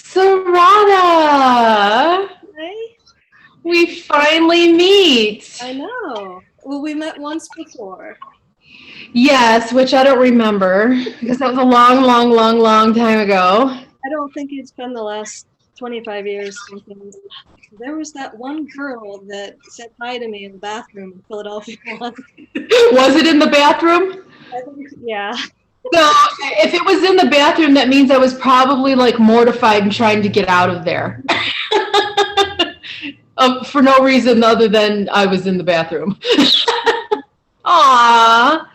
Sarada, Hey, we finally meet. I know. Well, we met once before. Yes, which I don't remember because that was a long, long, long, long time ago. I don't think you'd spend the last 25 years thinking there was that one girl that said hi to me in the bathroom in Philadelphia once. Was it in the bathroom? I think, yeah. So if it was in the bathroom, that means I was probably like mortified and trying to get out of there. For no reason other than I was in the bathroom. Aww.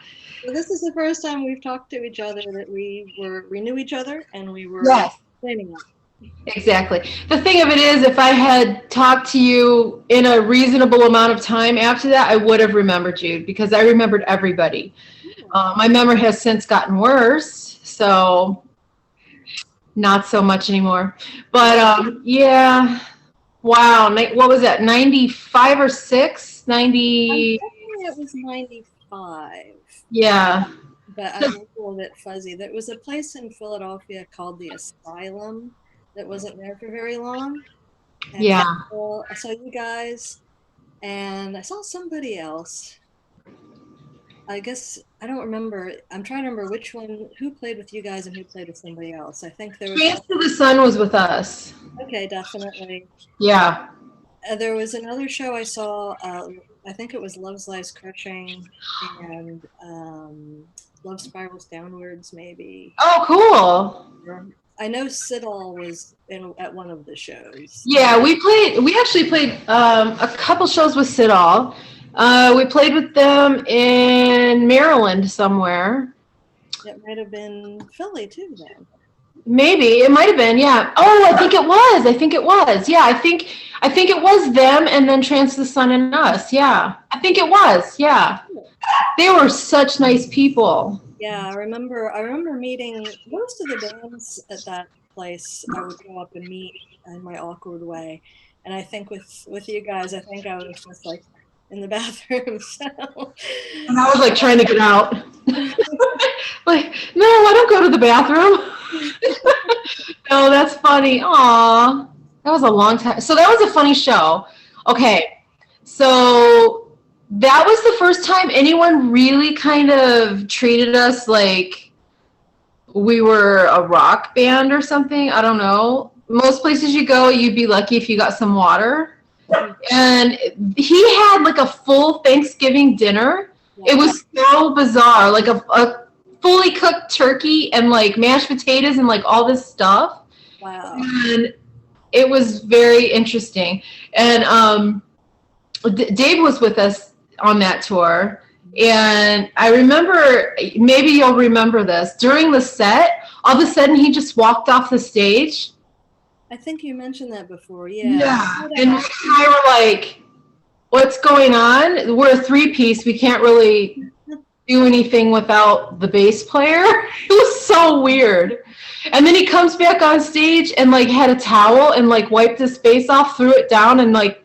So this is the first time we've talked to each other that we knew each other and we were Yes. planning on. Exactly. The thing of it is, if I had talked to you in a reasonable amount of time after that, I would have remembered you because I remembered everybody. My memory has since gotten worse, so not so much anymore. But yeah, wow. What was that? 95 or 6? I'm 90. thinking it was 95, Yeah. but I'm a little bit fuzzy. There was a place in Philadelphia called the Asylum that wasn't there for very long. And Yeah. I saw you guys, and I saw somebody else. I guess I don't remember. I'm trying to remember which one, who played with you guys and who played with somebody else. I think there was Chance one. to the Sun was with us. Okay, definitely. Yeah. There was another show I saw. I think it was Love's Lies Crushing and Love Spirals Downwards, maybe. Oh, cool. I know Siddall was in at one of the shows. Yeah, we actually played a couple shows with Sidal. We played with them in Maryland somewhere. It might have been Philly too then. Maybe it might have been, yeah. Oh, I think it was. I think it was. Yeah, I think it was them and then Trans the Sun and us. Yeah. I think it was. Yeah. They were such nice people. Yeah, I remember meeting most of the bands at that place. I would go up and meet in my awkward way. And I think with you guys, I think I was just like in the bathroom. So And I was like trying to get out. Like, no, I don't go to the bathroom. No, that's funny. Aw, that was a long time. So that was a funny show. Okay, so that was the first time anyone really kind of treated us like we were a rock band or something. I don't know. Most places you go, you'd be lucky if you got some water. And he had like a full Thanksgiving dinner. It yeah. was so bizarre, like a fully cooked turkey and like mashed potatoes and like all this stuff. Wow. And it was very interesting. And Dave was with us on that tour. And I remember, maybe you'll remember this, during the set, all of a sudden he just walked off the stage. I think you mentioned that before. Yeah. Yeah. And Mike and I were like, what's going on? We're a three-piece. We can't really do anything without the bass player. It was so weird. And then he comes back on stage and like had a towel and like wiped his face off, threw it down, and like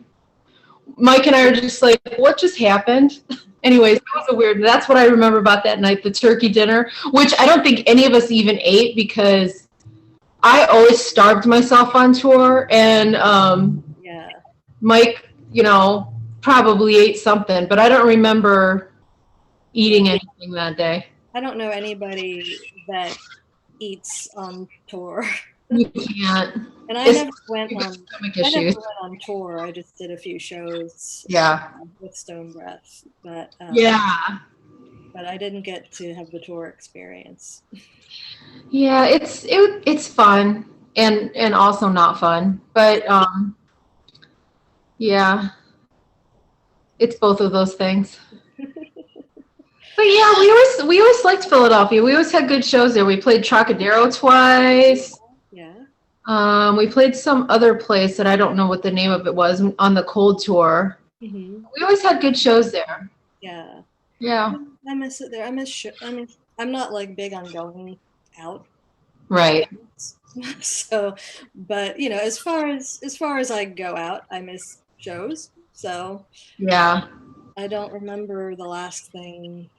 Mike and I are just like, what just happened? Anyways, that was a weird. That's what I remember about that night, the turkey dinner, which I don't think any of us even ate because I always starved myself on tour, and Yeah. Mike, probably ate something, but I don't remember eating anything that day. I don't know anybody that eats on tour. You can't. And It's stomach I never issues. went on tour. I just did a few shows Yeah. with Stone Breath, Yeah. but I didn't get to have the tour experience. Yeah, it's fun and also not fun. But yeah, it's both of those things. But yeah, we always liked Philadelphia. We always had good shows there. We played Trocadero twice. Yeah. We played some other place that I don't know what the name of it was on the Cold tour. Hmm. We always had good shows there. Yeah. Yeah. I miss it there. I'm not like big on going out. Right. So, but as far as I go out, I miss shows. So Yeah. I don't remember the last thing.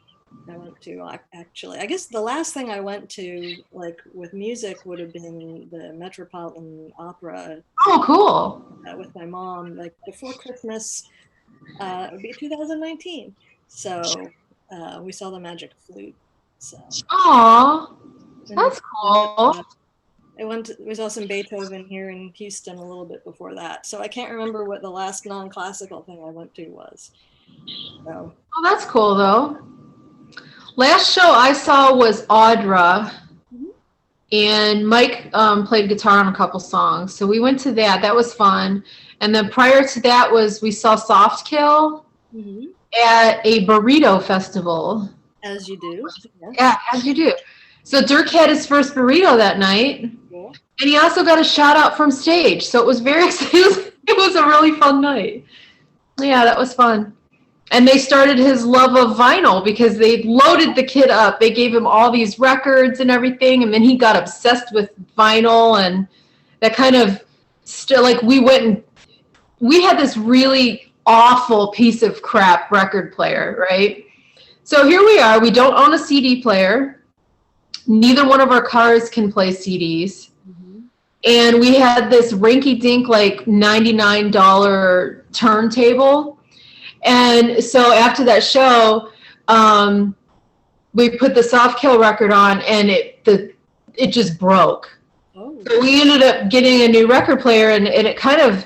I went to actually. I guess the last thing I went to, like with music, would have been the Metropolitan Opera Oh, cool. with my mom, like before Christmas. It would be 2019. So we saw the Magic Flute. So Aw, and that's cool. we saw some Beethoven here in Houston a little bit before that. So I can't remember what the last non-classical thing I went to was. So Oh, that's cool though. Last show I saw was Audra, mhm. and Mike played guitar on a couple songs. So we went to that. That was fun. And then prior to that was we saw Soft Kill Mhm. at a burrito festival. As you do, Yeah, yes. as you do. So Dirk had his first burrito that night, Cool. and he also got a shout out from stage. So it was very it was a really fun night. Yeah, that was fun. And they started his love of vinyl because they loaded the kid up. They gave him all these records and everything, and then he got obsessed with vinyl, and that kind of still like we had this really awful piece of crap record player, right? So here we are. We don't own a CD player. Neither one of our cars can play CDs. Mm-hmm. And we had this rinky-dink, like $99 turntable. And so after that show, we put the Soft Kill record on, and it just broke. Oh. So we ended up getting a new record player, and it kind of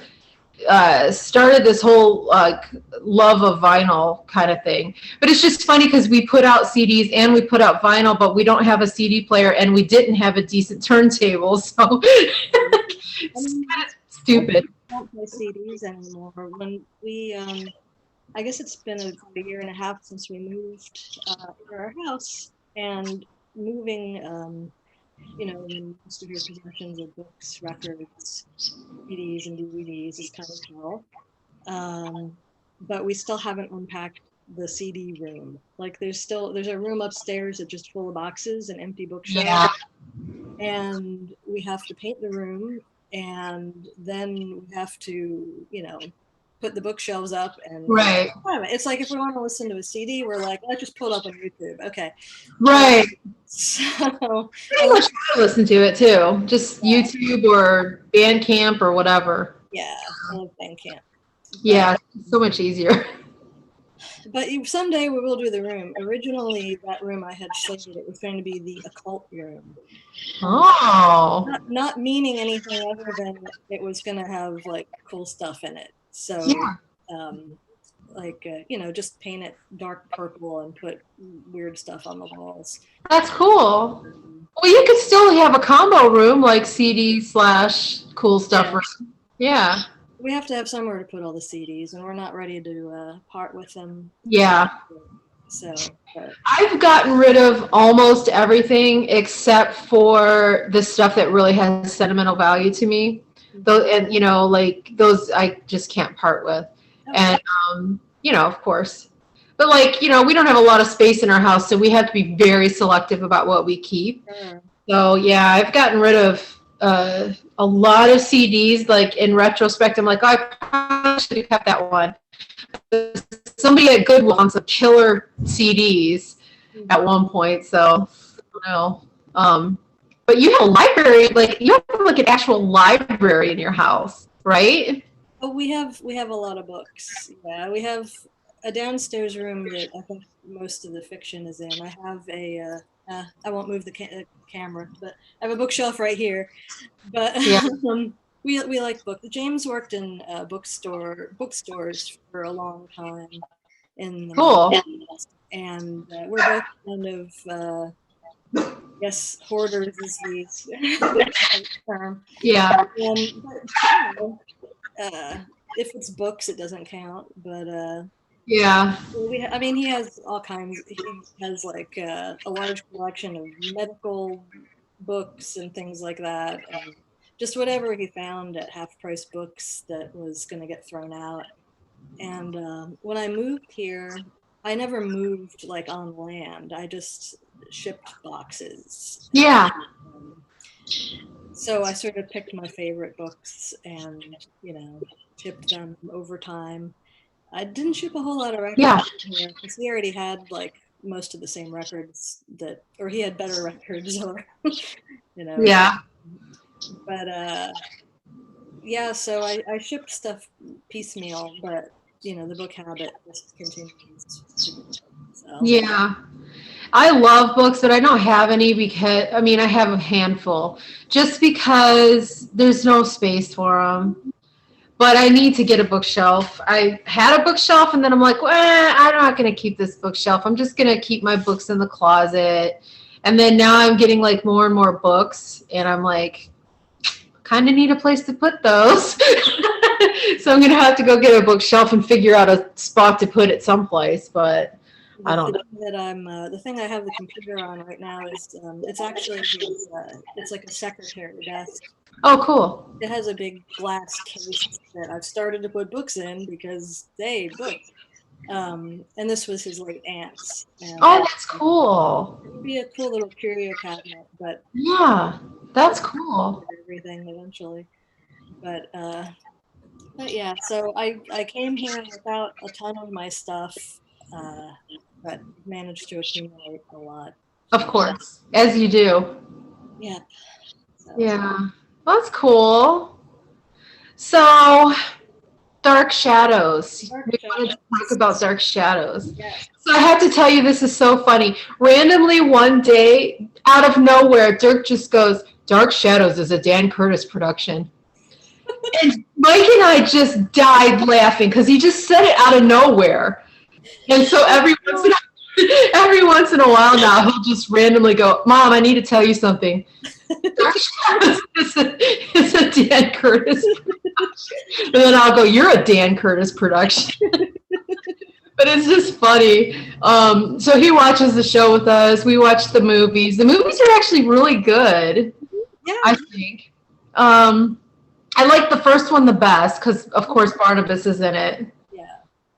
started this whole love of vinyl kind of thing. But it's just funny because we put out CDs and we put out vinyl, but we don't have a CD player, and we didn't have a decent turntable, so it's kind of stupid. I don't play CDs anymore. When we, I guess it's been a year and a half since we moved to our house, and moving, you know, when most of your possessions are books, records, CDs, and DVDs is kind of hell. But we still haven't unpacked the CD room. Like there's a room upstairs that's just full of boxes and empty bookshelves. Yeah. And we have to paint the room, and then we have to, you know, put the bookshelves up, and Right. it's like if we want to listen to a CD, we're like, let's just pull it up on YouTube. Okay. Right. So Pretty much how to listen to it too. Just YouTube or Bandcamp or whatever. yeah, I love Bandcamp. Yeah, so much easier. But someday we will do the room. Originally, that room I had slated, it was going to be the occult room. Oh. Not meaning anything other than it was going to have like cool stuff in it. So, Yeah. you know, just paint it dark purple and put weird stuff on the walls. That's cool. Well, you could still have a combo room like CD/cool stuff. Yeah. Yeah. We have to have somewhere to put all the CDs, and we're not ready to part with them. Yeah. So, but I've gotten rid of almost everything except for the stuff that really has sentimental value to me. Those, and you know, like those I just can't part with. And you know, of course. But like, you know, we don't have a lot of space in our house, so we have to be very selective about what we keep. Sure. So yeah, I've gotten rid of a lot of CDs. Like in retrospect, I'm like, oh, I probably should have kept that one. Somebody at Goodwill wants a killer CDs at one point, so I don't know. But you have a library, like you have like an actual library in your house, right? Oh, we have a lot of books. Yeah, we have a downstairs room that I think most of the fiction is in. I have a I won't move the camera, but I have a bookshelf right here. But Yeah. we like books. James worked in bookstores for a long time in the Cool. Midwest, and we're both kind of yes, hoarders is the term. Yeah. But, you know, if it's books, it doesn't count. But Yeah. I mean, he has all kinds. He has like a large collection of medical books and things like that, and just whatever he found at half-price books that was going to get thrown out. And when I moved here, I never moved like on land. I just shipped boxes. Yeah. So I sort of picked my favorite books and, you know, shipped them over time. I didn't ship a whole lot of records here because we already had like most of the same records or he had better records, or Yeah. But yeah, so I ship stuff piecemeal, but the book habit just continues to grow. So. Yeah. I love books, but I don't have any because, I mean, I have a handful just because there's no space for them. But I need to get a bookshelf. I had a bookshelf and then I'm like, well, I'm not going to keep this bookshelf. I'm just going to keep my books in the closet. And then now I'm getting like more and more books and I'm like, kind of need a place to put those. So I'm going to have to go get a bookshelf and figure out a spot to put it someplace, but I don't know. The thing I have the computer on right now is it's actually it's like a secretary desk. Oh, cool. It has a big glass case that I've started to put books in because books. And this was his late aunt's. Oh, that's cool. It would be a cool little curio cabinet, but yeah, that's cool. Everything eventually, but yeah. So I came here without a ton of my stuff, but managed to accumulate a lot. Of course, as you do. Yeah. So. Yeah, that's cool. So, Dark Shadows. We wanted to talk about Dark Shadows. Yes. So I have to tell you, this is so funny. Randomly one day, out of nowhere, Dirk just goes, Dark Shadows is a Dan Curtis production. And Mike and I just died laughing because he just said it out of nowhere. And so every once in a while now, he'll just randomly go, Mom, I need to tell you something. Dark Shadows is a Dan Curtis production. And then I'll go, you're a Dan Curtis production. But it's just funny. So he watches the show with us. We watch the movies. The movies are actually really good, yeah. I think. I like the first one the best because, of course, Barnabas is in it.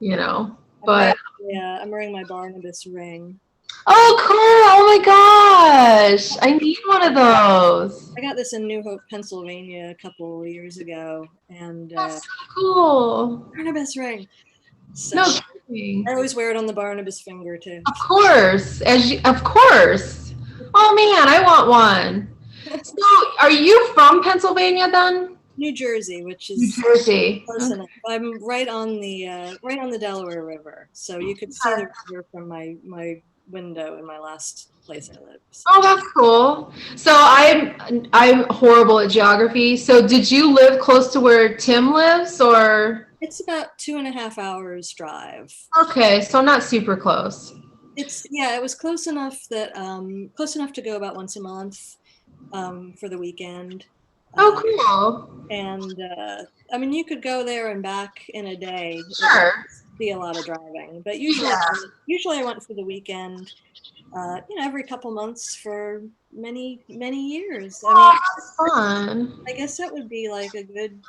Yeah. But I'm wearing my Barnabas ring. Oh, cool. Oh, my gosh. I need one of those. I got this in New Hope, Pennsylvania a couple of years ago. And that's so cool. Barnabas ring. So no kidding. I always wear it on the Barnabas finger, too. Of course. Of course. Oh, man, I want one. So are you from Pennsylvania then? New Jersey, which is New Jersey. Close enough. I'm right on the Delaware River, so you could see the river from my window in my last place I lived. So. Oh, that's cool. So I'm horrible at geography. So did you live close to where Tim lives, or? It's about 2.5 hours drive. Okay, so not super close. It was close enough that close enough to go about once a month for the weekend. Oh, cool. And I mean, you could go there and back in a day. Sure. It'd be a lot of driving, but usually I went for the weekend. Every couple months for many years. I mean, that's fun. I guess that would be like a good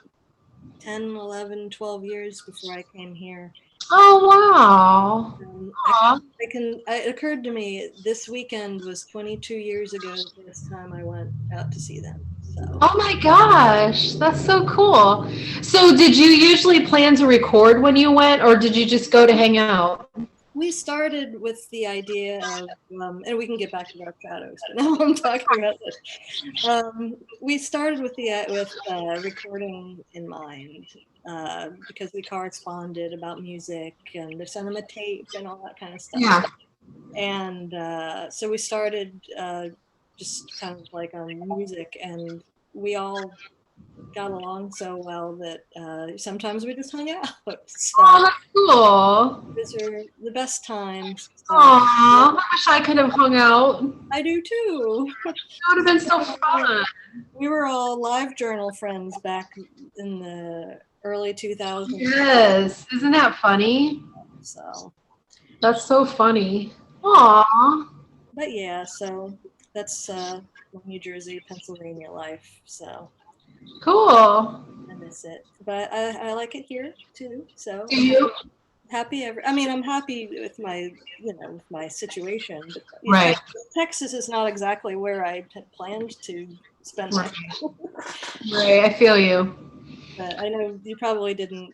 10, 11, 12 years before I came here. Oh, wow. It occurred to me this weekend was 22 years ago the first time I went out to see them. So. Oh my gosh, that's so cool. So did you usually plan to record when you went, or did you just go to hang out? We started with the idea of, and we can get back to Dark Shadows, but now I'm talking about this. We started with recording in mind, because we corresponded about music and they sent them a tape and all that kind of stuff. Yeah. And so we started just kind of like on music, and we all got along so well that sometimes we just hung out. So oh, that's cool. those are the best times. So, I wish I could have hung out. I do too. That would have been so fun. We were all live journal friends back in the early 2000s. Yes, isn't that funny? So that's so funny. Aw. But yeah, so that's New Jersey, Pennsylvania life. So cool. I miss it, but I like it here too. So do you? I'm happy with my situation. But, right. Texas is not exactly where I had planned to spend my time. Right, I feel you. But I know you probably didn't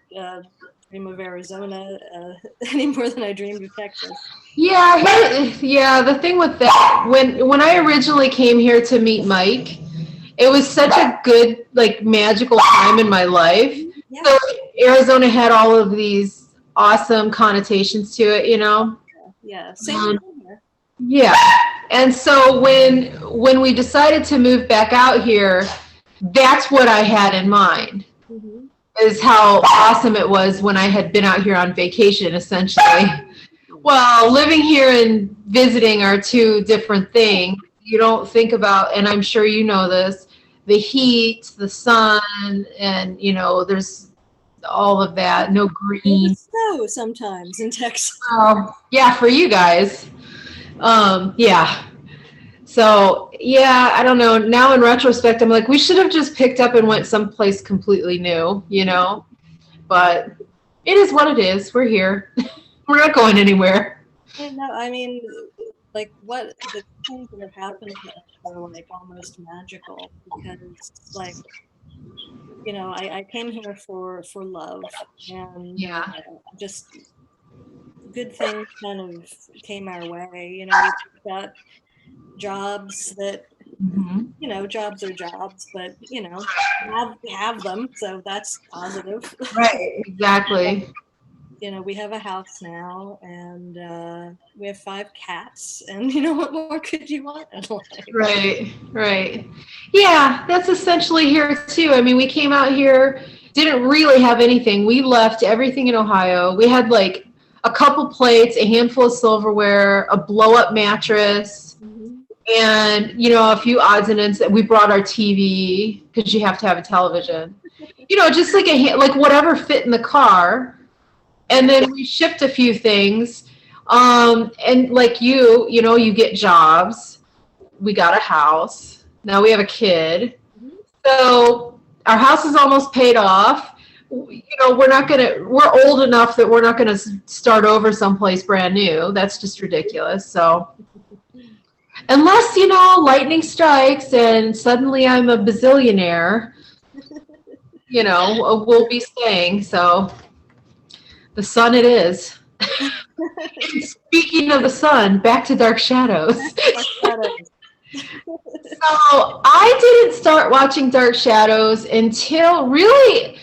dream of Arizona any more than I dreamed of Texas. Yeah. The thing with that, when I originally came here to meet Mike, it was such a good, like, magical time in my life. Yeah. So Arizona had all of these awesome connotations to it, you know. Yeah. Same here. Yeah. And so when we decided to move back out here, that's what I had in mind. Mm-hmm. Is how awesome it was when I had been out here on vacation, essentially. Well, living here and visiting are two different things. You don't think about, and I'm sure you know this, the heat, the sun, and, you know, there's all of that, no green. It snow sometimes in Texas. Yeah, for you guys. Yeah. So, yeah, I don't know. Now in retrospect, I'm like, we should have just picked up and went someplace completely new, you know? But it is what it is. We're here. We're not going anywhere. No, I mean, like what the things that have happened to us are like almost magical because, like, you know, I came here for love and Yeah. just good things kind of came our way. You know, we got jobs that, Hmm. you know, jobs are jobs, but you know, we have them, so that's positive. Right. Exactly. You know, we have a house now, and we have 5 cats, and you know, what more could you want in life? Right. Right. Yeah, that's essentially here too. I mean, we came out here, didn't really have anything. We left everything in Ohio. We had like a couple plates, a handful of silverware, a blow up mattress, Mm-hmm. and, you know, a few odds and ends. We brought our TV because you have to have a television. You know, just like like whatever fit in the car. And then we shipped a few things. And like you know, you get jobs. We got a house. Now we have a kid. Mm-hmm. So our house is almost paid off. You know, we're old enough that we're not gonna start over someplace brand new. That's just ridiculous. So unless, you know, lightning strikes and suddenly I'm a bazillionaire, you know, we'll be staying. So the sun it is. Speaking of the sun, back to Dark Shadows. So I didn't start watching Dark Shadows until really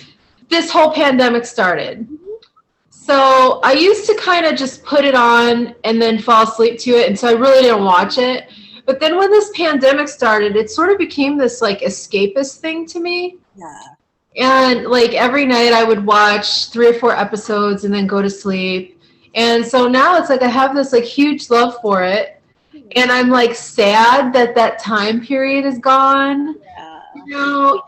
this whole pandemic started. So I used to kind of just put it on and then fall asleep to it, and so I really didn't watch it. But then when this pandemic started, it sort of became this like escapist thing to me. Yeah. And like every night I would watch 3 or 4 episodes and then go to sleep. And so now it's like I have this like huge love for it. And I'm like sad that that time period is gone. Yeah. You know,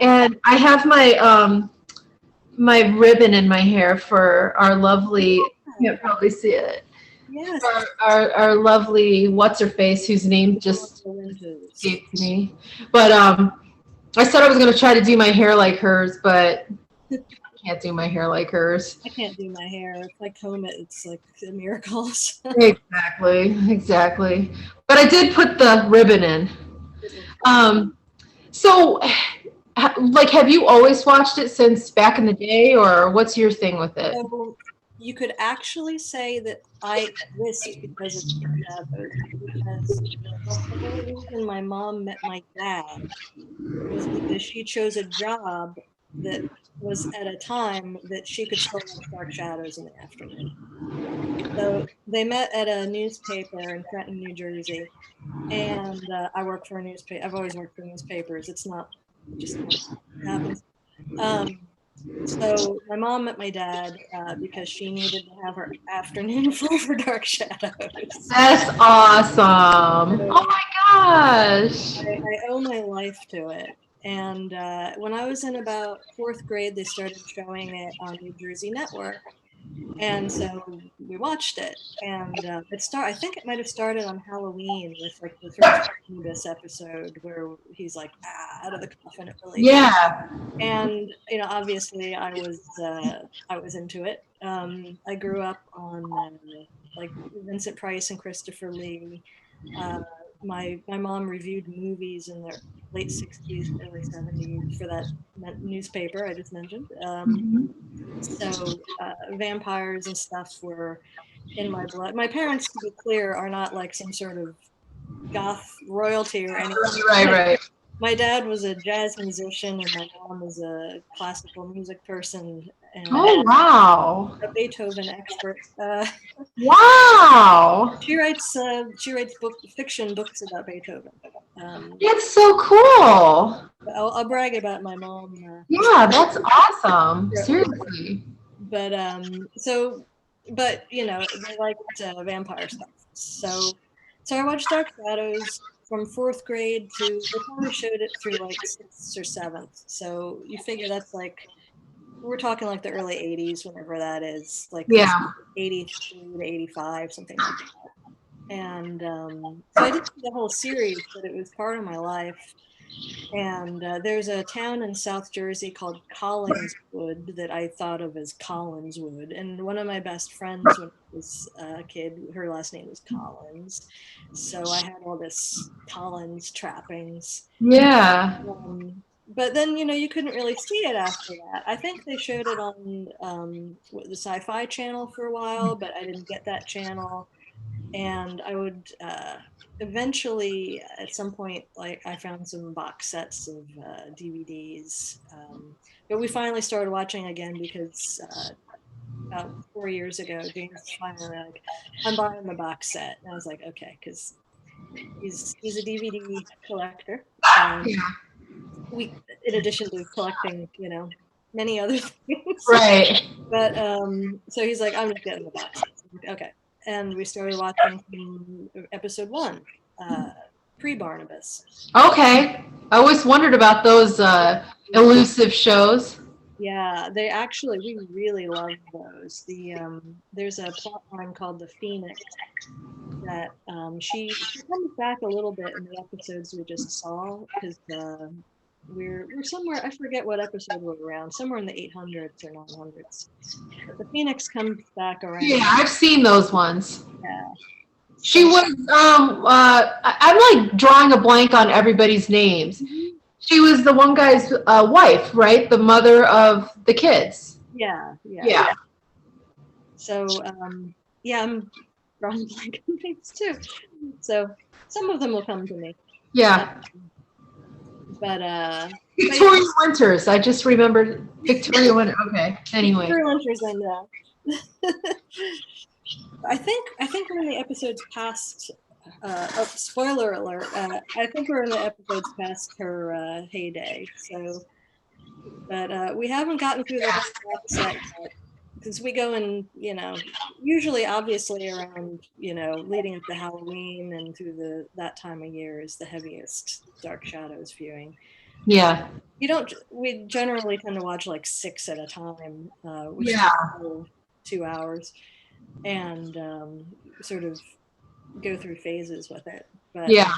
and I have my ribbon in my hair for our lovely, you can't probably see it. Yes. Our lovely what's her face whose name just escaped me. But I said I was going to try to do my hair like hers, but I can't do my hair like hers. I can't do my hair. If I comb it, it's like a miracle. Exactly. But I did put the ribbon in. So, like, have you always watched it since back in the day, or what's your thing with it? So you could actually say that I exist because of shadows. Because the whole reason my mom met my dad was because she chose a job that was at a time that she could still watch Dark Shadows in the afternoon. So they met at a newspaper in Trenton, New Jersey, and I work for a newspaper. I've always worked for newspapers. It's not just happens. So my mom met my dad because she needed to have her afternoon full for Dark Shadows. That's awesome. Oh my gosh. I owe my life to it. And when I was in about 4th grade, they started showing it on New Jersey Network. And so we watched it. And I think it might have started on Halloween with like the first this episode where he's like out of the coffin. It really Yeah. And you know, obviously, I was into it. I grew up on like Vincent Price and Christopher Lee, my mom reviewed movies in the late 60s, early 70s for that newspaper I just mentioned. So vampires and stuff were in my blood. My parents, to be clear, are not like some sort of goth royalty or anything. Right. My dad was a jazz musician, and my mom was a classical music person and Oh, wow. a Beethoven expert. Wow. She writes fiction books about Beethoven. It's so cool. I'll brag about my mom. Yeah, that's awesome. Seriously. But but you know, they liked vampire stuff. So I watched Dark Shadows from 4th grade to they probably showed it through like 6th or 7th. So you figure that's like we're talking like the early 80s, whenever that is, like 83 to 85, something like that. And so I didn't see the whole series, but it was part of my life. And there's a town in South Jersey called Collinswood that I thought of as Collinswood. And one of my best friends when I was a kid, her last name was Collins. So I had all this Collins trappings. Yeah. But then, you know, you couldn't really see it after that. I think they showed it on the Sci-Fi Channel for a while, but I didn't get that channel. And I would eventually, at some point, like I found some box sets of DVDs. But we finally started watching again because about 4 years ago, James was finally like, I'm buying the box set. And I was like, okay, because he's a DVD collector. We, in addition to collecting, you know, many other things. Right. But so he's like, I'm just getting the box set. Okay. And we started watching episode 1, pre-Barnabas. Okay. I always wondered about those elusive shows. Yeah, we really love those. There's a plot line called the Phoenix that she comes back a little bit in the episodes we just saw, because we're somewhere, I forget what episode we're around, somewhere in the 800s or 900s. But the Phoenix comes back around. Yeah, I've seen those ones. Yeah. She was, I'm like drawing a blank on everybody's names. She was the one guy's wife, right? The mother of the kids. Yeah. So, yeah, I'm drawing a blank on names too. So some of them will come to me. Yeah. But Victoria Winters. I just remembered Victoria Winters. Okay. Anyway. Victoria Winters, I know. I think we're in the episodes past. Spoiler alert! I think we're in the episodes past her heyday. So, but we haven't gotten through the whole set yet, because we go in, you know, usually obviously around, you know, leading up to Halloween and through that time of year is the heaviest Dark Shadows viewing. Yeah. We generally tend to watch like 6 at a time, which Yeah. is 2 hours, and sort of go through phases with it. But Yeah.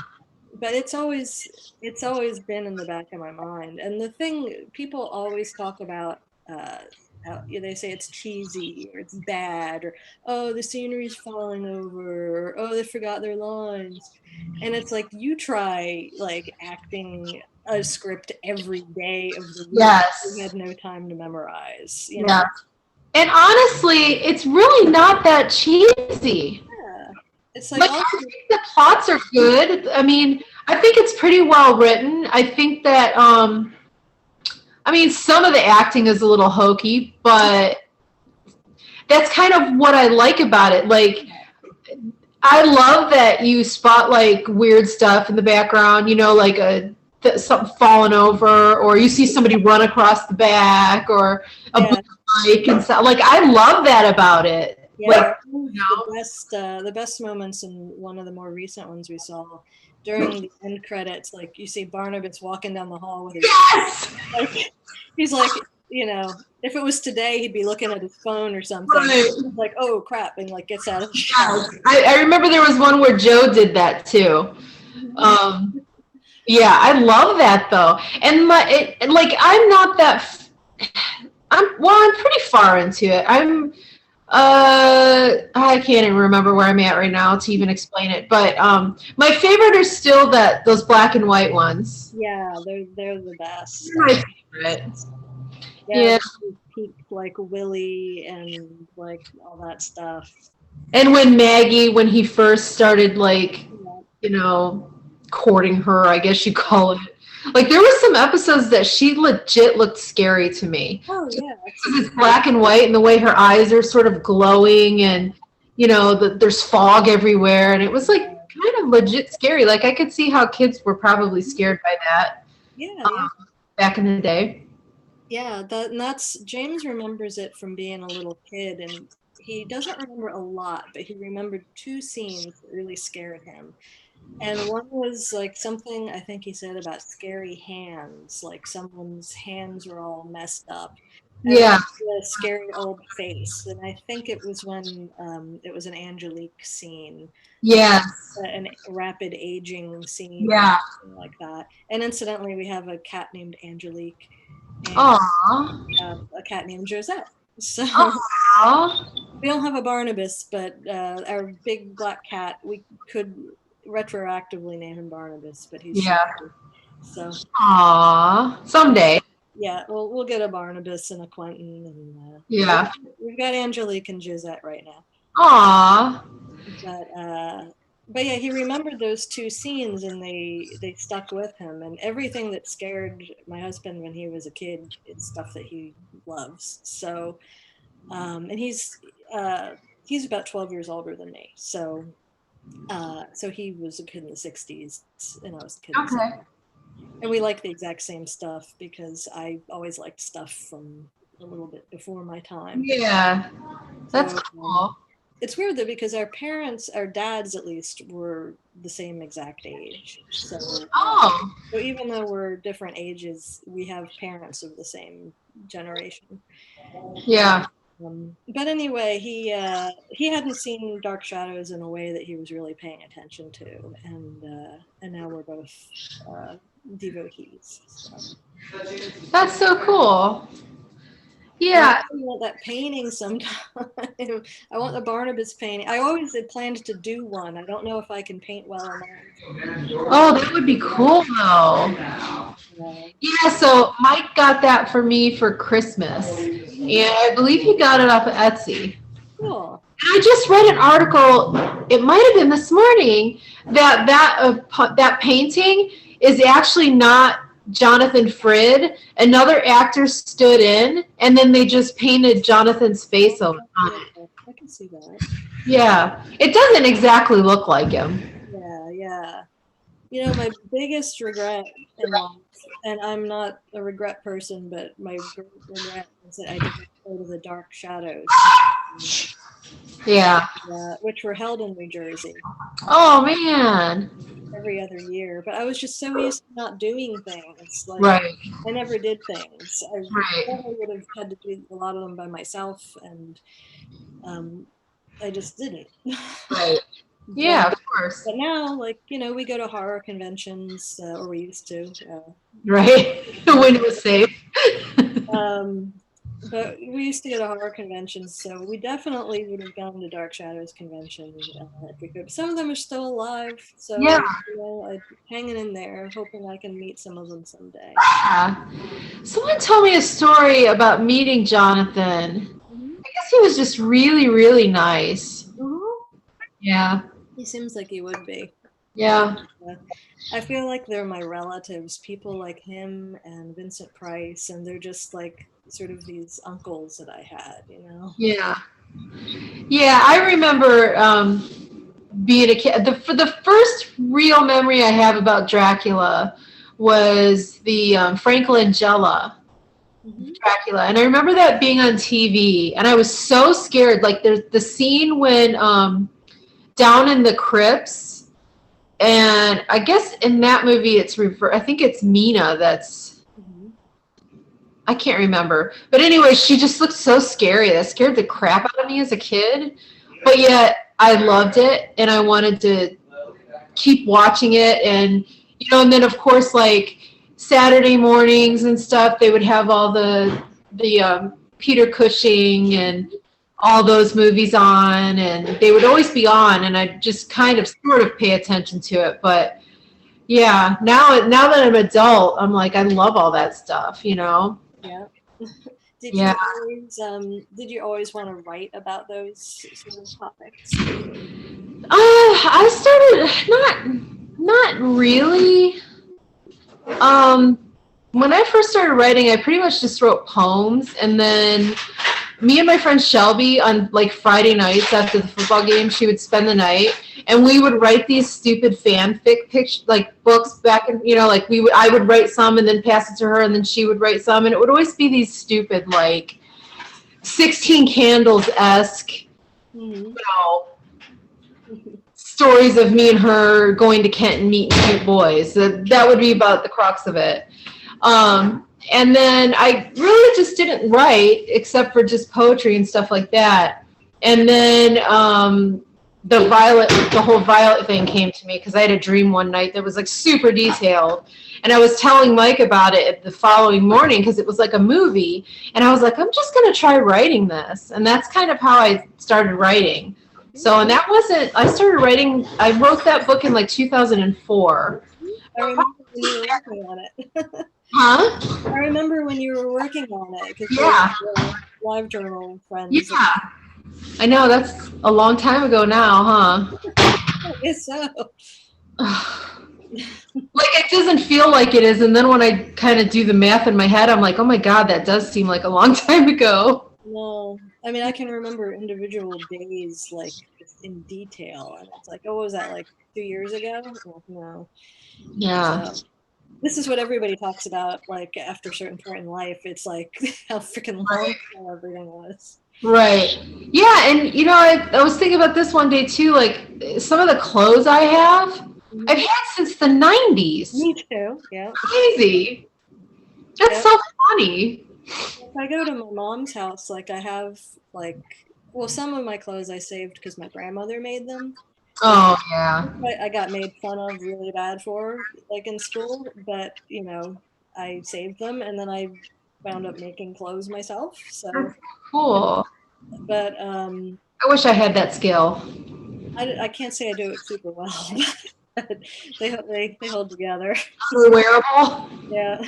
But it's always been in the back of my mind. And the thing people always talk about, how they say it's cheesy or it's bad, or oh, the scenery's falling over, or oh, they forgot their lines. And it's like, you try like acting a script every day of the week. Yes. You had no time to memorize. You Yeah. know? And honestly, it's really not that cheesy. Yeah. It's like I think the plots are good. I mean, I think it's pretty well written. I think that, I mean, some of the acting is a little hokey, but that's kind of what I like about it. Like, I love that you spot like weird stuff in the background, you know, like something falling over, or you see somebody run across the back, or a bike and stuff. Like, I love that about it. Yeah, like, the best moments in one of the more recent ones we saw during the end credits, like you see Barnabas walking down the hall with his like, he's like, you know, if it was today, he'd be looking at his phone or something. Right. Like, oh crap, and like gets out of the shower. I remember there was one where Joe did that too. Yeah, I love that though. And I'm not that. I'm pretty far into it. I can't even remember where I'm at right now to even explain it. But my favorite are still those black and white ones. Yeah, they're the best. They're my favorite. Yeah, Yeah. the peak like Willie and like all that stuff. And when Maggie, when he first started, like, Yeah. you know, courting her, I guess you call it. Like, there were some episodes that she legit looked scary to me. Oh yeah, It's black and white, and the way her eyes are sort of glowing, and, there's fog everywhere, and it was, like, kind of legit scary. Like, I could see how kids were probably scared by that yeah. back in the day. Yeah, that's James remembers it from being a little kid, and he doesn't remember a lot, but he remembered two scenes that really scared him. And one was like something I think he said about scary hands, like someone's hands were all messed up. And Yeah. a scary old face. And I think it was when it was an Angelique scene, Yes. an rapid aging scene or Yeah. something like that. And incidentally, we have a cat named Angelique and Aww. a cat named Josette. So Aww. we don't have a Barnabas, but our big black cat, we could retroactively name him Barnabas, but he's Yeah. so Aww. Someday. yeah, we'll get a Barnabas and a Quentin, and Yeah. we've got Angelique and Josette right now. Aww. But yeah, he remembered those two scenes, and they stuck with him. And everything that scared my husband when he was a kid is stuff that he loves. So, and he's about 12 years older than me. So he was a kid in the '60s, and I was a kid in the Okay. 70s. And we like the exact same stuff because I always liked stuff from a little bit before my time. Yeah. That's So, cool. it's weird though because our parents, our dads at least, were the same exact age. So, Oh. so even though we're different ages, we have parents of the same generation. Yeah. But anyway, he hadn't seen Dark Shadows in a way that he was really paying attention to, and now we're both devotees. So. That's so cool. Yeah. I want that painting sometime. I want the Barnabas painting. I always had planned to do one. I don't know if I can paint well enough. Oh, that would be cool though. Yeah, so Mike got that for me for Christmas. And I believe he got it off of Etsy. Cool. And I just read an article, it might have been this morning, that painting is actually not Jonathan Frid. Another actor stood in, and then they just painted Jonathan's face on it. I can see that. Yeah, it doesn't exactly look like him. Yeah. You know, my biggest regret in life, and I'm not a regret person, but my regret is that I didn't go to the Dark Shadows. Yeah. Which were held in New Jersey. Oh, man. Every other year, but I was just so used to not doing things. Like, right. I never did things. I Right. probably would have had to do a lot of them by myself, and I just didn't. Right. Yeah, of course. But now, like, we go to horror conventions, or we used to. Right. When it was safe. But we used to go to horror conventions, so we definitely would have gone to Dark Shadows convention if we could. Some of them are still alive, so Yeah. I'm hanging in there, hoping I can meet some of them someday. Yeah. Someone told me a story about meeting Jonathan. I guess he was just really, really nice. Yeah. He seems like he would be. Yeah. I feel like they're my relatives, people like him and Vincent Price, and they're just like sort of these uncles that I had, Yeah. Yeah, I remember being a kid. The first real memory I have about Dracula was the Frank Langella Dracula, and I remember that being on TV, and I was so scared. Like there's the scene when down in the crypts. And I guess in that movie, I think it's Mina that's, I can't remember. But anyway, she just looked so scary. That scared the crap out of me as a kid. But yet, I loved it, and I wanted to keep watching it. And, and then, of course, like, Saturday mornings and stuff, they would have all the Peter Cushing and all those movies on, and they would always be on, and I just kind of sort of pay attention to it. But yeah, now that I'm adult, I'm like, I love all that stuff, you know? Yeah. Yeah. Did you always want to write about those sort of topics? I started not really. When I first started writing, I pretty much just wrote poems, and then me and my friend Shelby on like Friday nights after the football game, she would spend the night, and we would write these stupid fanfic like books back, and like I would write some and then pass it to her, and then she would write some, and it would always be these stupid like 16 Candles-esque, stories of me and her going to Kent and meeting cute boys. That would be about the crux of it. And then I really just didn't write except for just poetry and stuff like that. And then the whole Violet thing came to me because I had a dream one night that was like super detailed. And I was telling Mike about it the following morning because it was like a movie. And I was like, I'm just going to try writing this. And that's kind of how I started writing. So, and I wrote that book in like 2004. I remember when you were working on it. Huh? I remember when you were working on it because Yeah. we were live journal friends. Yeah. I know, that's a long time ago now, huh? I guess so. Like, it doesn't feel like it is, and then when I kind of do the math in my head, I'm like, oh my God, that does seem like a long time ago. No, I mean, I can remember individual days, like, in detail, and it's like, oh, what was that, like 2 years ago? Oh, no. Yeah. So, this is what everybody talks about, like, after a certain point in life. It's like how freaking long everything was. Right. Yeah, and I was thinking about this one day too, like some of the clothes I have, I've had since the 90s. Me too, yeah. Crazy. That's so funny. If I go to my mom's house, like I have, like, well, some of my clothes I saved because my grandmother made them. Oh, yeah. I got made fun of really bad for, like, in school, but, I saved them, and then I wound up making clothes myself, so. That's cool. But, I wish I had that skill. I can't say I do it super well, but they hold together. Wearable? Yeah.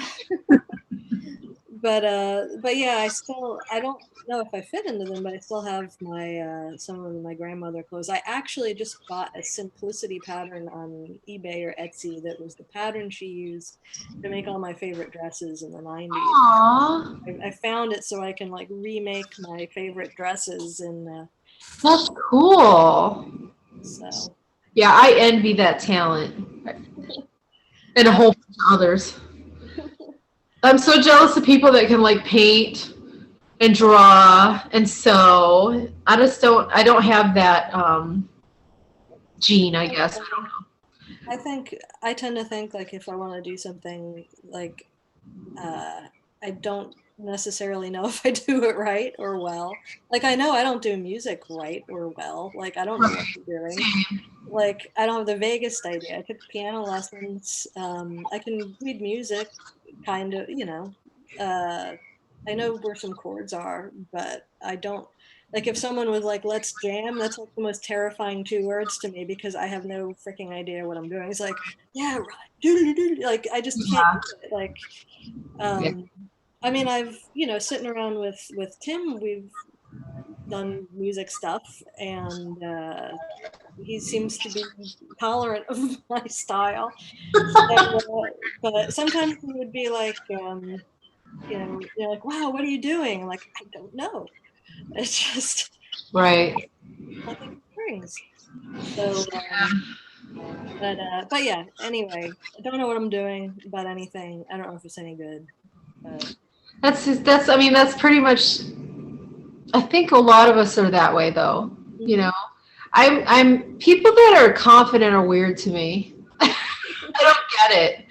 But yeah, I don't know if I fit into them, but I still have my some of my grandmother clothes. I actually just bought a simplicity pattern on eBay or Etsy that was the pattern she used to make all my favorite dresses in the 90s. Aww. I found it so I can like remake my favorite dresses, and that's cool. So yeah, I envy that talent and a whole bunch of others. I'm so jealous of people that can like paint and draw and sew. I don't have that gene, I guess. I don't know. I tend to think like if I want to do something, like I don't necessarily know if I do it right or well. Like I know I don't do music right or well. Like I don't know what I'm doing. Like I don't have the vaguest idea. I took piano lessons. I can read music, kind of. I know where some chords are, but I don't. Like if someone was like, "Let's jam," that's like the most terrifying 2 words to me because I have no freaking idea what I'm doing. It's like, yeah, right. Like I just can't do it. Like, I mean, I've sitting around with Tim, we've done music stuff, and he seems to be tolerant of my style. So, but sometimes he would be like, you're like, wow, what are you doing? I'm like, I don't know. It's just right. nothing brings. So, but yeah. Anyway, I don't know what I'm doing about anything. I don't know if it's any good. I mean, that's pretty much. I think a lot of us are that way, though. I'm people that are confident are weird to me. I don't get it.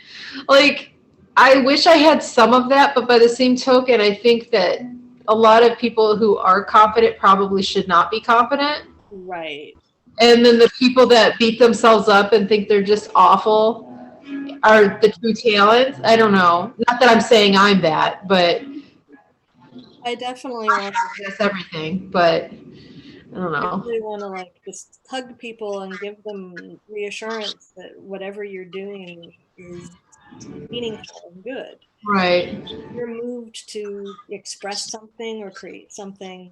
Like, I wish I had some of that, but by the same token, I think that a lot of people who are confident probably should not be confident. Right. And then the people that beat themselves up and think they're just awful are the true talents. I don't know. Not that I'm saying I'm that, but I definitely I want access everything, but I don't I know. really want to like just hug people and give them reassurance that whatever you're doing is meaningful and good. Right. If you're moved to express something or create something,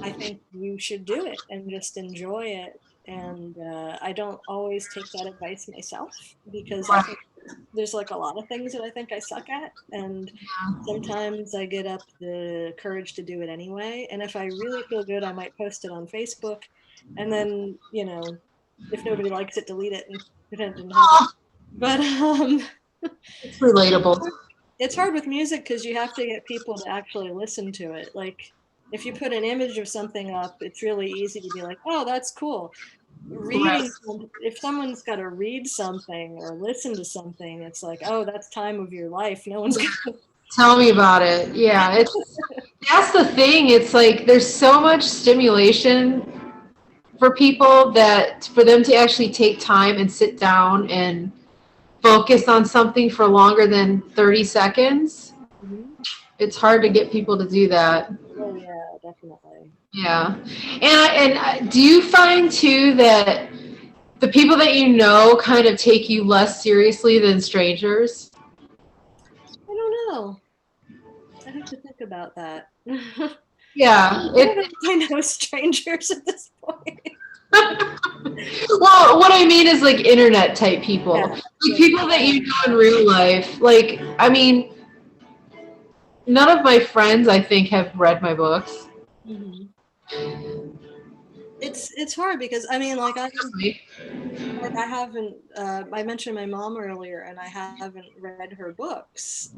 I think you should do it and just enjoy it. And I don't always take that advice myself because I think Right. there's like a lot of things that I think I suck at. And sometimes I get up the courage to do it anyway. And if I really feel good, I might post it on Facebook. And then, if nobody likes it, delete it and pretend it didn't happen. Aw, But it's relatable. it's hard with music because you have to get people to actually listen to it. Like if you put an image of something up, it's really easy to be like, oh, that's cool. Right. Reading, if someone's got to read something or listen to something, it's like, oh, that's time of your life. No one's gonna. Tell me about it. Yeah, that's the thing. It's like there's so much stimulation for people that for them to actually take time and sit down and focus on something for longer than 30 seconds, Mhm. it's hard to get people to do that. Oh yeah, definitely. Yeah. And do you find too that the people that you know kind of take you less seriously than strangers? I don't know. I have to think about that. I Yeah. don't know if I know strangers at this point. Well, what I mean is like internet type people. Yeah, Like yeah, people that you know in real life. Like, I mean, none of my friends I think have read my books. hmm it's hard because I mean, Just me. I haven't. I mentioned my mom earlier, and I haven't read her books,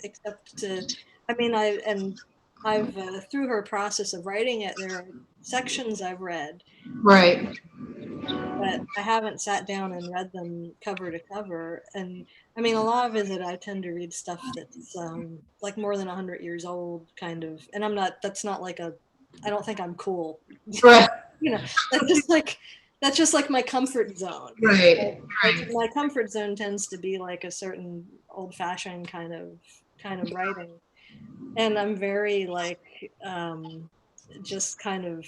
except to. I mean, I've through her process of writing it, there are sections I've read, Right. but I haven't sat down and read them cover to cover. And I mean, a lot of it that I tend to read stuff that's like more than 100 years old, kind of. And I'm not. That's not like a. I don't think I'm cool. Right. you know, that's just like my comfort zone. Right. Right. My comfort zone tends to be like a certain old-fashioned kind of writing, and I'm very like just kind of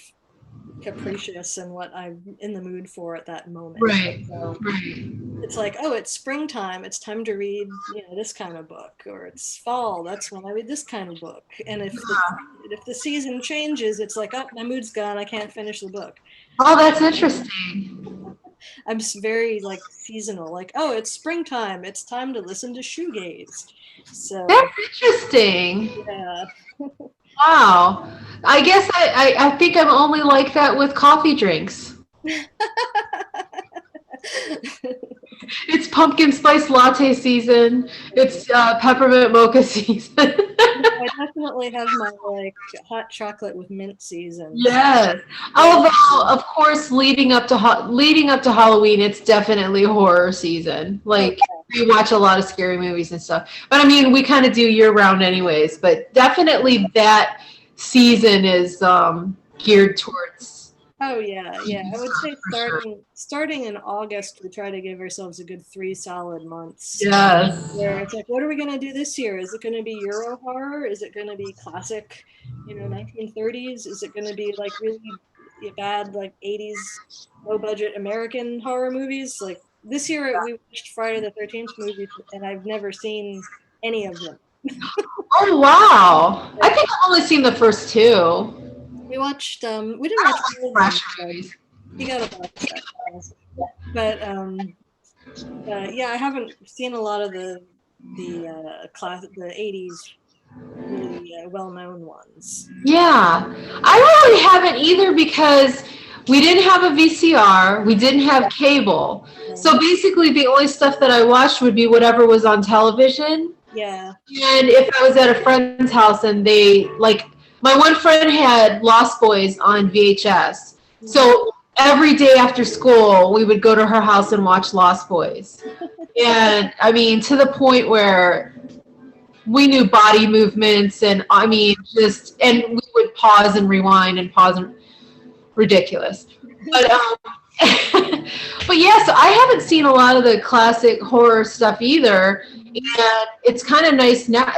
capricious in what I'm in the mood for at that moment. Right. So Right. it's like, oh, it's springtime, it's time to read, this kind of book, or it's fall, that's when I read this kind of book. And if the season changes, it's like, oh, my mood's gone, I can't finish the book. Oh, that's interesting. I'm very like seasonal, like, oh, it's springtime, it's time to listen to shoegaze. So That's interesting. yeah. Wow. I guess I think I'm only like that with coffee drinks. It's pumpkin spice latte season. It's peppermint mocha season. I definitely have my like hot chocolate with mint season. Yes. Although, of course, leading up to Halloween, it's definitely horror season. Like we watch a lot of scary movies and stuff. But I mean, we kind of do year round anyways. But definitely that season is geared towards. Oh yeah, yeah. I would say For sure. starting in August, we try to give ourselves a good 3 solid months. Yes. Where it's like, what are we gonna do this year? Is it gonna be Euro horror? Is it gonna be classic, 1930s? Is it gonna be like really bad like 80s low budget American horror movies? Like this year we watched Friday the 13th movies, and I've never seen any of them. Oh wow! I think I've only seen the first two. We watched we didn't watch all of them. Slasher But movies. you gotta watch that. But yeah, I haven't seen a lot of the 80s really well-known ones. Yeah, I really haven't either because we didn't have a VCR, we didn't have cable. So basically, the only stuff that I watched would be whatever was on television. Yeah. And if I was at a friend's house and they, like, my one friend had Lost Boys on VHS. So every day after school, we would go to her house and watch Lost Boys. And I mean, to the point where we knew body movements and I mean, and we would pause and rewind and pause and ridiculous. But, but yeah, so I haven't seen a lot of the classic horror stuff either. And it's kind of nice now.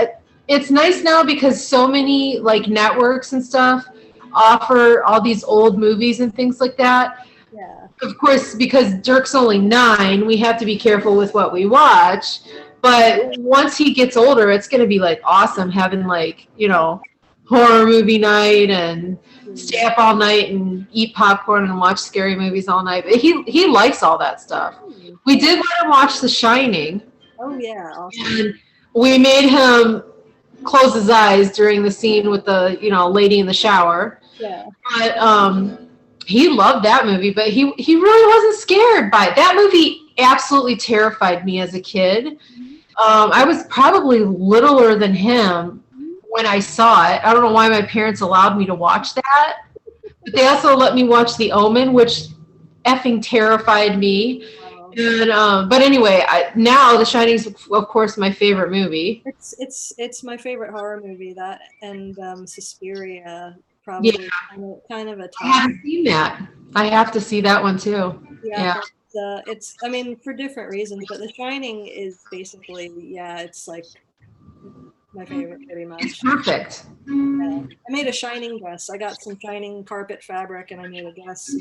it's nice now because so many like networks and stuff offer all these old movies and things like that. Yeah. Of course, because Dirk's only 9, we have to be careful with what we watch. But once he gets older, it's going to be like awesome having like, horror movie night and stay up all night and eat popcorn and watch scary movies all night. But he likes all that stuff. We did let him watch The Shining. Oh yeah, awesome. And we made him close his eyes during the scene with the, lady in the shower. Yeah. But he loved that movie, but he really wasn't scared by it. That movie absolutely terrified me as a kid. I was probably littler than him when I saw it. I don't know why my parents allowed me to watch that, but they also let me watch The Omen, which effing terrified me. And but anyway, now The Shining is, of course, my favorite movie. It's my favorite horror movie. That and Suspiria, probably kind of a top. I haven't seen that. I have to see that one too. Yeah. It's I mean, for different reasons, but The Shining is basically, it's like my favorite pretty much. It's perfect. I made a Shining dress. I got some Shining carpet fabric and I made a dress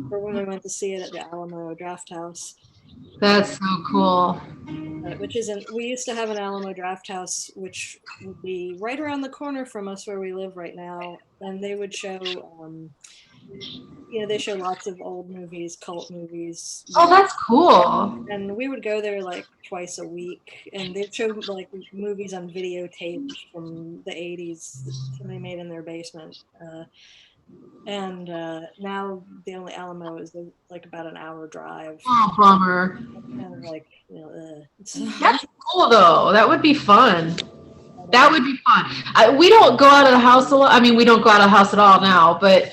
for when we went to see it at the Alamo Draft House. That's so cool. Which isn't, we used to have an Alamo Draft House, which would be right around the corner from us where we live right now. And they would show, they show lots of old movies, cult movies. Oh, that's cool. And we would go there like twice a week, and they'd show like movies on videotape from the 80s that they made in their basement. And now the only Alamo is like about an hour drive. Oh, bummer. Kind of like, That's cool though. That would be fun. That would be fun. We don't go out of the house a lot. I mean, we don't go out of the house at all now, but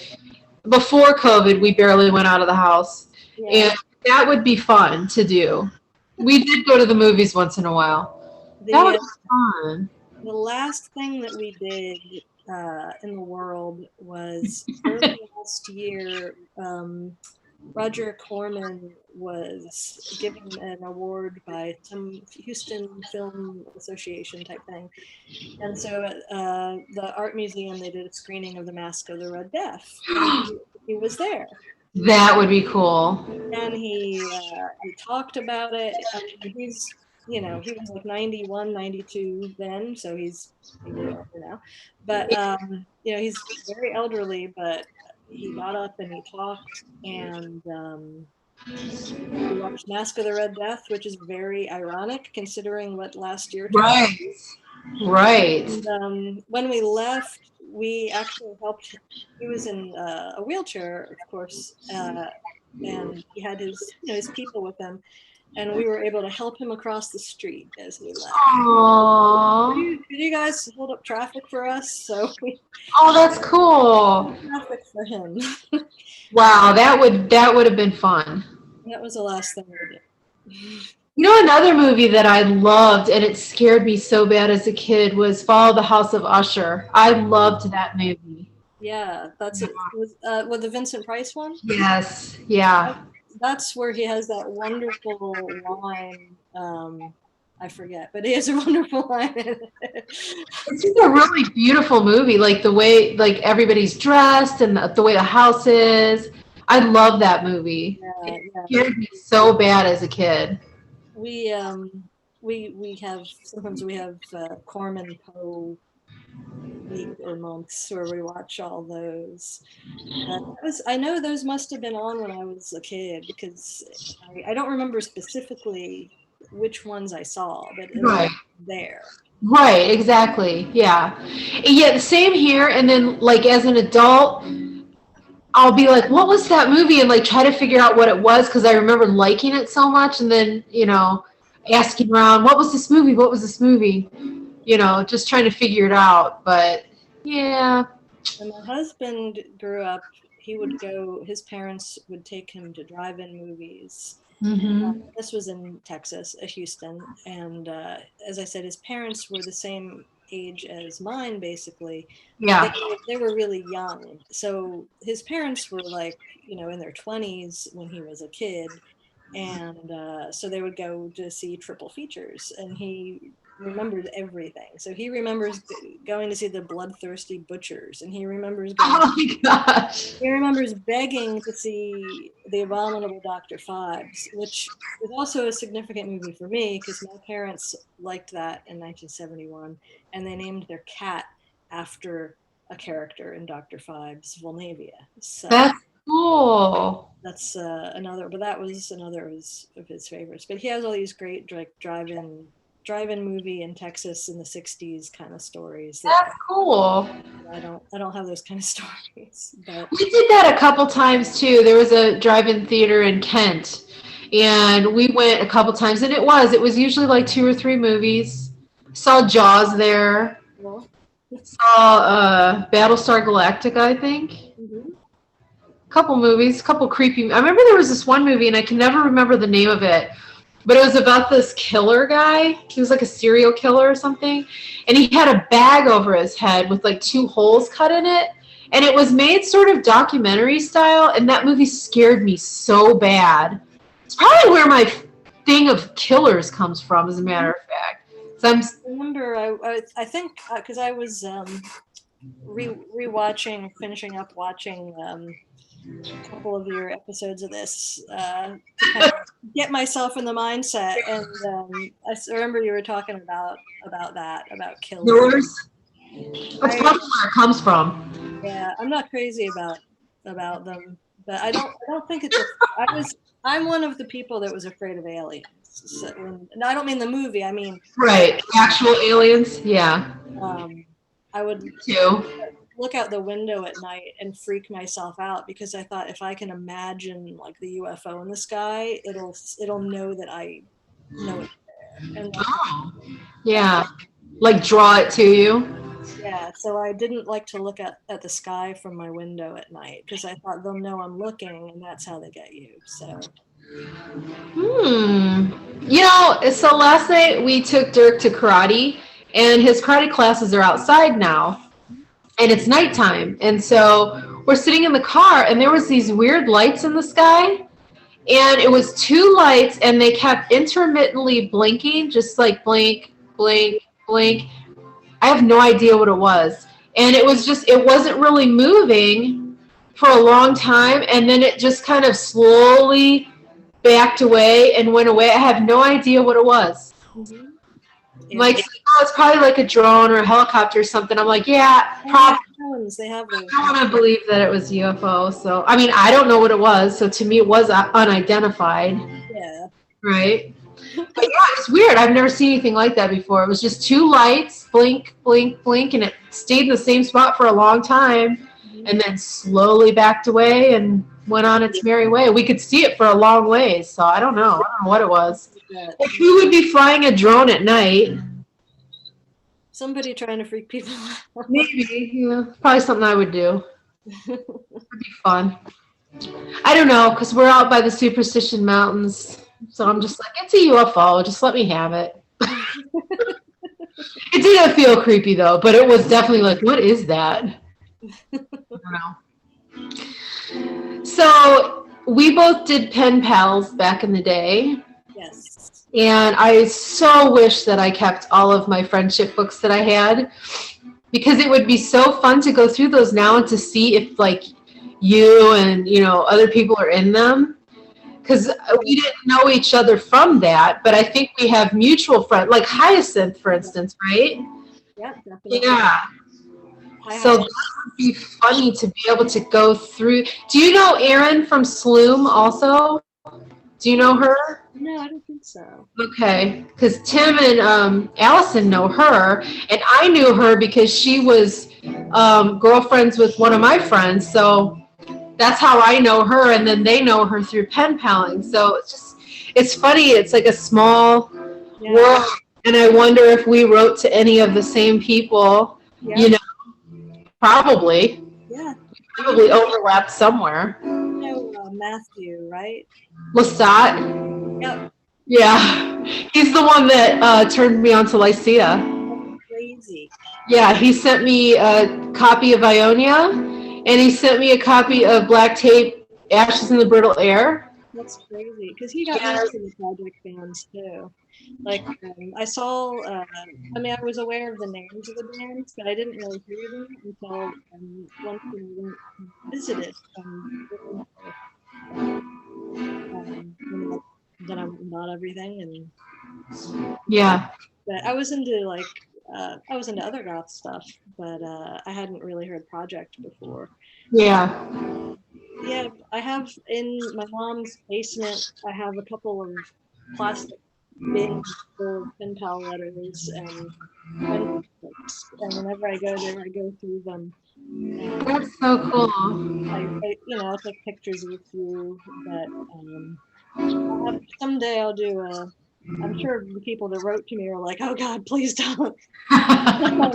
before COVID, we barely went out of the house. Yeah. And that would be fun to do. We did go to the movies once in a while. That was fun. The last thing that we did in the world was early last year. Roger Corman was given an award by some Houston Film Association type thing. And so at the art museum, they did a screening of The Mask of the Red Death. And he was there. That would be cool. And he talked about it. I mean, he was like 91, 92 then, so he's older now. But, he's very elderly, but he got up and he talked, and we watched Mask of the Red Death, which is very ironic considering what last year took. Right. And when we left, we actually helped. He was in a wheelchair, of course, and he had his people with him, and we were able to help him across the street as we left. Aww. Could you guys hold up traffic for us? So that's cool. Traffic for him. Wow, that would have been fun. That was the last thing we did. Another movie that I loved, and it scared me so bad as a kid, was Follow the House of Usher. I loved that movie. Yeah, that's it. Was the Vincent Price one? Yes, yeah. That's where he has that wonderful line. I forget, but he has a wonderful line in it. It's just a really beautiful movie, like the way everybody's dressed and the way the house is. I love that movie. Yeah, it scared me so bad as a kid. We have Corman Poe week or months where we watch all those. I know those must have been on when I was a kid, because I don't remember specifically which ones I saw, but it was there. Right, exactly. Yeah. Yeah, same here. And then like as an adult, I'll be like, what was that movie? And like try to figure out what it was, because I remember liking it so much, and then, asking around, what was this movie? What was this movie? Just trying to figure it out. But yeah. When my husband grew up, his parents would take him to drive-in movies. Mm-hmm. This was in Texas, Houston. And as I said, his parents were the same age as mine, basically. Yeah. They were really young. So his parents were like, in their 20s when he was a kid. And so they would go to see triple features. And he remembered everything. So he remembers going to see the Bloodthirsty Butchers, and he remembers Oh my gosh. he remembers begging to see The Abominable Dr. Phibes, which is also a significant movie for me because my parents liked that in 1971, and they named their cat after a character in Dr. Phibes, Volnavia. So That's cool. that's another, but that was another of his favorites. But he has all these great like drive-in movie in Texas in the '60s kind of stories. That's cool. I don't have those kind of stories, but We did that a couple times too. There was a drive-in theater in Kent, and we went a couple times, and it was usually like 2 or 3 movies. Saw Jaws there. well, Saw Battlestar Galactica, I think. mhm. Couple movies, couple creepy. I remember there was this one movie, and I can never remember the name of it, but it was about this killer guy. He was like a serial killer or something, and he had a bag over his head with like 2 holes cut in it, and it was made sort of documentary style, and that movie scared me so bad. It's probably where my thing of killers comes from, as a matter of fact. So I'm I remember I think because I was finishing up watching a couple of your episodes of this to kind of get myself in the mindset, and remember you were talking about killers. yours. That's probably where it comes from. Yeah, I'm not crazy about them, but I don't think it's. I'm one of the people that was afraid of aliens. So and I don't mean the movie. I mean Right, actual aliens. Yeah, I would too. look out the window at night and freak myself out because I thought if I can imagine like the UFO in the sky, it'll know that I know it's there. And Oh, yeah. Like draw it to you. yeah, so I didn't like to look at the sky from my window at night because I thought they'll know I'm looking and that's how they get you. So So last night we took Dirk to karate, and his karate classes are outside now, and it's nighttime. And so we're sitting in the car, and there was these weird lights in the sky, and it was 2 lights, and they kept intermittently blinking, just like blink, blink, blink. I have no idea what it was. And it wasn't really moving for a long time, and then it just kind of slowly backed away and went away. I have no idea what it was. mm-hmm. Like, it's probably like a drone or a helicopter or something. I'm like, yeah, probably. They have those. I want to believe that it was UFO. So, I mean, I don't know what it was. So to me, it was unidentified. Yeah. Right? But yeah, it's weird. I've never seen anything like that before. It was just 2 lights, blink, blink, blink, and it stayed in the same spot for a long time, and then slowly backed away and went on its merry way. We could see it for a long ways, so I don't know what it was. Like, who would be flying a drone at night? Somebody trying to freak people out. Maybe, yeah. Probably something I would do. It'd be fun. I don't know, because we're out by the Superstition Mountains, so I'm just like, it's a UFO. Just let me have it. It didn't feel creepy, though, but it was definitely like, what is that? I don't know. So we both did pen pals back in the day. Yes. And I so wish that I kept all of my friendship books that I had, because it would be so fun to go through those now and to see if, like, you and, other people are in them. Because we didn't know each other from that, but I think we have mutual friends, like Hyacinth, for instance, right? Yeah, definitely. Yeah. So that would be funny to be able to go through. Do you know Erin from Sloom also? Do you know her? No, I don't think so. Okay, because Tim and Allison know her, and I knew her because she was girlfriends with one of my friends, so that's how I know her, and then they know her through Penpaling. So it's funny. It's like a small world, and I wonder if we wrote to any of the same people. Yeah. Probably. Yeah. We probably overlapped somewhere. Matthew, right? Lestat. Yep. Yeah, he's the one that turned me on to Lycia. Crazy. Yeah, he sent me a copy of Ionia, and he sent me a copy of Black Tape, Ashes in the Brittle Air. That's crazy because he got me Yeah. into the project bands too. Like I saw, I mean, I was aware of the names of the bands, but I didn't really hear them until once when I went and visited and then I went and bought everything Yeah. but I was into like I was into other goth stuff, but I hadn't really heard Project before. Yeah. Yeah, I have in my mom's basement. I have a couple of plastic bins full of pen pal letters and friendship books, and whenever I go there, I go through them. And That's so cool. I'll take pictures of a few. But someday I'll do a. I'm sure the people that wrote to me are like, "Oh God, please don't." I'm not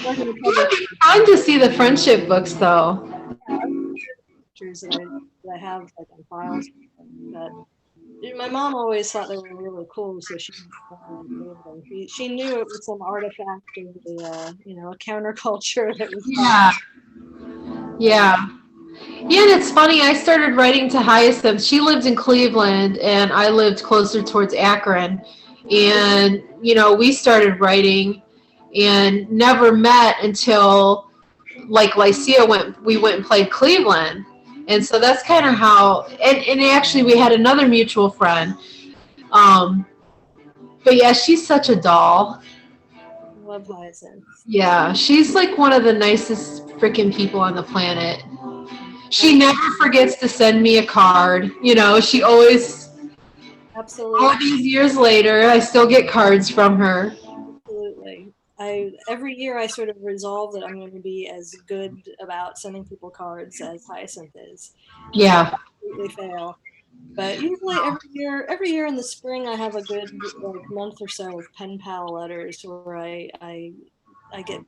going to publish It'd be fun to see the friendship books, though. pictures that I have like on files. But my mom always thought they were really cool, so she she knew it was some artifact of the a counterculture that was Yeah. Yeah. Yeah, and it's funny. I started writing to Hyacinth. She lived in Cleveland, and I lived closer towards Akron. And we started writing, and never met until like Lycia we went and played Cleveland. And so that's kind of how. And actually, we had another mutual friend. Um, but yeah, she's such a doll. love Hyacinth. Yeah, she's like one of the nicest freaking people on the planet. She never forgets to send me a card. She always, Absolutely. all these years later, I still get cards from her. Absolutely. Every year I sort of resolve that I'm going to be as good about sending people cards as Hyacinth is. Yeah. Completely fail. But usually every year in the spring, I have a good like month or so of pen pal letters where I get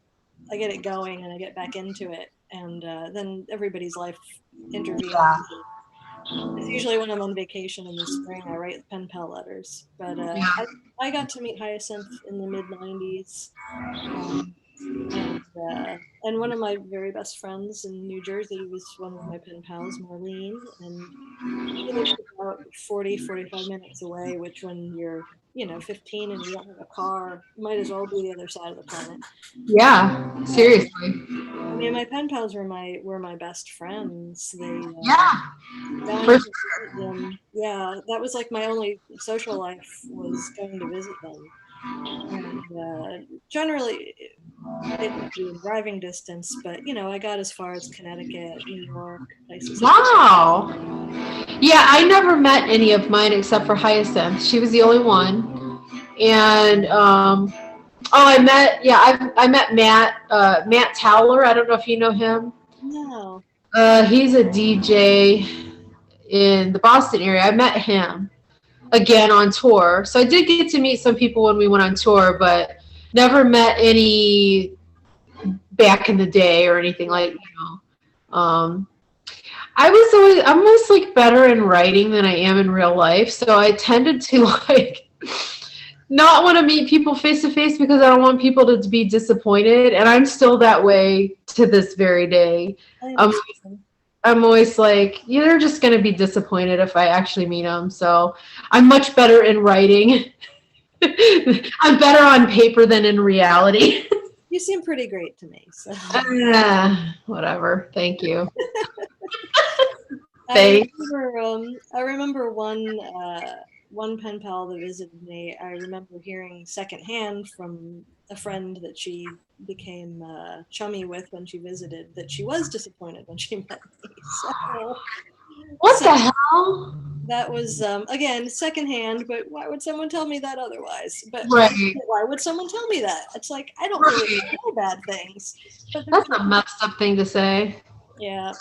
it going and I get back into it, and then everybody's life intervenes. Yeah. It's usually when I'm on vacation in the spring, I write pen pal letters. But Yeah. I got to meet Hyacinth in the mid '90s. Um, and one of my very best friends in New Jersey was one of my pen pals, Marlene, and she lives about 40, 45 minutes away, which when you're 15 and you don't have a car, might as well be the other side of the planet. Yeah. Seriously. I mean, my pen pals were my best friends. They Yeah. going For to visit them. Yeah, that was like my only social life was going to visit them. And generally, it would be in driving distance, but I got as far as Connecticut, New York, places like that. Wow. Yeah, I never met any of mine except for Hyacinth. She was the only one. And I met Matt Towler. I don't know if you know him. No. He's a DJ in the Boston area. I met him again on tour. So I did get to meet some people when we went on tour, but never met any back in the day or anything um I'm almost like better in writing than I am in real life. So I tended to like not want to meet people face to face because I don't want people to be disappointed. And I'm still that way to this very day. I'm always like, they're just going to be disappointed if I actually meet them. So I'm much better in writing. I'm better on paper than in reality. You seem pretty great to me. So. Whatever. Thank you. I remember one pen pal that visited me. I remember hearing secondhand from a friend that she became chummy with when she visited that she was disappointed when she met me. What the hell? That was again secondhand, but why would someone tell me that otherwise? But right. Why would someone tell me that? It's like I don't really know bad things. But that's a messed up thing to say. Yeah,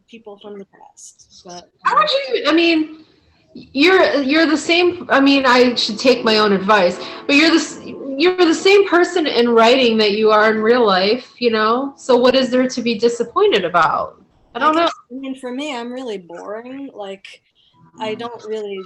people from the past. But how would you? I mean, you're the same. I mean, I should take my own advice, but you're the same person in writing that you are in real life. So what is there to be disappointed about? I don't know. I mean, for me, I'm really boring. Like, I don't really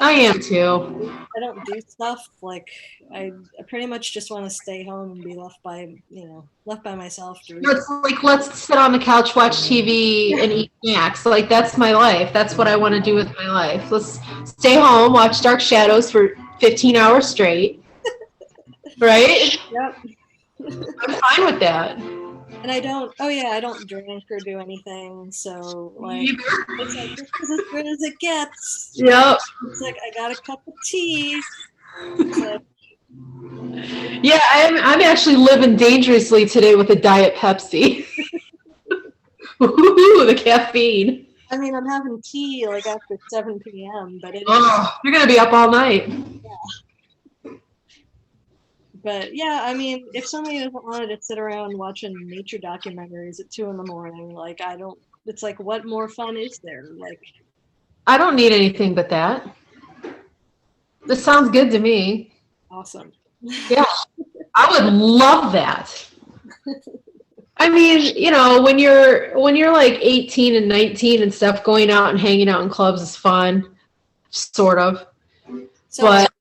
I am too. I don't do stuff like I pretty much just want to stay home and be left by myself to read. It's like, let's sit on the couch, watch TV, and eat snacks. Like, that's my life. That's what I want to do with my life. Let's stay home, watch Dark Shadows for 15 hours straight. Right? Yep. I'm fine with that. And I don't drink or do anything. So like, it's like, this is as good as it gets. Yep. It's like, I got a cup of tea. Like, Yeah, I'm actually living dangerously today with a Diet Pepsi. Ooh, the caffeine. I mean, I'm having tea like after 7 p.m., but You're going to be up all night. But yeah, I mean, if somebody doesn't want to sit around watching nature documentaries at 2 a.m, like it's like, what more fun is there? Like, I don't need anything but that. This sounds good to me. awesome. Yeah, I would love that. I mean, when you're like 18 and 19 and stuff, going out and hanging out in clubs is fun, sort of. So, but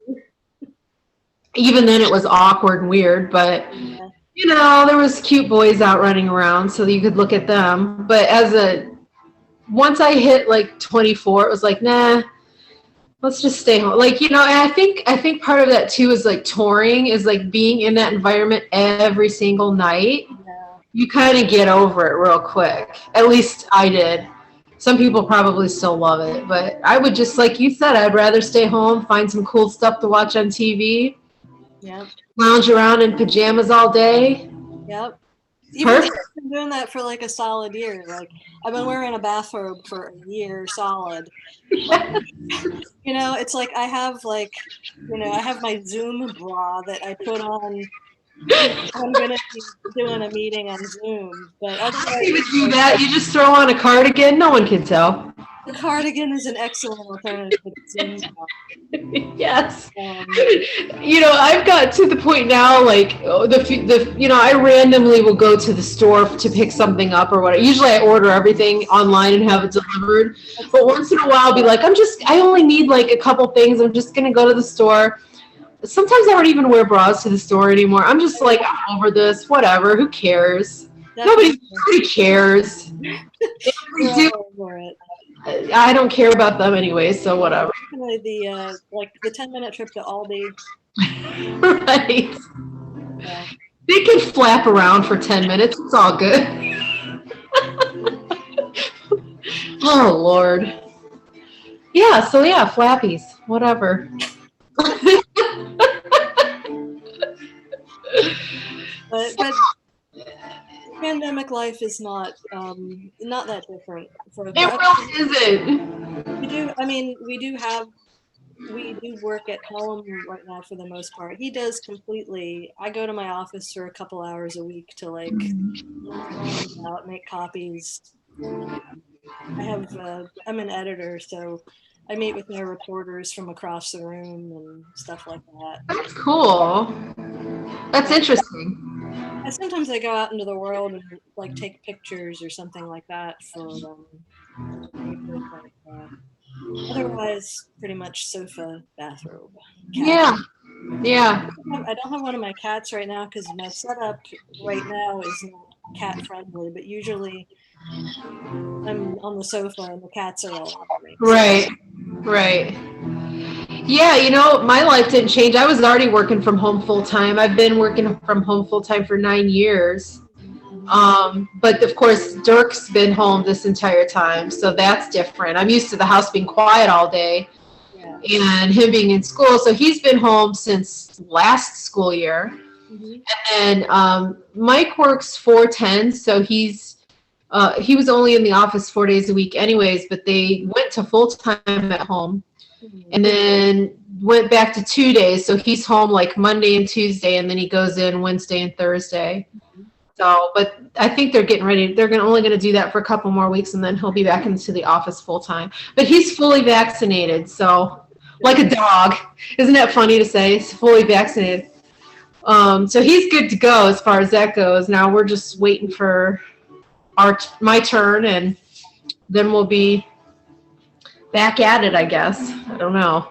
even then it was awkward and weird, but there was cute boys out running around so that you could look at them. But once I hit like 24, it was like, nah, let's just stay home. Like, and I think part of that too is like touring, is like being in that environment every single night. You kind of get over it real quick. At least I did. Some people probably still love it, but I would just, like you said, I'd rather stay home, find some cool stuff to watch on TV. Yep. Lounge around in pajamas all day. Yep. I've been doing that for like a solid year. Like, I've been wearing a bathrobe for a year solid. Like, it's like I have I have my Zoom bra that I put on. I'm gonna be doing a meeting on Zoom, but otherwise, you would do that. You just throw on a cardigan. No one can tell. The cardigan is an excellent alternative to Zoom. Yes. I've got to the point now, like I randomly will go to the store to pick something up or whatever. Usually I order everything online and have it delivered. But once in a while I'll be like, I only need like a couple things. I'm just going to go to the store. Sometimes I don't even wear bras to the store anymore. I'm just like, I'm over this, whatever. Who cares? Nobody cares. I don't care about them anyway, so whatever. The 10-minute trip to Aldi. Right. Yeah. They can flap around for 10 minutes. It's all good. Oh, Lord. Yeah, so yeah, flappies. Whatever. But pandemic life is not that different. It really isn't. We do work at home right now for the most part. He does completely. I go to my office for a couple hours a week to out, make copies. I'm an editor, so I meet with my reporters from across the room and stuff like that. That's cool. That's interesting. And sometimes I go out into the world and like take pictures or something like that for otherwise pretty much sofa, bathrobe. Cat. Yeah. I don't have one of my cats right now because my setup right now is not cat friendly, but usually I'm on the sofa and the cats are all over me. Right. Yeah, my life didn't change. I was already working from home full time. I've been working from home full time for 9 years. But of course, Dirk's been home this entire time, so that's different. I'm used to the house being quiet all day and him being in school. So he's been home since last school year. Mm-hmm. And Mike works 4/10, so he was only in the office 4 days a week anyways, but they went to full time at home. And then went back to 2 days. So he's home like Monday and Tuesday, and then he goes in Wednesday and Thursday. So, but I think they're getting ready. They're only going to do that for a couple more weeks, and then he'll be back into the office full time. But he's fully vaccinated, so like a dog. Isn't that funny to say? He's fully vaccinated. So he's good to go as far as that goes. Now we're just waiting for my turn, and then we'll be back at it, I guess. I don't know.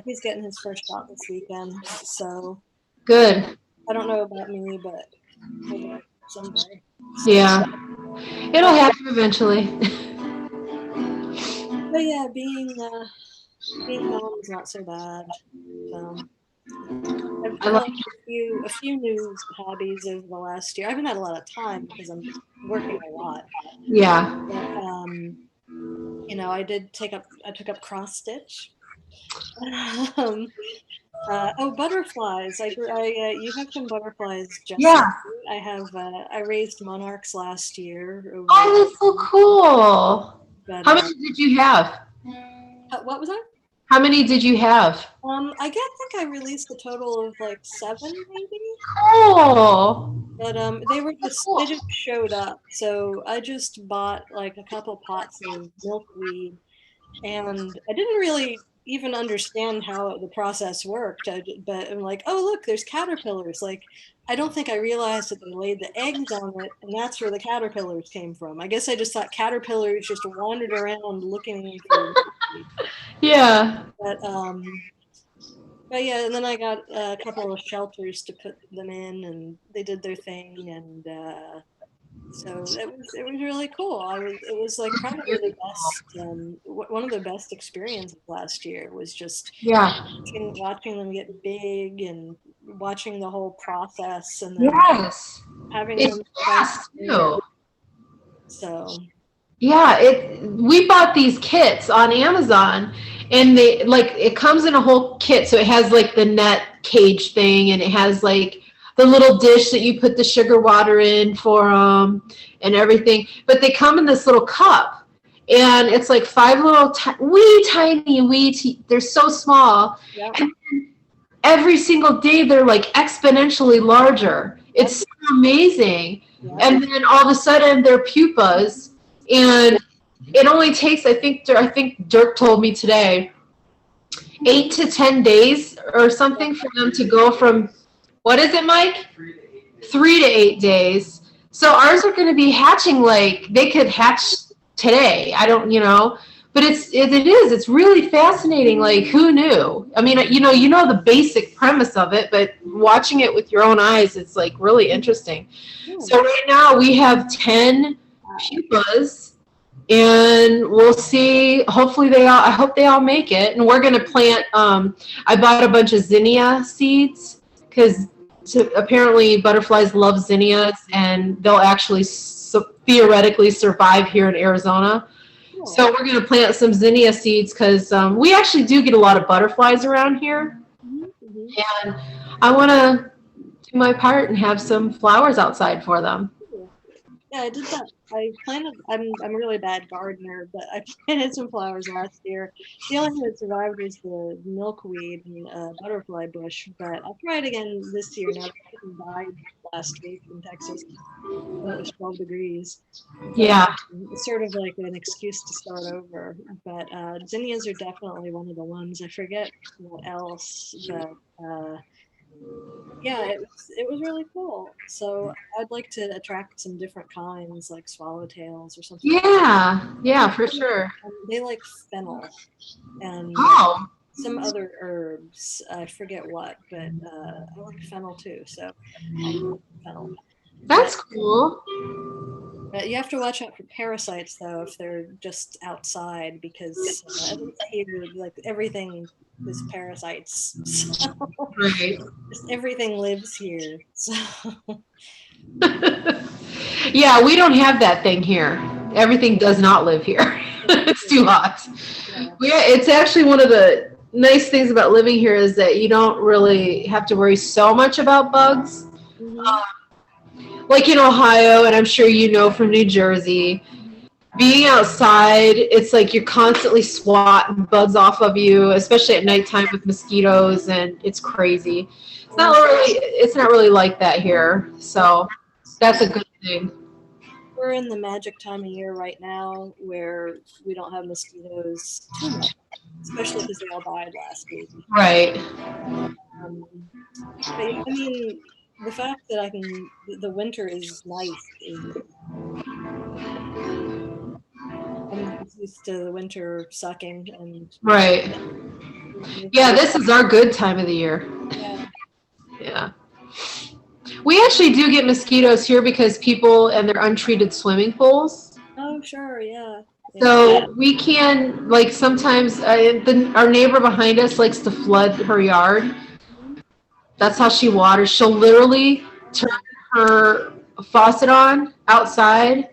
he's getting his first shot this weekend. So Good. I don't know about me, but we'll get it someday. Yeah. It'll happen eventually. But yeah, being mom is not so bad. So I've I like. developed a few new hobbies over the last year. I haven't had a lot of time because I'm working a lot. Yeah. But I took up cross stitch. um, butterflies. You have some butterflies just like Yeah. me. I raised monarchs last year over, Oh, that's so cool. but How many did you have? what was that? How many did you have? Think I released a total of like 7, maybe. Cool. But they just showed up. So I just bought like a couple pots of milkweed, and I didn't really even understand how the process worked. But I'm like, oh look, there's caterpillars. Like, I don't think I realized that they laid the eggs on it, and that's where the caterpillars came from. I guess I just thought caterpillars just wandered around looking for milkweed. Yeah. But but yeah, and then I got a couple of shelters to put them in, and they did their thing, and so it was really cool. It was like probably the best one of the best experiences last year was just Yeah. watching them get big and watching the whole process, and then Yes. having It's them fast later. too. So Yeah, we bought these kits on Amazon, and they like it comes in a whole kit, so it has like the net cage thing, and it has like the little dish that you put the sugar water in for and everything. But they come in this little cup, and it's like 5 little they're so small. yeah, And every single day they're like exponentially larger. yep, It's so amazing. yep. And then all of a sudden they're pupas, and it only takes I think Dirk told me today 8 to 10 days or something for them to go from, what is it, Mike? 3 to 8 days. So ours are going to be hatching, like they could hatch today. I don't, but it's really fascinating. Like, who knew? I mean, you know the basic premise of it, but watching it with your own eyes, it's like really interesting. So right now we have 10 pupas, and we'll see. Hopefully I hope they all make it. And we're going to plant, I bought a bunch of zinnia seeds because apparently butterflies love zinnias, and they'll actually theoretically survive here in Arizona. Cool. So we're going to plant some zinnia seeds because we actually do get a lot of butterflies around here. And I want to do my part and have some flowers outside for them. Yeah, I did that. I'm a really bad gardener, but I planted some flowers last year. The only thing that survived was the milkweed and butterfly bush, but I'll try it again this year now that it died last week in Texas when it was 12 degrees. But, Yeah. it's sort of like an excuse to start over. But zinnias are definitely one of the ones. I forget what else, but yeah, it was really cool. So I'd like to attract some different kinds, like swallowtails or something. Yeah, for sure. They like fennel and Oh, some other herbs. I forget what, but I like fennel too. So I'll put fennel. that's cool. But you have to watch out for parasites, though, if they're just outside, because at least here, like everything is parasites. So Right. just everything lives here. So Yeah, we don't have that thing here. Everything does not live here. It's too hot. yeah. It's actually one of the nice things about living here is that you don't really have to worry so much about bugs. Mhm. Like in Ohio, and I'm sure you know from New Jersey, being outside, it's like you're constantly swatting bugs off of you, especially at nighttime with mosquitoes, and it's crazy. It's not really like that here, so that's a good thing. We're in the magic time of year right now where we don't have mosquitoes too much, especially because they all died last week. Right. Um, but yeah, I mean, the fact that the winter is nice is I'm just used to the winter sucking, and Right. Yeah, this is our good time of the year. Yeah. Yeah. We actually do get mosquitoes here because people and their untreated swimming pools. Oh, sure. Yeah. Yeah. So we can, like, sometimes our neighbor behind us likes to flood her yard. Mhm. That's how she waters. She'll literally turn Oh, her faucet on outside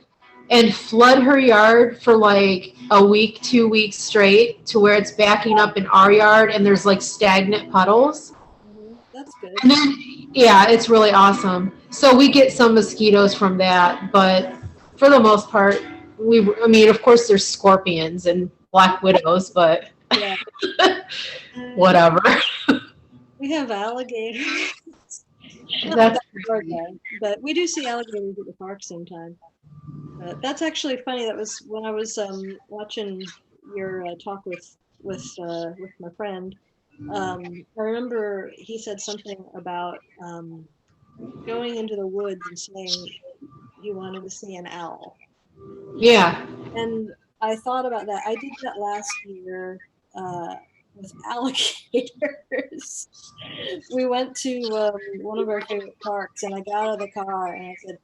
and flood her yard for like a week, 2 weeks straight to where it's backing up in our yard and there's like stagnant puddles. that's good. And then, yeah, it's really awesome. So we get some mosquitoes from that, but for the most part, I mean, of course, there's scorpions and black widows, but Yeah. whatever. We have alligators. Not That's that far though, but we do see alligators at the park sometime. That's actually funny. That was when I was watching your talk with my friend. I remember he said something about going into the woods and saying he wanted to see an owl. yeah. And I thought about that. I did that last year with alligators. We went to one of our favorite parks, and I got out of the car and I said,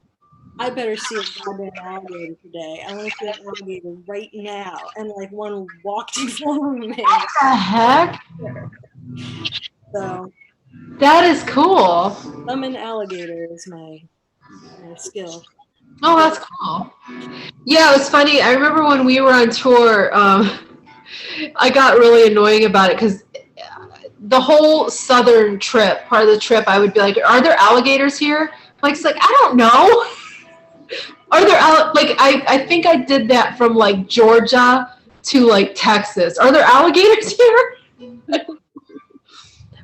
I better see a goddamn alligator today. I want to see an alligator right now. And like one walked in front of me. What the heck? So That is cool. summon alligator is my skill. Oh, that's cool. Yeah, it was funny. I remember when we were on tour, I got really annoying about it because the whole southern trip, part of the trip, I would be like, "Are there alligators here?" Mike's like, "I don't know." Are there like I think I did that from like Georgia to like Texas. Are there alligators here?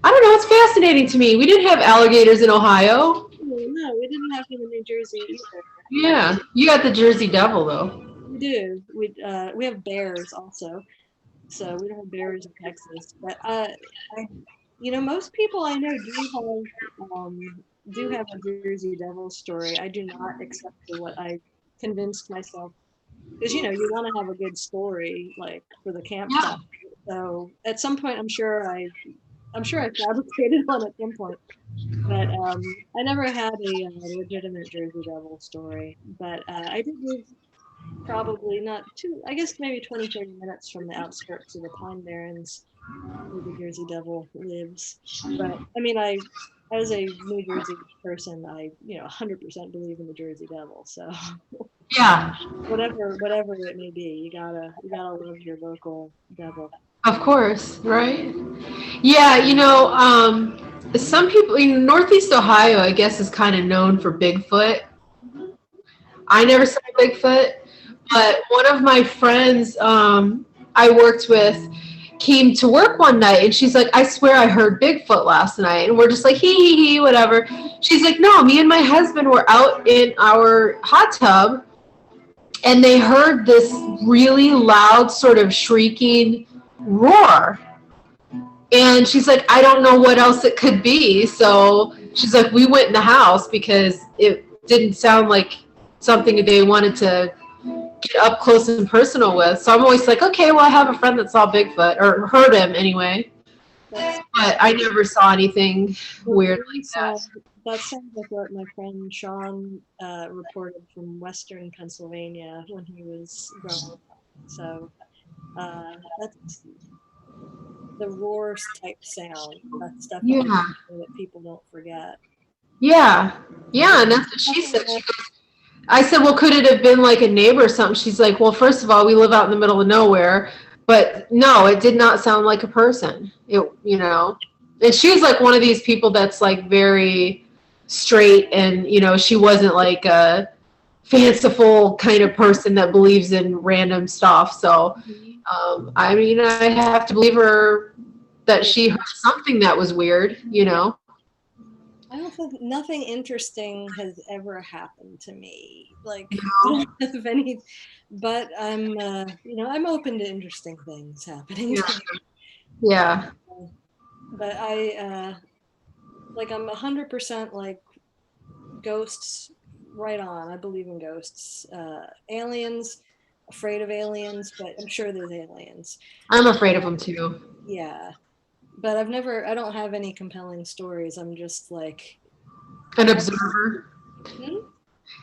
I don't know. It's fascinating to me. We didn't have alligators in Ohio. No, we didn't have them in New Jersey either. Yeah, you got the Jersey Devil though. We do. We have bears also. So we don't have bears in Texas. But most people I know do have a Jersey Devil story. I do not, except for what I convinced myself, because you want to have a good story like for the campfire. Yeah. So at some point, I'm sure I fabricated one at some point. But I never had a legitimate Jersey Devil story. But I did live probably not too, I guess maybe 20, 30 minutes from the outskirts of the Pine Barrens where the Jersey Devil lives. But I mean, as a New Jersey person, I 100% believe in the Jersey Devil. So Yeah. whatever it may be, you gotta love your local devil. Of course, right? Yeah, some people in Northeast Ohio, I guess, is kind of known for Bigfoot. Mhm. I never saw Bigfoot, but one of my friends I worked with came to work one night and she's like, I swear I heard Bigfoot last night. And we're just like, hee, whatever. She's like, no, me and my husband were out in our hot tub and they heard this really loud sort of shrieking roar. And she's like, I don't know what else it could be. So she's like, we went in the house because it didn't sound like something they wanted to get up close and personal with. So I'm always like, okay, well, I have a friend that saw Bigfoot or heard him anyway. That's But I never saw anything weird like that. That sounds like what my friend Sean reported from Western Pennsylvania when he was growing up. So that's the roar type sound. That's definitely Yeah. something that people don't forget. Yeah. Yeah. And that's what she said. She goes, I said, well, could it have been like a neighbor or something? She's like, well, first of all, we live out in the middle of nowhere. But no, it did not sound like a person. And she was like one of these people that's like very straight and, she wasn't like a fanciful kind of person that believes in random stuff. So, I mean, I have to believe her that she heard something that was weird. I don't think nothing interesting has ever happened to me. Like I No. don't have any, but I'm open to interesting things happening. Yeah. Yeah. But I'm 100% like ghosts right on. I believe in ghosts. Aliens, afraid of aliens, but I'm sure there's aliens. I'm afraid of them too. Yeah. but I don't have any compelling stories. I'm just like, An observer. hmm?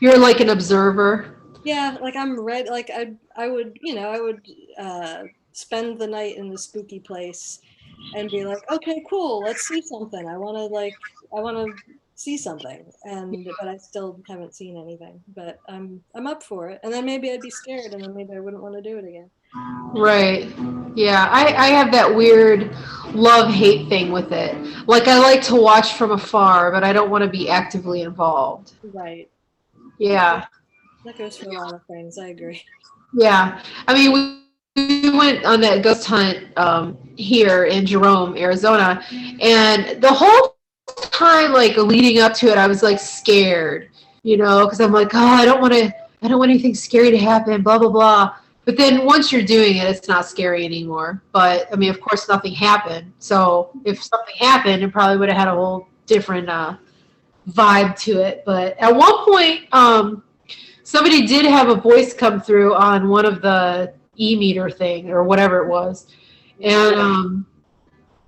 You're like an observer. Yeah, like I'm ready. Like I would, I would spend the night in the spooky place and be like, okay, cool, let's see something. I want to see something, and but I still haven't seen anything. But I'm up for it, and then maybe I'd be scared, and then maybe I wouldn't want to do it again. Right. Yeah, I have that weird love-hate thing with it. Like I like to watch from afar, but I don't want to be actively involved. Right. Yeah. That goes for a lot of things. I agree. Yeah. I mean, we went on that ghost hunt here in Jerome, Arizona, and the whole time, like leading up to it, I was like scared, because I'm like, oh, I don't want anything scary to happen, blah blah blah. But then once you're doing it, it's not scary anymore. But I mean, of course, nothing happened. So if something happened, it probably would have had a whole different vibe to it. But at one point, somebody did have a voice come through on one of the e-meter thing or whatever it was, and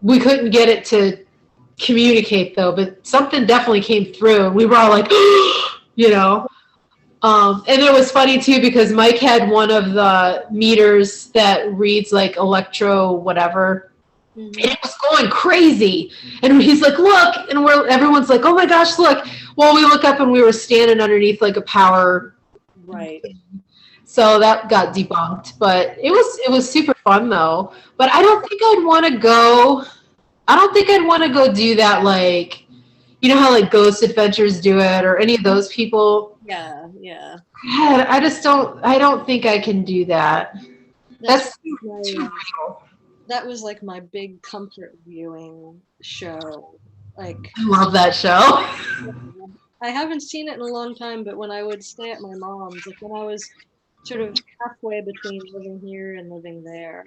we couldn't get it to communicate though, but something definitely came through, and we were all like, you know. And it was funny too because Mike had one of the meters that reads like electro whatever, and it was going crazy. And he's like, "Look!" And everyone's like, "Oh my gosh, look!" Well, we look up and we were standing underneath like a power. Right. So that got debunked, but it was super fun though. But I don't think I'd want to go. I don't think I'd want to go do that, like, how like Ghost Adventures do it or any of those people. Yeah, yeah. God, I don't think I can do that. That's too real. That was like my big comfort viewing show. Like, I love that show. I haven't seen it in a long time, but when I would stay at my mom's, like when I was sort of halfway between living here and living there,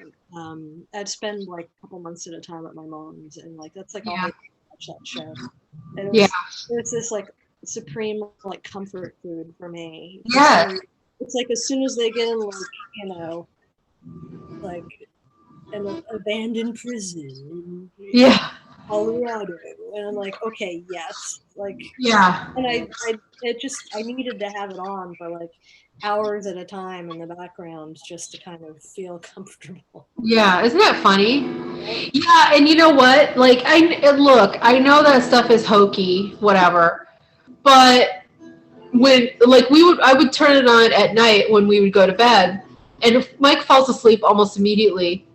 I'd spend like a couple months at a time at my mom's, and like that's like all I watch that show. And it was this like supreme like comfort food for me. Yeah. It's like as soon as they get in like an abandoned prison in Colorado, and I'm like, okay, yes, like and I needed to have it on for like hours at a time in the background just to kind of feel comfortable. Yeah, isn't that funny? Yeah, and you know what? Like, I know that stuff is hokey, whatever, but when, like, I would turn it on at night when we would go to bed, and if Mike falls asleep almost immediately,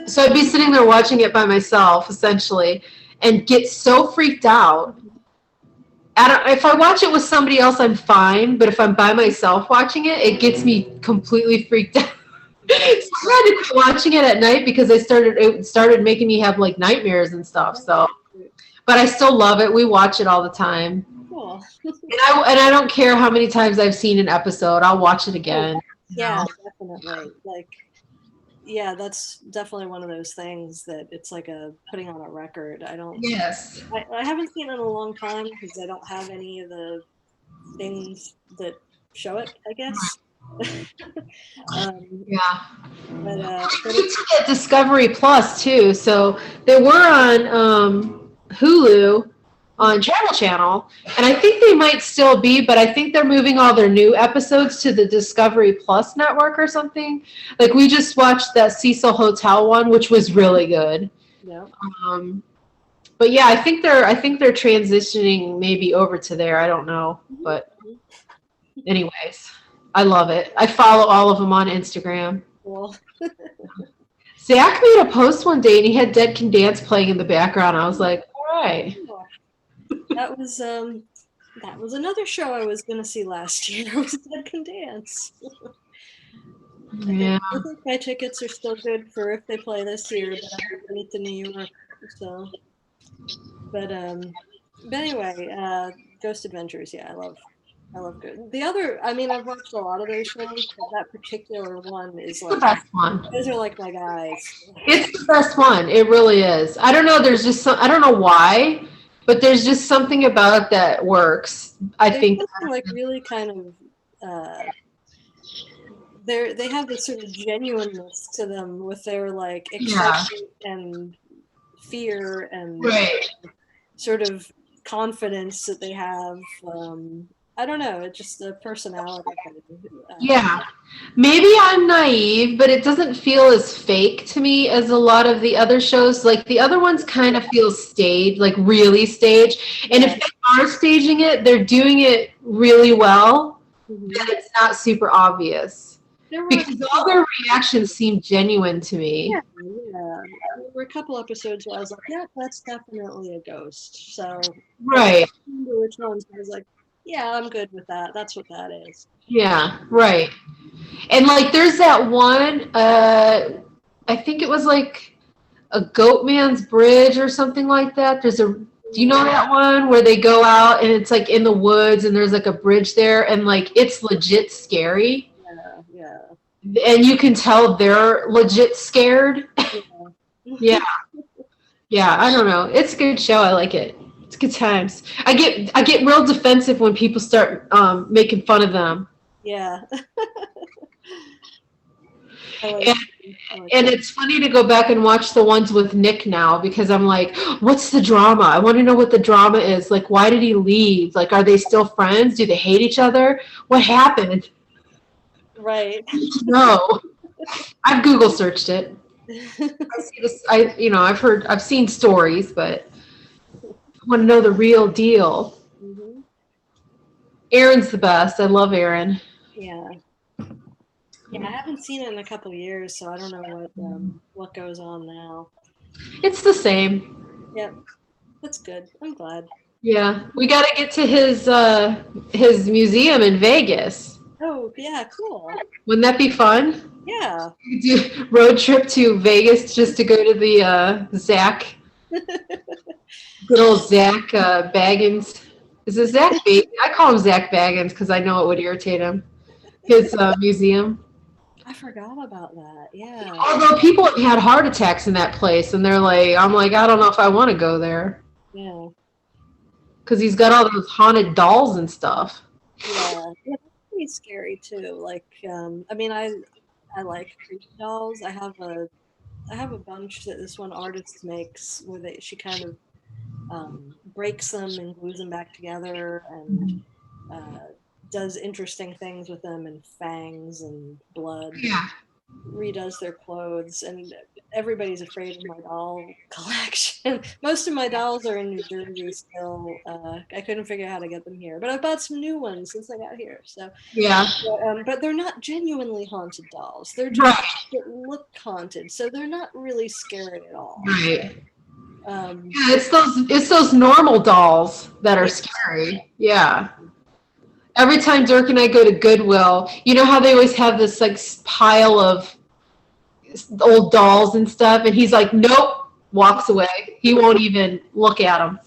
so I'd be sitting there watching it by myself, essentially, and get so freaked out. If I watch it with somebody else, I'm fine, but if I'm by myself watching it, it gets me completely freaked out. So I had to quit watching it at night because it started making me have like nightmares and stuff. So, but I still love it. We watch it all the time. Cool. And I don't care how many times I've seen an episode. I'll watch it again. Yeah, definitely. Like, yeah, that's definitely one of those things that it's like putting on a record. Yes. I haven't seen it in a long time because I don't have any of the things that show it, I guess. But it's at Discovery Plus too. So they were on Hulu on Travel Channel, and I think they might still be, but I think they're moving all their new episodes to the Discovery Plus network or something. Like we just watched that Cecil Hotel one, which was really good. Yeah. But yeah, I think they're transitioning maybe over to there. I don't know, but anyways, I love it. I follow all of them on Instagram. Cool. Zach made a post one day and he had Dead Can Dance playing in the background. I was like, all right. That was another show I was gonna see last year. Was Dead Can Dance. Yeah. I think my tickets are still good for if they play this year, but I haven't been to New York, so. But anyway, Ghost Adventures. Yeah, I love good. The other, I mean, I've watched a lot of those shows, but that particular one is like the best one. Those are like my guys. It's the best one. It really is. I don't know. There's just I don't know why, but there's just something about it that works. I think like really kind of they have this sort of genuineness to them with their like excitement and fear and Right. sort of confidence that they have. I don't know. It's just a personality thing. Yeah. Maybe I'm naive, but it doesn't feel as fake to me as a lot of the other shows. Like the other ones kind of feel staged, like really staged. And if they are staging it, they're doing it really well. Mhm. That it's not super obvious. There were Because all their reactions seem genuine to me. yeah. There were a couple episodes where I was like, yeah, that's definitely a ghost. So Right. I don't remember which ones. I was like, yeah, I'm good with that. That's what that is. Yeah, right. And like there's that one, I think it was like a Goat Man's Bridge or something like that. Do you know that one where they go out and it's like in the woods and there's like a bridge there and like it's legit scary Yeah. and you can tell they're legit scared. Yeah. Yeah, I don't know. It's a good show. I like it. It's good times. I get real defensive when people start making fun of them. Yeah. And it's funny to go back and watch the ones with Nick now because I'm like, what's the drama? I want to know what the drama is. Like, why did he leave? Like, are they still friends? Do they hate each other? What happened? Right. No. I've Google searched it. I see this, I've seen stories, but I want to know the real deal. Mm-hmm. Aaron's the best. I love Aaron. Yeah. Yeah, I haven't seen it in a couple of years, so I don't know what goes on now. It's the same. Yep. That's good. I'm glad. Yeah. We got to get to his museum in Vegas. Oh, yeah, cool. Wouldn't that be fun? Yeah. Do road trip to Vegas just to go to the Zach, good old Zach Baggins. Is it Zach Baggins? I call him Zach Baggins because I know it would irritate him. His museum. I forgot about that. Yeah. Although people have had heart attacks in that place, and they're like, I'm like, I don't know if I want to go there. Yeah. Because he's got all those haunted dolls and stuff. Yeah. That's pretty scary too. Like, I mean, I like creepy dolls. I have a bunch that this one artist makes where she kind of breaks them and glues them back together and does interesting things with them and fangs and blood. Yeah. Redoes their clothes, and everybody's afraid of my doll collection. Most of my dolls are in New Jersey still. I couldn't figure out how to get them here, but I've bought some new ones since I got here. So Yeah. but they're not genuinely haunted dolls. They're just that look haunted, so they're not really scary at all. Right. Yeah, it's those normal dolls that are scary. Yeah. Every time Dirk and I go to Goodwill, you know how they always have this like pile of old dolls and stuff, and he's like, nope, walks away. He won't even look at them.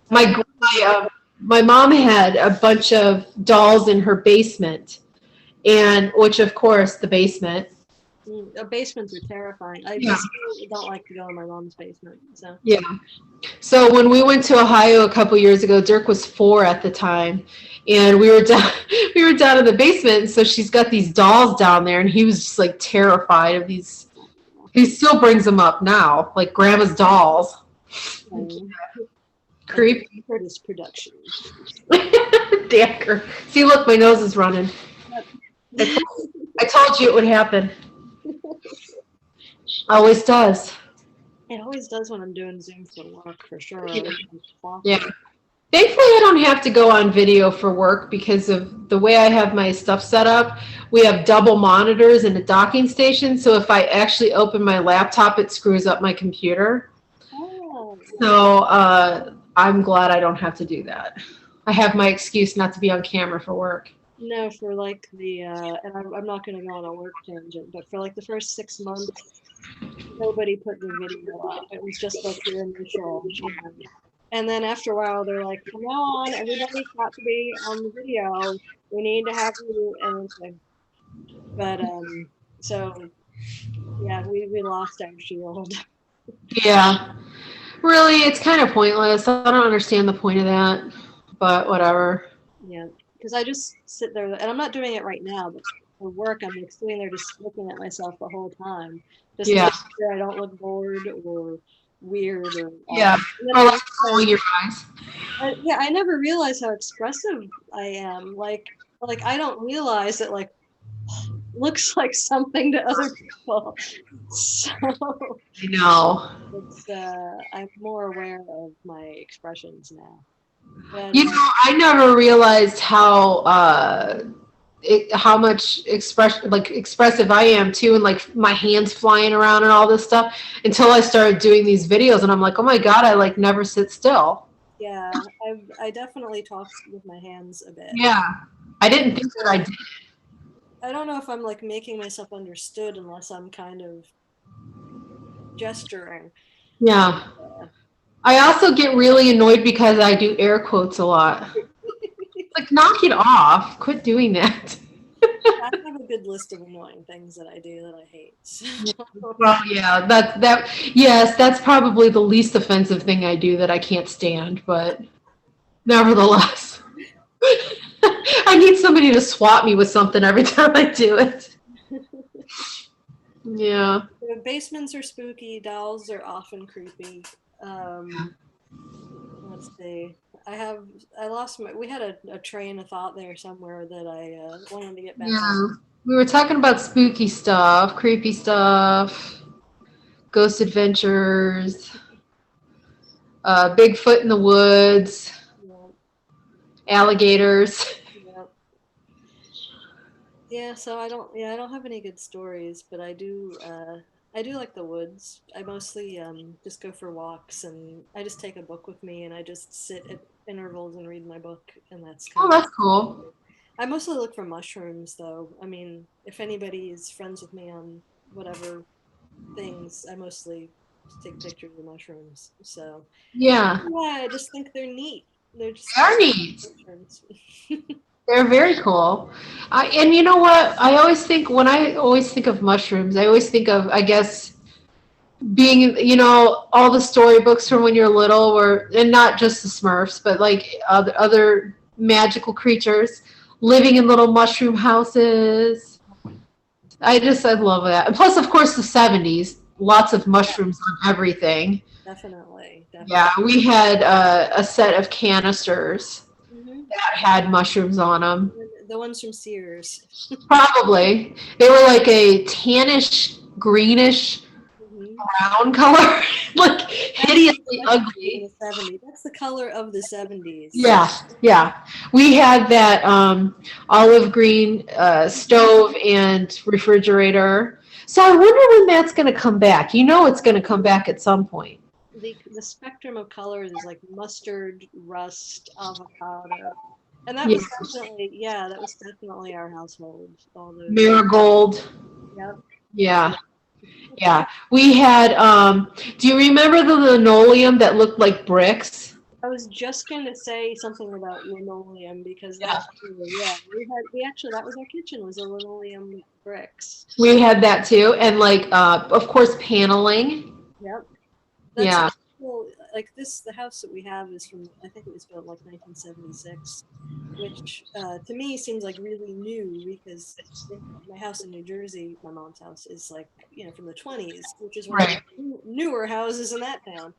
My mom had a bunch of dolls in her basement, and which of course the basement. Basements are terrifying. I just don't like to go in my mom's basement. So yeah. So when we went to Ohio a couple years ago, Dirk was 4 at the time, and we were down in the basement. So she's got these dolls down there, and he was just like terrified of these. He still brings them up now, like Grandma's dolls. Creepy. Curtis production. Dacker. See, look, my nose is running. I told you it would happen. Always does. It always does when I'm doing Zoom for work, for sure. Yeah. Thankfully, I don't have to go on video for work because of the way I have my stuff set up. We have double monitors and a docking station, so if I actually open my laptop, it screws up my computer. Oh. So I'm glad I don't have to do that. I have my excuse not to be on camera for work. No, for like and I'm not going to go on a work tangent, but for like the first 6 months, nobody put the video up. It was just like your initial. And then after a while, they're like, come on, everybody's got to be on the video. We need to have you. And it's like, but so yeah, we lost our shield. Yeah. Really, it's kind of pointless. I don't understand the point of that, but whatever. Yeah, because I just sit there, and I'm not doing it right now, but for work, I'm like sitting there just looking at myself the whole time. Just to make sure I don't look bored or weird or Yeah. Oh, like rolling your eyes. yeah, I never realized how expressive I am. Like I don't realize that like looks like something to other people. So I know. it's I'm more aware of my expressions now. But You know, I never realized how much expressive I am too, and like my hands flying around and all this stuff until I started doing these videos, and I'm like, oh my god, I like never sit still. yeah, I definitely talk with my hands a bit. Yeah, I didn't think that I did. I don't know if I'm like making myself understood unless I'm kind of gesturing. Yeah. I also get really annoyed because I do air quotes a lot. Like, knock it off. Quit doing that. I have a good list of annoying things that I do that I hate. So. Well, yeah, yes, that's probably the least offensive thing I do that I can't stand, but nevertheless. I need somebody to swat me with something every time I do it. Yeah. The basements are spooky. Dolls are often creepy. Let's see. We had a train of thought there somewhere that I wanted to get back Yeah. on. We were talking about spooky stuff, creepy stuff, ghost adventures, Bigfoot in the woods, Yeah. alligators. Yeah. Yeah, so I don't have any good stories, but I do like the woods. I mostly just go for walks and I just take a book with me and I just sit at intervals and read my book and that's Oh, kind of that's cool. I mostly look for mushrooms though. I mean, if anybody is friends with me on whatever things, I mostly take pictures of mushrooms. So Yeah. yeah, I just think they're neat. They're just They're neat. mushrooms. They're very cool. And you know what? When I always think of mushrooms, I always think of, I guess, being, all the storybooks from when you're little, and not just the Smurfs, but like other magical creatures living in little mushroom houses. I love that. And plus, of course, the 70s, lots of mushrooms on everything. Definitely, Yeah, definitely. we had a set of canisters Hmm. that had mushrooms on them. The ones from Sears. Probably. They were like a tannish, greenish, Hmm. brown color. Like hideously In ugly. the 70s. That's the color of the 70s. Yeah, yeah. We had that olive green stove and refrigerator. So I wonder when that's going to come back. You know it's going to come back at some point. The spectrum of colors is like mustard, rust, avocado. And that Yeah. was that was definitely our household. All those. Marigold. Yep. Yeah. Yeah. We had, do you remember the linoleum that looked like bricks? I was just going to say something about linoleum because Yeah. we actually, that was our kitchen, was a linoleum bricks. We had that too. And like, of course, paneling. Yep. Yeah. Well, like the house that we have is from, I think it was built like 1976, which to me seems like really new because my house in New Jersey, my mom's house, is like, from the 20s, which is one of Right. the newer houses in that town.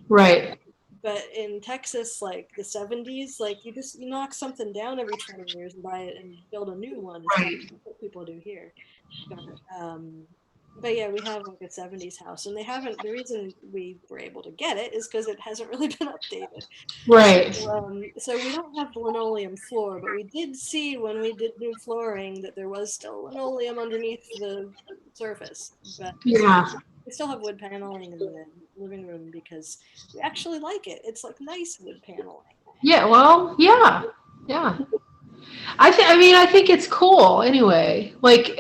Right. But in Texas, like the 70s, like you knock something down every 20 years and buy it and build a new one. It's Right. like what people do here. But yeah, we have like a 70s house, and the reason we were able to get it is because it hasn't really been updated. Right. So we don't have linoleum floor, but we did see when we did new flooring that there was still linoleum underneath the surface. But Yeah. we still have wood paneling in the living room because we actually like it. It's like nice wood paneling. Yeah. Well, yeah. Yeah. I think it's cool anyway. Like,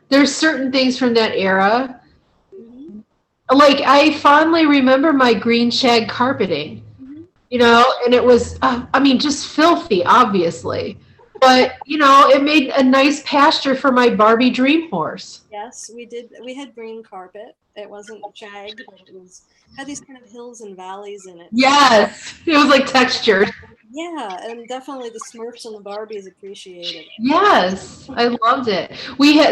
there's certain things from that era. Mm-hmm. Like, I fondly remember my green shag carpeting, Mm-hmm. and it was, just filthy, obviously. But, it made a nice pasture for my Barbie dream horse. Yes, we did. We had green carpet. It wasn't shag, but had these kind of hills and valleys in it. Yes. It was like textured. Yeah, and definitely the Smurfs and the Barbies appreciated it. Yes, I loved it.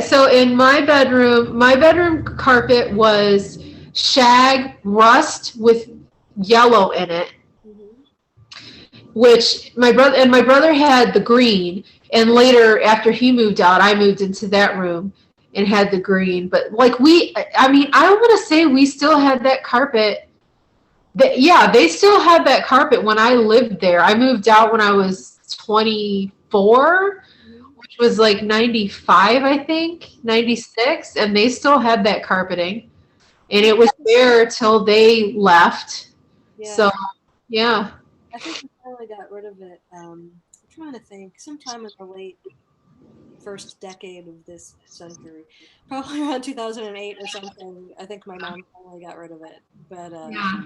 So in my bedroom carpet was shag rust with yellow in it, Mhm. which my brother had the green, and later after he moved out, I moved into that room and had the green. But like I mean, I want to say we still had that carpet. Yeah, they still had that carpet when I lived there. I moved out when I was 24, Mhm. which was like 95, I think, 96, and they still had that carpeting. And Yeah, it was there till they left. yeah. So, yeah. I think we finally got rid of it. I'm trying to think. Sometime in the late first decade of this century, probably around 2008 or something. I think my mom finally got rid of it. But Yeah.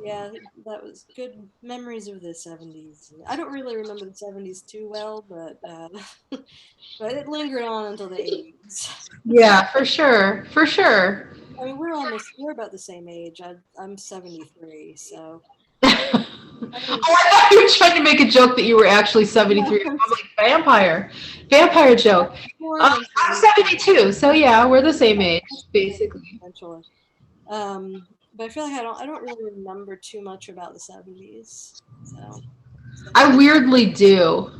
yeah, that was good memories of the 70s. I don't really remember the 70s too well, but but it lingered on until the 80s. Yeah, for sure. For sure. I mean, we're about the same age. I'm 73, so I Oh, was I thought you were trying to make a joke that you were actually 73. I'm like, vampire. Vampire joke. more than I'm 73. 72, so yeah, we're the same age, basically. Eventually. But I feel like I don't really remember too much about the 70s. So I weirdly do.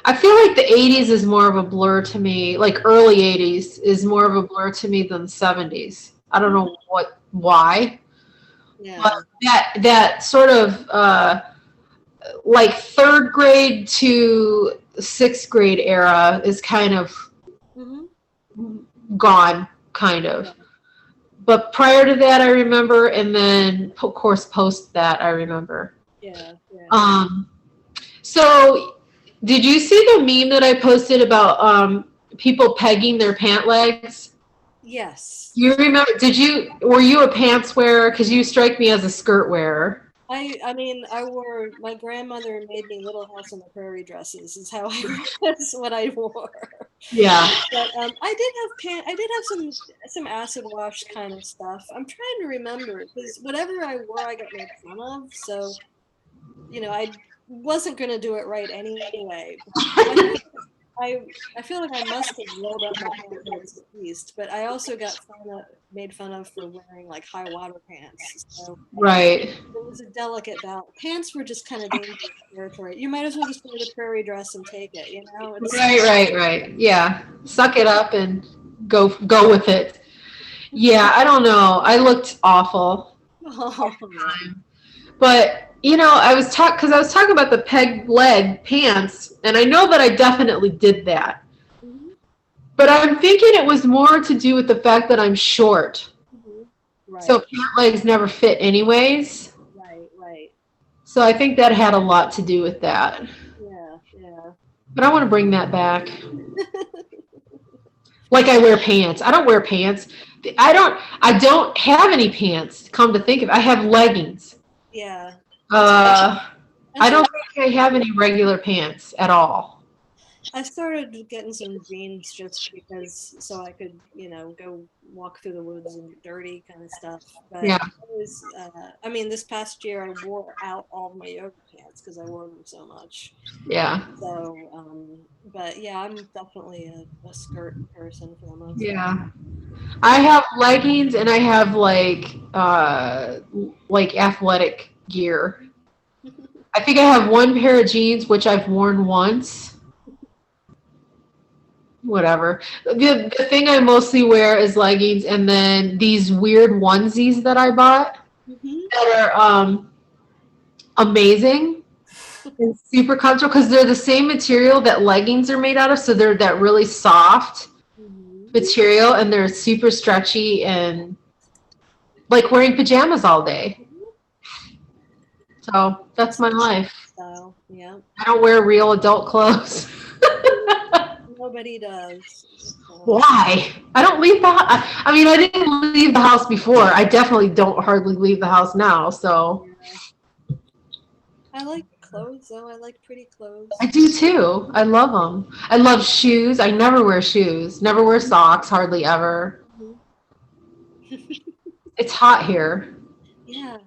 I feel like the 80s is more of a blur to me, like early 80s is more of a blur to me than the 70s. I don't know why, but yeah. that sort of like third grade to sixth grade era is kind of Hmm. gone, kind of. Yeah. But prior to that, I remember, and then of course post that, I remember. Yeah. Yeah. Um, so did you see the meme that I posted about people pegging their pant legs? Yes. You remember? Were you a pants wearer? Because you strike me as a skirt wearer. I mean, I wore my grandmother made me Little House on the Prairie dresses. Is how I that's what I wore. Yeah. But I did have some acid wash kind of stuff. I'm trying to remember because whatever I wore, I got made fun of. So I wasn't gonna do it right anyway. I feel I I feel like I must have rolled up my pants legs at least, but I also got made fun of for wearing like high water pants. So Right. it was a delicate balance. Pants were just kind of dangerous territory. You might as well just wear the prairie dress and take it. It's Right. Yeah. Suck it up and go with it. Yeah, I don't know. I looked awful. oh yeah. But because I was talking about the peg leg pants, and I know that I definitely did that. Hmm. But I'm thinking it was more to do with the fact that I'm short. Hmm. So Right, pant legs never fit anyways. right. So I think that had a lot to do with that. Yeah, yeah. But I want to bring that back. Like I wear pants. I don't wear pants. I don't have any pants, come to think of it. I have leggings. Yeah. Uh And I some don't think I have any regular pants at all. I started getting some jeans just because so I could, go walk through the woods and get dirty kind of stuff. But Yeah. I mean, this past year I wore out all of my yoga pants because I wore them so much. Yeah. So, but yeah, I'm definitely a skirt person for the most part. Yeah. I have leggings and I have like athletic gear. I think I have one pair of jeans which I've worn once. Whatever. The thing I mostly wear is leggings and then these weird onesies that I bought Hmm. that are amazing and super comfortable because they're the same material that leggings are made out of. So they're that really soft Hmm. material and they're super stretchy and like wearing pajamas all day. So that's my life. Style, yeah. I don't wear real adult clothes. Nobody does. So, Why? I don't leave the house. I mean, I didn't leave the house before. I definitely don't hardly leave the house now. So yeah. I like clothes though. I like pretty I clothes. do too. I love them. I love shoes. I never wear shoes. Never wear socks. Hardly ever. Mhm. It's hot here. Yeah,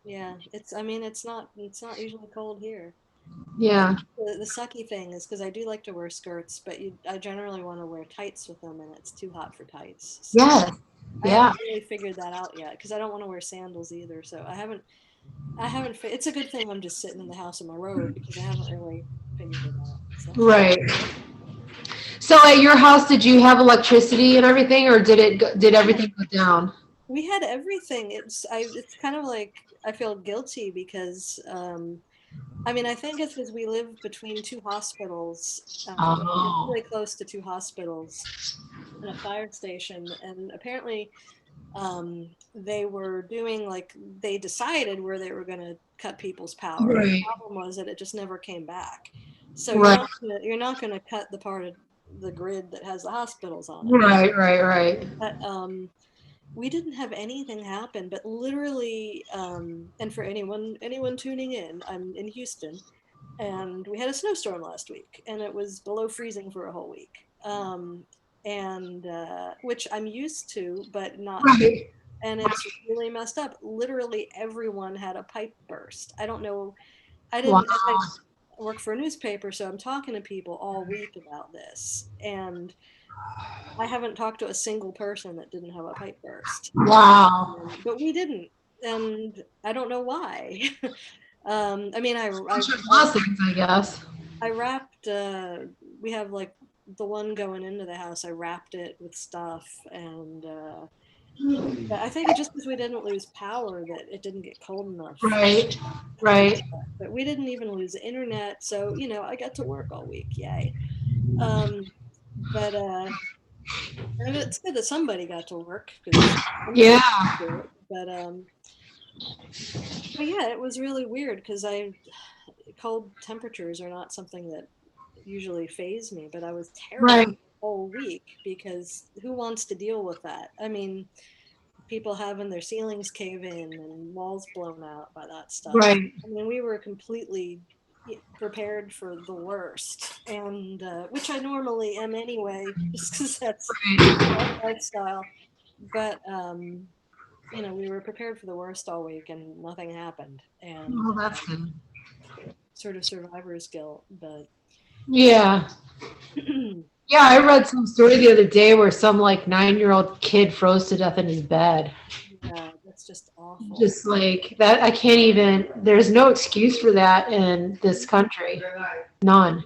yeah. I mean, it's not usually cold here. But Yeah. the sucky thing is because I do like to wear skirts, but I generally want to wear tights with them, and it's too hot for tights. So Yes. I Yeah. haven't really figured that out yet because I don't want to wear sandals either. So I haven't. It's a good thing I'm just sitting in the house in my robe because I haven't really figured it out. So Right. So at your house, did you have electricity and everything, or did everything go down? we had everything. It's kind of like I feel guilty because I mean I think it's because we live between two hospitals. We're Oh. really close to two hospitals and a fire station, and apparently they were doing like they decided where they were going to cut people's power. The Right. problem was that it just never came back. So Right. you're not gonna cut the part of the grid that has the hospitals on it. Right. Right. Right. But we didn't have anything happen. But literally, and for anyone tuning in, I'm in Houston, and we had a snowstorm last week, and it was below freezing for a whole week. And which I'm used to, but not here. Right. And it's really messed up. Literally everyone had a pipe burst. I don't know. I Wow. didn't. I work for a newspaper, so I'm talking to people all week about this, and I haven't talked to a single person that didn't have a pipe burst. Wow. But we didn't, and I don't know why. I mean, Bunch of blessings, I guess. I wrapped. We have like the one going into the house. I wrapped it with stuff, and I think it's just because we didn't lose power that it didn't get cold enough. Right. Right. But we didn't even lose the internet, so I got to work all week. Yay! But and it's good that somebody got to work because Yeah. but yeah, it was really weird because cold temperatures are not something that usually faze me, but I was terrified Right. the whole week because who wants to deal with that? I mean, people having their ceilings cave in and walls blown out by that stuff. Right. I mean, we were completely prepared for the worst, and which I normally am anyway, just because that's my lifestyle. But we were prepared for the worst all week, and nothing happened, and Oh, that's good. sort of survivor's guilt. But Yeah. Yeah, I read some story the other day where some like 9-year-old kid froze to death in his bed. yeah, that's just awful. Just like that, I can't even, there's no excuse for that in this country. None.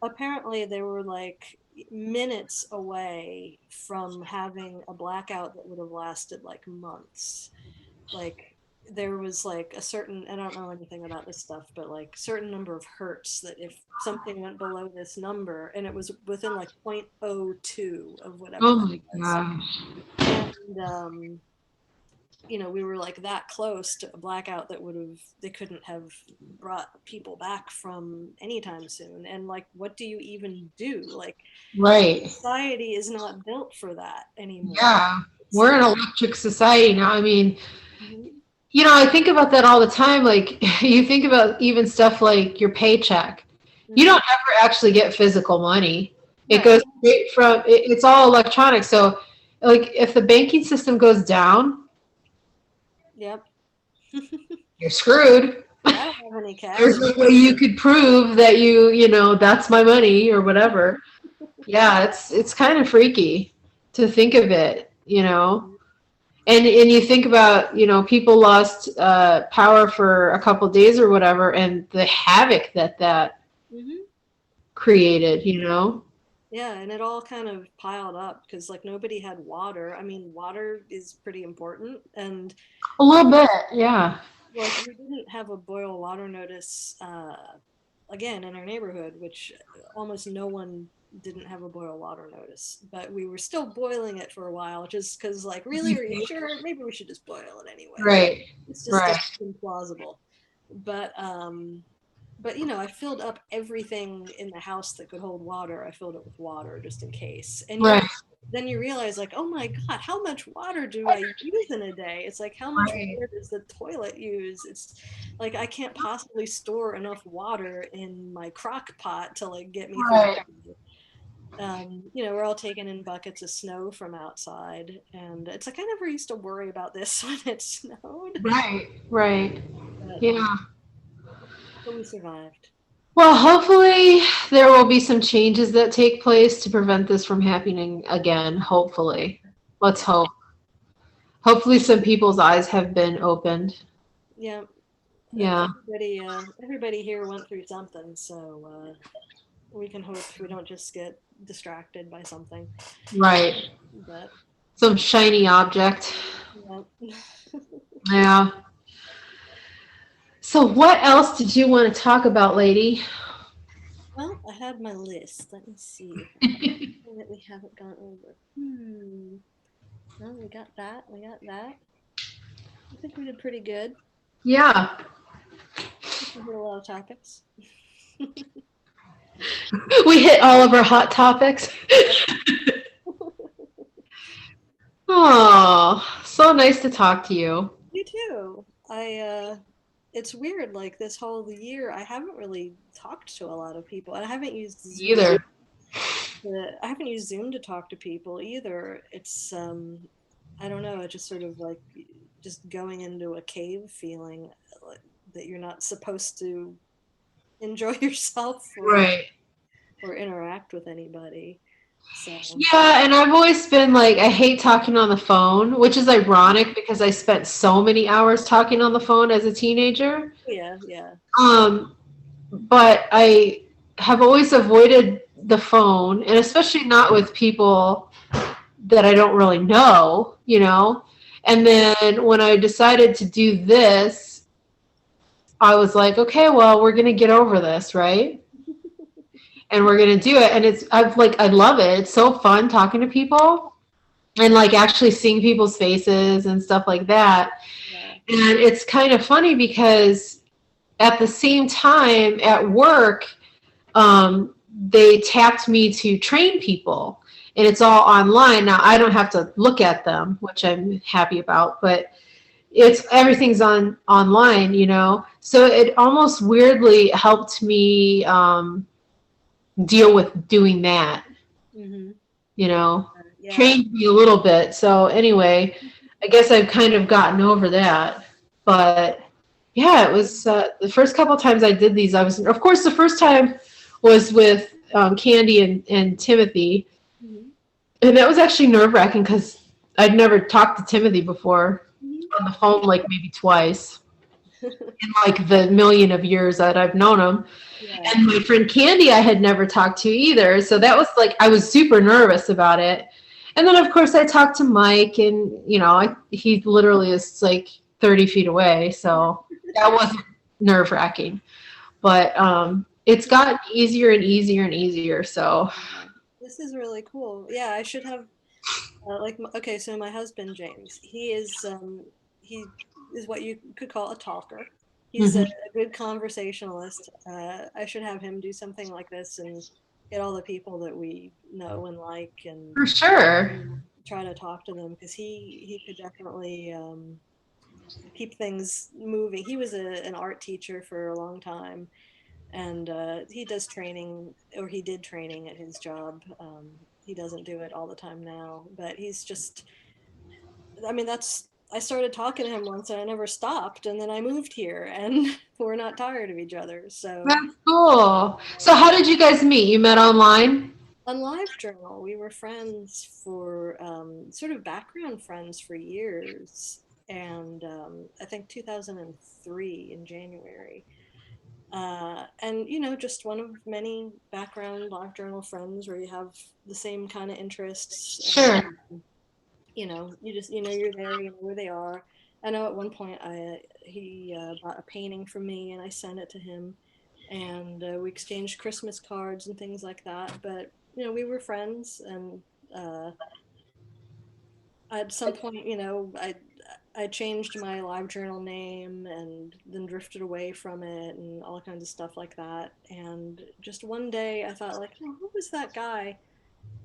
Apparently, they were like minutes away from having a blackout that would have lasted like months. Like there was like a certain, I don't know anything about this stuff, but like certain number of hertz that if something went below this number, and it was within like 0.02 of whatever Oh that my was. gosh. And we were like that close to a blackout that they couldn't have brought people back from anytime soon. And like, what do you even do? Like, Right. society is not built for that anymore. Yeah. We're an electric society now. I mean, Mhm. I think about that all the time. Like, you think about even stuff like your paycheck. You don't ever actually get physical money. It goes straight from, it's all electronic. So, like, if the banking system goes down, Yep. you're screwed. I don't have any cash. There's no way you could prove that that's my money or whatever. Yeah, it's kind of freaky to think of it, And you think about, people lost power for a couple days or whatever, and the havoc that created, Yeah, and it all kind of piled up because like nobody had water. I mean, water is pretty important, and A little bit, yeah. like we didn't have a boil water notice again in our neighborhood, which almost no one didn't have a boil water notice, but we were still boiling it for a while just because like, really, are you sure? Maybe we should just boil it anyway. Right. It's just implausible. But I filled up everything in the house that could hold water. I filled it with water just in case. And then you realize like, oh my God, how much water do I use in a day? It's like, how much water does the toilet use? It's like, I can't possibly store enough water in my crock pot to like get me through. We're all taking in buckets of snow from outside, and it's like I never used to worry about this when it snowed. Right. Yeah. But we survived. Well, hopefully there will be some changes that take place to prevent this from happening again. Hopefully. Let's hope. hopefully some people's eyes have been opened. Yeah. Yeah. Everybody here went through something, so we can hope we don't just get distracted by something. Right. But Some shiny object. yeah. Yeah. So what else did you want to talk about, lady? Well, I had my list. Let me see. Anything that we haven't gone over. No, we got that. We got that. I think we did pretty good. Yeah. We hit a lot of topics. We hit all of our hot topics. Oh, so nice to talk to you. You too. It's weird. Like this whole year, I haven't really talked to a lot of people. I haven't used Zoom. Either. I haven't used Zoom to talk to people either. It's I don't know. It's just sort of like just going into a cave feeling like, that you're not supposed to enjoy yourself Right. or interact with anybody. So Yeah, and I've always been like, I hate talking on the phone, which is ironic because I spent so many hours talking on the phone as a teenager. yeah, yeah. Um, but I have always avoided the phone, and especially not with people that I don't really know, you know. And then when I decided to do this, I was like, okay, well, we're gonna get over this, right? And we're gonna do it. And I love it. It's so fun talking to people and like actually seeing people's faces and stuff like that. Yeah. And it's kind of funny because at the same time at work, they tapped me to train people, and it's all online now. I don't have to look at them, which I'm happy about, but everything's online, you know. So it almost weirdly helped me deal with doing that, Mm-hmm. you know, Yeah. trained me a little bit. So anyway, I guess I've kind of gotten over that. But yeah, it was the first couple of times I did these. I was, of course, the first time was with Candy and Timothy, Mm-hmm. and that was actually nerve wracking because I'd never talked to Timothy before Mm-hmm. on the phone, like maybe twice in like the million of years that I've known him. Yeah. And my friend Candy, I had never talked to either. So that was like, I was super nervous about it. And then, of course, I talked to Mike, and, you know, he literally is like 30 feet away. So that wasn't nerve wracking. But it's gotten easier and easier and easier. So, This is really cool. Yeah, I should have okay, so my husband James, he is what you could call a talker. He's mhm. a good conversationalist. I should have him do something like this and get all the people that we know and like and For sure. try to talk to them because he could definitely keep things moving. He was an art teacher for a long time, and he does training, or he did training at his job. He doesn't do it all the time now, but he's just, I mean, I started talking to him once and I never stopped, and then I moved here and we're not tired of each other. So That's cool. So, how did you guys meet? You met online? on LiveJournal, we were friends for sort of background friends for years, and I think 2003 in January. And you know, just one of many background LiveJournal friends where you have the same kind of interests. And, Sure. you know, you know you're there, you know where they are. I know at one point he bought a painting from me and I sent it to him, and we exchanged Christmas cards and things like that. But you know, we were friends, and uh, at some point, you know, I changed my LiveJournal name and then drifted away from it and all kinds of stuff like that. And just one day I thought like, oh, who was that guy?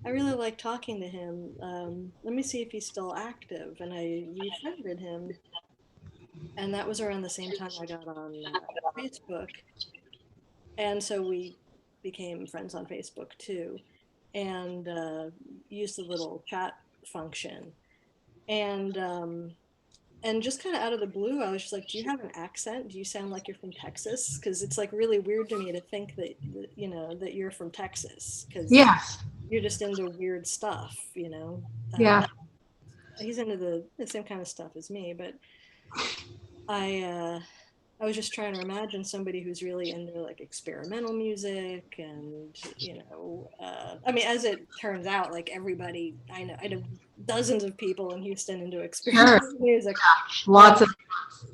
I really like talking to him. Let me see if he's still active. And I refriended him. And that was around the same time I got on Facebook. And so we became friends on Facebook too, and used the little chat function. And just kind of out of the blue, I was just like, "Do you have an accent? Do you sound like you're from Texas?" Because it's like really weird to me to think that you know that you're from Texas because Yes. you're just into weird stuff, you know. Yeah. he's into the same kind of stuff as me, but I I was just trying to imagine somebody who's really into like experimental music and I mean, as it turns out, like everybody I know dozens of people in Houston into Sure. experimental music. Lots Um, of.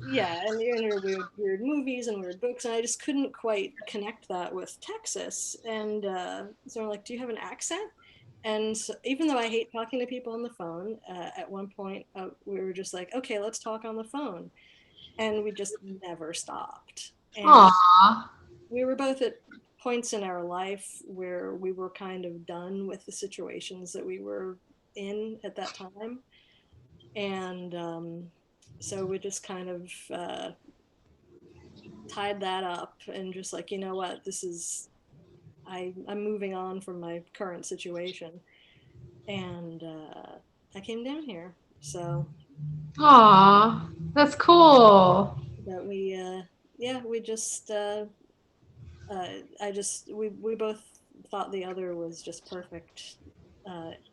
yeah, and you're into weird movies and weird books, and I just couldn't quite connect that with Texas. And so I'm like, do you have an accent? And so, even though I hate talking to people on the phone, at one point we were just like, okay, let's talk on the phone, and we just never stopped. And Aw. we were both at points in our life where we were kind of done with the situations that we were in at that time, and so we just kind of tied that up and just like, you know what, this is I'm moving on from my current situation, and I came down here. So Aw. That's cool. that we yeah, we just I just we both thought the other was just perfect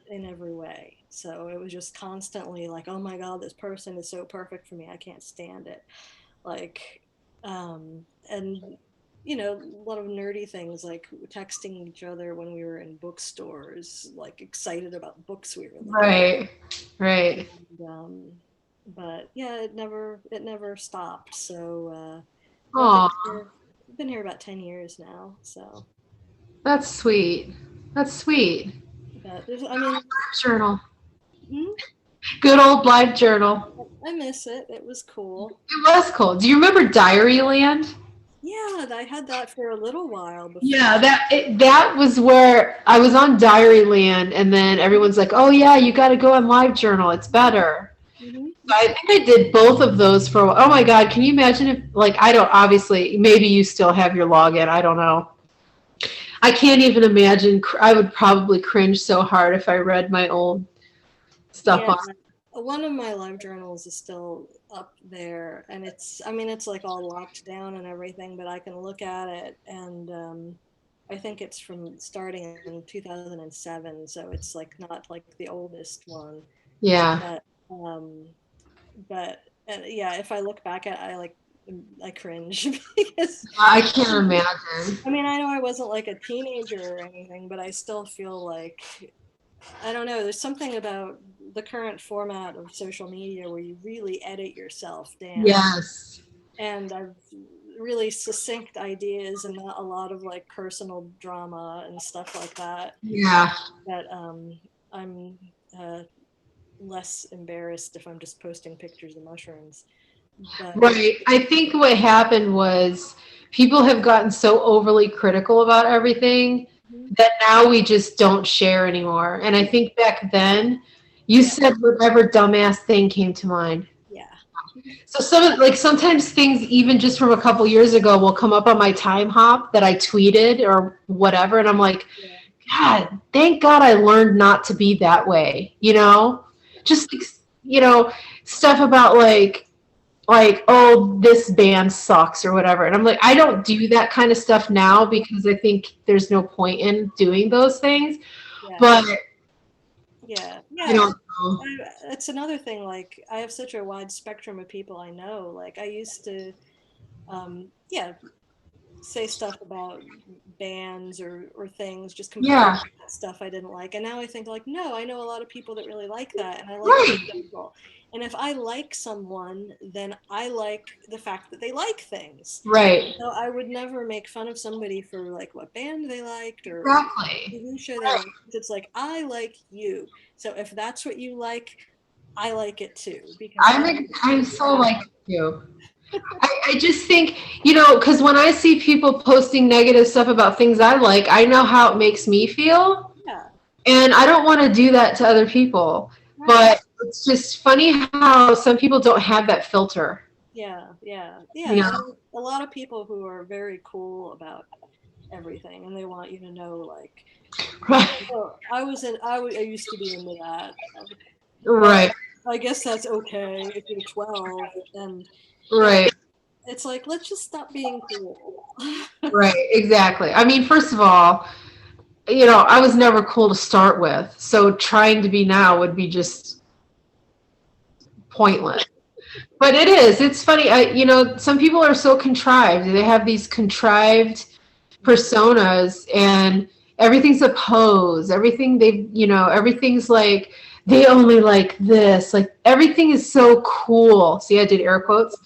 in every way. So it was just constantly like, oh my god, this person is so perfect for me. I can't stand it. Like, and a lot of nerdy things like texting each other when we were in bookstores, like excited about books we were looking at. Right. Right. And, but yeah, it never stopped. So well, Aw. I've been here about 10 years now. So, That's sweet. That's sweet. but there's, I mean, Journal. hmm, Good old live journal. I miss it. It was cool. It was cool. Do you remember Diaryland? Yeah, I had that for a little while before. Yeah, that was where I was on Diaryland, and then everyone's like, "Oh yeah, you got to go on LiveJournal. It's better." Hmm. So I think I did both of those for a while. Oh my God, can you imagine if, like, I don't, obviously, maybe you still have your login. I don't know. I can't even imagine. I would probably cringe so hard if I read my old stuff Yeah, on. one of my live journals is still up there, and I mean, it's like all locked down and everything, but I can look at it, and I think it's from starting in 2007, so it's like not like the oldest one, Yeah, but but yeah, if I look back at it, I cringe because I can't imagine. I mean, I know I wasn't like a teenager or anything, but I still feel like I don't know. There's something about the current format of social media where you really edit yourself down, Yes. and I've really succinct ideas and not a lot of like personal drama and stuff like that. Yeah. That I'm less embarrassed if I'm just posting pictures of mushrooms. But Right. I think what happened was people have gotten so overly critical about everything that now we just don't share anymore. And I think back then you yeah, said whatever dumbass thing came to mind. yeah, So sometimes things even just from a couple years ago will come up on my time hop that I tweeted or whatever, and I'm like, yeah, God, thank God I learned not to be that way, Just stuff about oh, this band sucks or whatever. And I'm like, I don't do that kind of stuff now because I think there's no point in doing those things. yeah, But yeah, I yeah. don't know. It's another thing. Like I have such a wide spectrum of people I know. Like I used to, yeah, say stuff about bands or things, just Yeah, complain about stuff I didn't like. And now I think like, no, I know a lot of people that really like that, and I like those right, people. And if I like someone, then I like the fact that they like things. right, So I would never make fun of somebody for like what band they liked or exactly. TV show they Right. liked. It's like I like you. So if that's what you like, I like it too because I like I'm who so you like you. I just think, because when I see people posting negative stuff about things I like, I know how it makes me feel. are. Yeah, And I don't want to do that to other people. right. But it's just funny how some people don't have that filter. Yeah, yeah, You yeah. know? And a lot of people who are very cool about everything, and they want you to know, like, Right. oh, I used to be into that, but Right. I guess that's okay if you're 12, and Right. it's like let's just stop being cool. Right. Exactly. I mean, first of all, I was never cool to start with. So trying to be now would be just pointless. But it is. It's funny. Some people are so contrived. They have these contrived personas, and everything's a pose. Everything's like they only like this. Like everything is so cool. See, I did air quotes.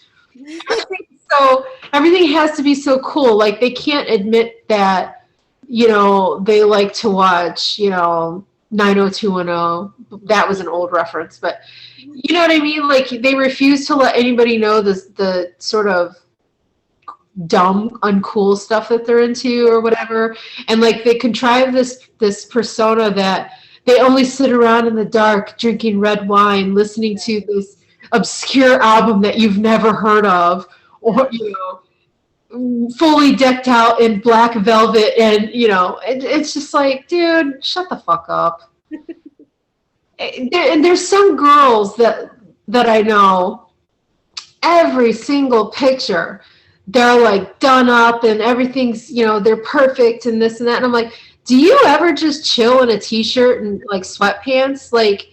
Everything has to be so cool. Like they can't admit that, they like to watch, 90210. That was an old reference, but you know what I mean? Like they refuse to let anybody know the sort of dumb, uncool stuff that they're into or whatever. And like they contrive this persona that they only sit around in the dark drinking red wine, listening to this obscure album that you've never heard of, or fully decked out in black velvet, and it's just like, dude, shut the fuck up. And there's some girls that I know, every single picture they're like done up and everything's, they're perfect and this and that, and I'm like, do you ever just chill in a t-shirt and like sweatpants, like,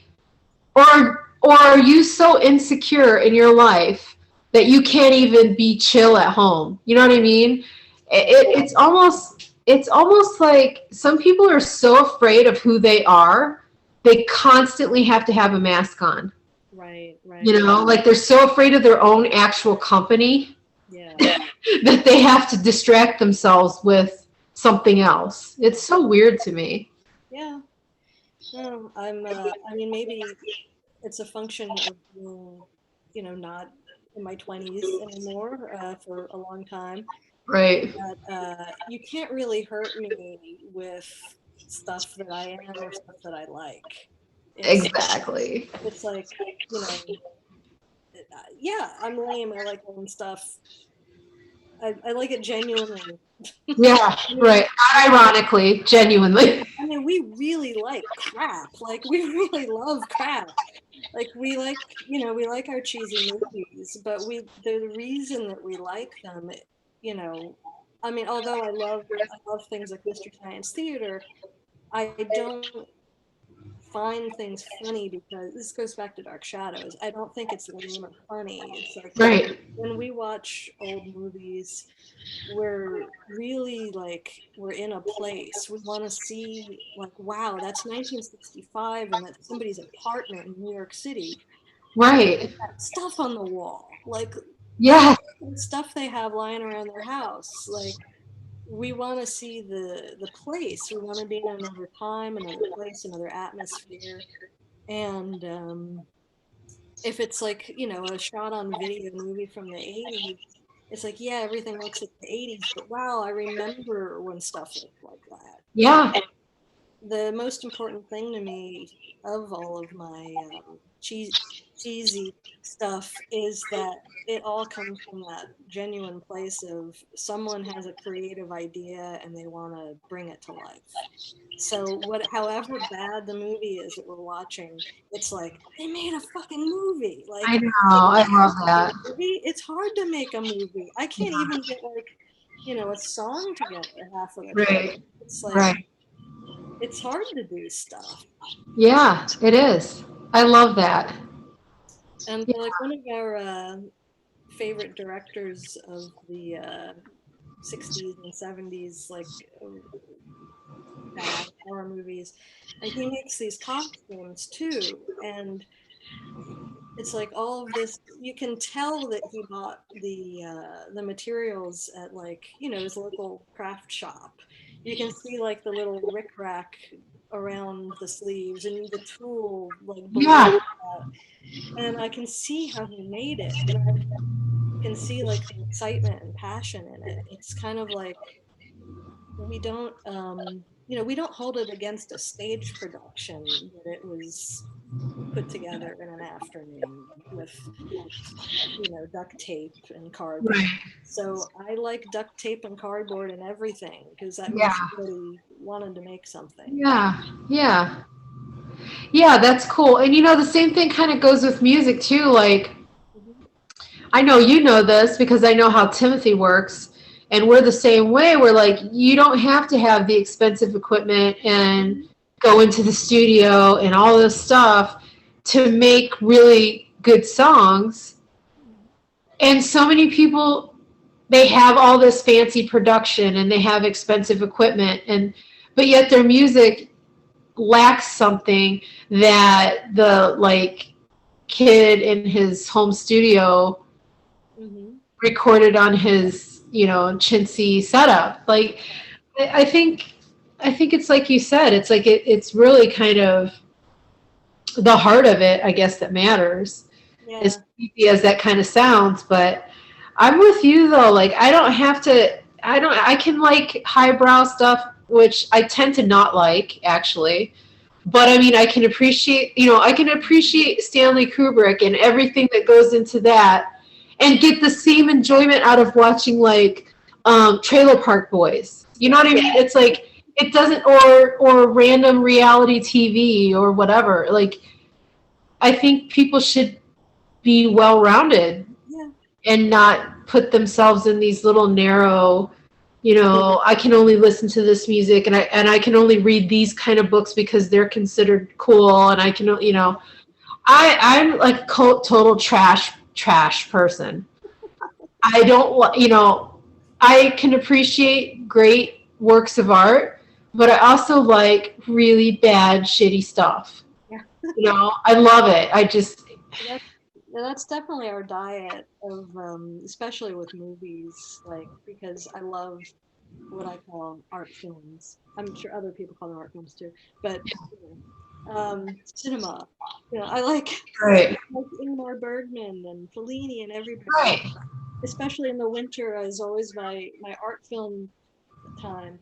or are you so insecure in your life that you can't even be chill at home? You know what I mean? It's almost like some people are so afraid of who they are, they constantly have to have a mask on. Right. Like they're so afraid of their own actual company, that they have to distract themselves with something else. It's so weird to me. Yeah. No, I mean, maybe it's a function of being, not in my 20s anymore for a long time. Right. But you can't really hurt me with stuff that I am or stuff that I like. Exactly. It's like, yeah, I'm lame. I like lame stuff. I like it genuinely. Yeah, right. Not ironically, genuinely. I mean, we really like crap. Like, we really love crap. Like, we like, we like our cheesy movies, but the reason that we like them, I mean, although I love things like Mystery Science Theater, I don't find things funny because this goes back to Dark Shadows. I don't think it's lame or funny. It's like, right. When we watch old movies, we're really like, we're in a place. We want to see, like, wow, that's 1965 and that's somebody's apartment in New York City. Right. Stuff on the wall, like, yeah, stuff they have lying around their house. Like, we want to see the place. We want to be in another time, another place, another atmosphere. And if it's like, a shot on video movie from the 80s, it's like, yeah, everything looks like the 80s, but wow, I remember when stuff looked like that. Yeah. The most important thing to me of all of my cheesy stuff is that it all comes from that genuine place of someone has a creative idea and they want to bring it to life. So however bad the movie is that we're watching, it's like, they made a fucking movie. Like, I know, I love that. It's hard to make a movie. I can't even get like, a song together half of the time. Right. It's like, right. It's hard to do stuff. Yeah, it is. I love that. And like one of our favorite directors of the 60s and 70s, like horror movies, and he makes these costumes too, and it's like all of this, you can tell that he bought the materials at, like, his local craft shop. You can see like the little rickrack around the sleeves and the tool, like, yeah. And I can see how he made it. And I can see like the excitement and passion in it. It's kind of like we don't hold it against a stage production that it was put together in an afternoon with, duct tape and cardboard. Right. So I like duct tape and cardboard and everything, because that means somebody wanted to make something. Yeah, that's cool. And the same thing kind of goes with music too. Like, I know you know this because I know how Timothy works, and we're the same way. We're like, you don't have to have the expensive equipment and go into the studio and all this stuff to make really good songs. And so many people, they have all this fancy production and they have expensive equipment, but yet their music lacks something that the like kid in his home studio recorded on his, chintzy setup. Like, I think it's like you said, it's like it's really kind of the heart of it, I guess, that matters. Yeah. As creepy as that kind of sounds, but I'm with you though. Like, I can like highbrow stuff, which I tend to not like, actually. But I mean, I can appreciate Stanley Kubrick and everything that goes into that, and get the same enjoyment out of watching like Trailer Park Boys. You know what I mean? It's like, it doesn't, or random reality TV or whatever. Like, I think people should be well-rounded and not put themselves in these little narrow, I can only listen to this music and I can only read these kind of books because they're considered cool, and I can, I'm like a total trash person. I don't, I can appreciate great works of art, but I also like really bad, shitty stuff. Yeah. I love it. That's definitely our diet of, especially with movies, like, because I love what I call art films. I'm sure other people call them art films too, but cinema. I like, right. like Ingmar Bergman and Fellini and everybody. Right. Especially in the winter is always my art film time,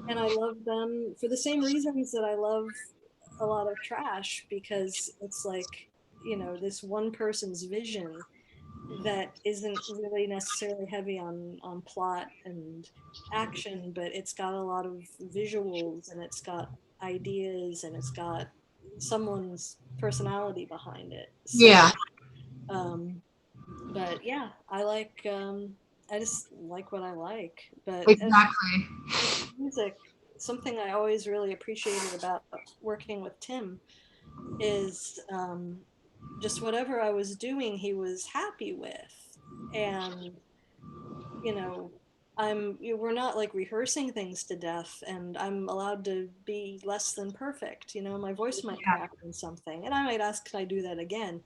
and I love them for the same reasons that I love a lot of trash, because it's like, this one person's vision that isn't really necessarily heavy on plot and action, but it's got a lot of visuals and it's got ideas and it's got someone's personality behind it. So, Yeah. But yeah, I just like what I like. But exactly. Music, something I always really appreciated about working with Tim is just whatever I was doing, he was happy with. And, we're not like rehearsing things to death, and I'm allowed to be less than perfect. My voice might crack on something, and I might ask, can I do that again?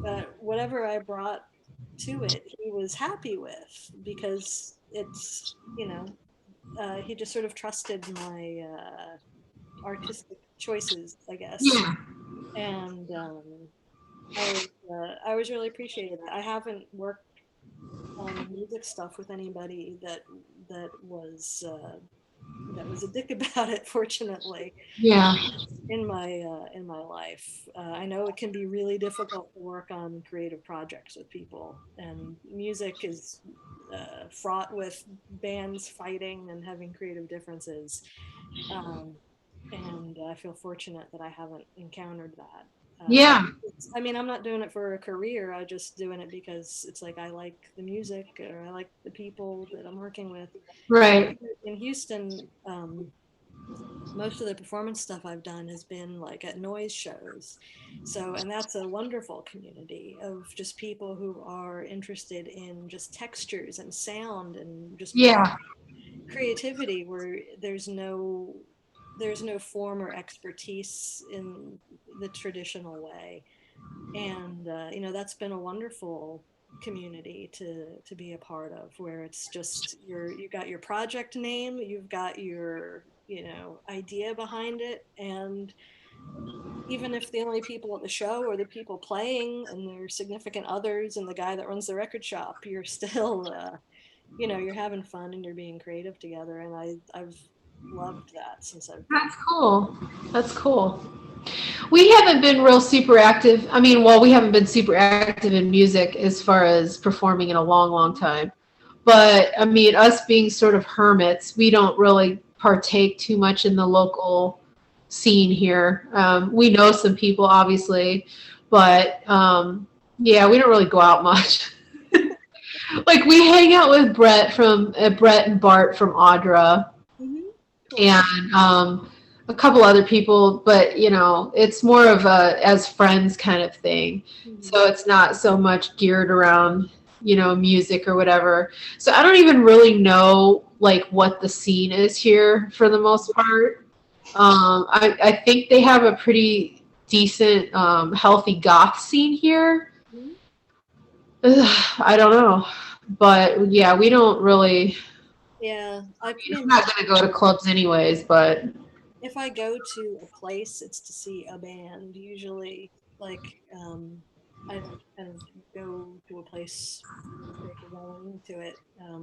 But whatever I brought to it, he was happy with, because it's, he just sort of trusted my artistic choices, I guess. Yeah. And I was really appreciated. I haven't worked on music stuff with anybody that was a dick about it, fortunately. Yeah. In my life, I know it can be really difficult to work on creative projects with people, and music is fraught with bands fighting and having creative differences. And I feel fortunate that I haven't encountered that. Yeah. I mean, I'm not doing it for a career. I'm just doing it because it's like I like the music, or I like the people that I'm working with. Right. In Houston, most of the performance stuff I've done has been like at noise shows. So, and that's a wonderful community of just people who are interested in just textures and sound and just creativity, where there's no form or expertise in the traditional way. And that's been a wonderful community to be a part of, where it's just you got your project name, you've got your idea behind it, and even if the only people at the show are the people playing and their significant others and the guy that runs the record shop, you're still you're having fun and you're being creative together. And I've loved that since I've been. That's cool. We haven't been real super active. I mean, we haven't been super active in music as far as performing in a long time. But I mean, us being sort of hermits, we don't really partake too much in the local scene here. We know some people, obviously, but yeah, we don't really go out much. Like, we hang out with Brett and Bart from Audra. Mm-hmm. And a couple other people, but you know, it's more of a as friends kind of thing. So it's not so much geared around, you know, music or whatever. So I don't even really know like what the scene is here for the most part. I think they have a pretty decent, healthy goth scene here. Mhm. Ugh, I don't know, but yeah, we don't really. Yeah, I I'm pretty not much, gonna go to clubs anyways, but if I go to a place, it's to see a band. Usually, like, I don't kind of go to a place for the sake of going to it.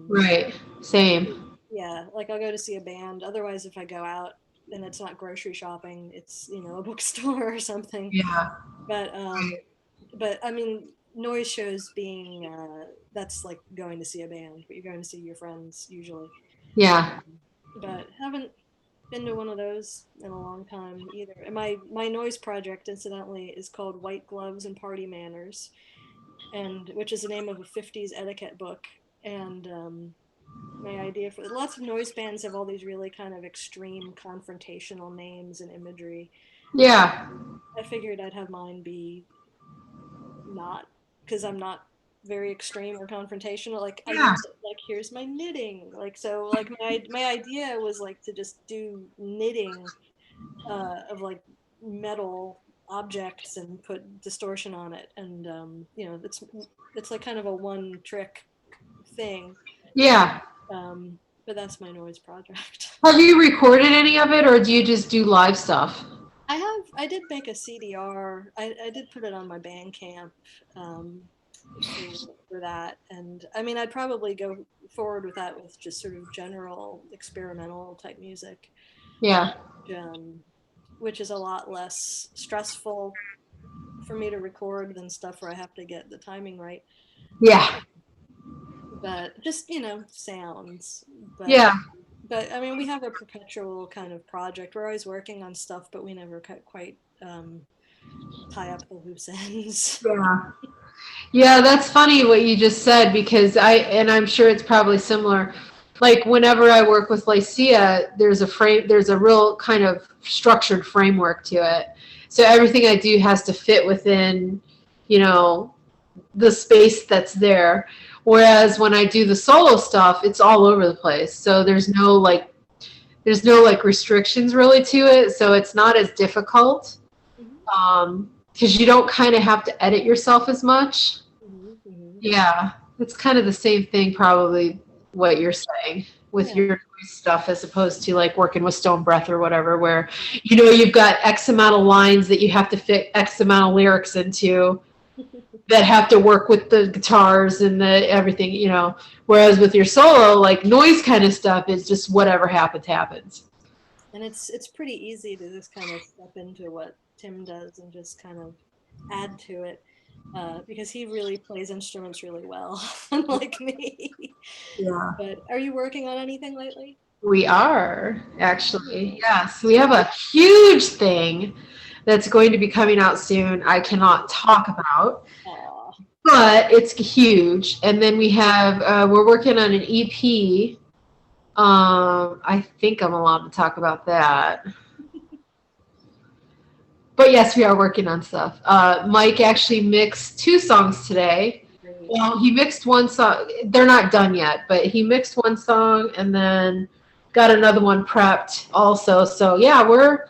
right, same. Yeah, like I'll go to see a band. Otherwise, if I go out and it's not grocery shopping, it's, a bookstore or something. Yeah, But I mean, noise shows being that's like going to see a band, but you're going to see your friends usually. yeah, But haven't been to one of those in a long time either. And my noise project, incidentally, is called White Gloves and Party Manners, and which is the name of a '50s etiquette book. And my idea for lots of noise bands have all these really kind of extreme confrontational names and imagery. yeah, I figured I'd have mine be not, because I'm not very extreme or confrontational. Like I yeah, use it like, here's my knitting. Like, so like my idea was like to just do knitting of like metal objects and put distortion on it, and it's like kind of a one trick thing. yeah. But that's my noise project. Have you recorded any of it, or do you just do live stuff? I did make a CDR. I did put it on my Bandcamp um, for that, and I mean I'd probably go forward with that with just sort of general experimental type music, Yeah, um, which is a lot less stressful for me to record than stuff where I have to get the timing right. yeah, But just sounds. But yeah, I mean we have a perpetual kind of project. We're always working on stuff, but we never quite tie up the loose ends. yeah. Yeah, that's funny what you just said because and I'm sure it's probably similar. Like whenever I work with Lycia, there's a real kind of structured framework to it. So everything I do has to fit within, you know, the space that's there. Whereas when I do the solo stuff, it's all over the place. So there's no like restrictions really to it. So it's not as difficult. Mhm, Because you don't kind of have to edit yourself as much. mhm, mhm. Yeah, it's kind of the same thing, probably what you're saying with Yeah. your stuff as opposed to like working with Stone Breath or whatever, where you know you've got X amount of lines that you have to fit X amount of lyrics into that have to work with the guitars and the everything, you know. Whereas with your solo, like noise kind of stuff is just whatever happens, happens. And it's pretty easy to just kind of step into what Tim does and just kind of add to it, because he really plays instruments really well, unlike me. Yeah. But are you working on anything lately? We are actually, Cool. yes. We have a huge thing that's going to be coming out soon. I cannot talk about, Aw. but it's huge. And then we're working on an EP. I think I'm allowed to talk about that. But yes, we are working on stuff. Mike actually mixed two songs today. Great. Well, he mixed one song. They're not done yet, but he mixed one song and then got another one prepped also. So yeah, we're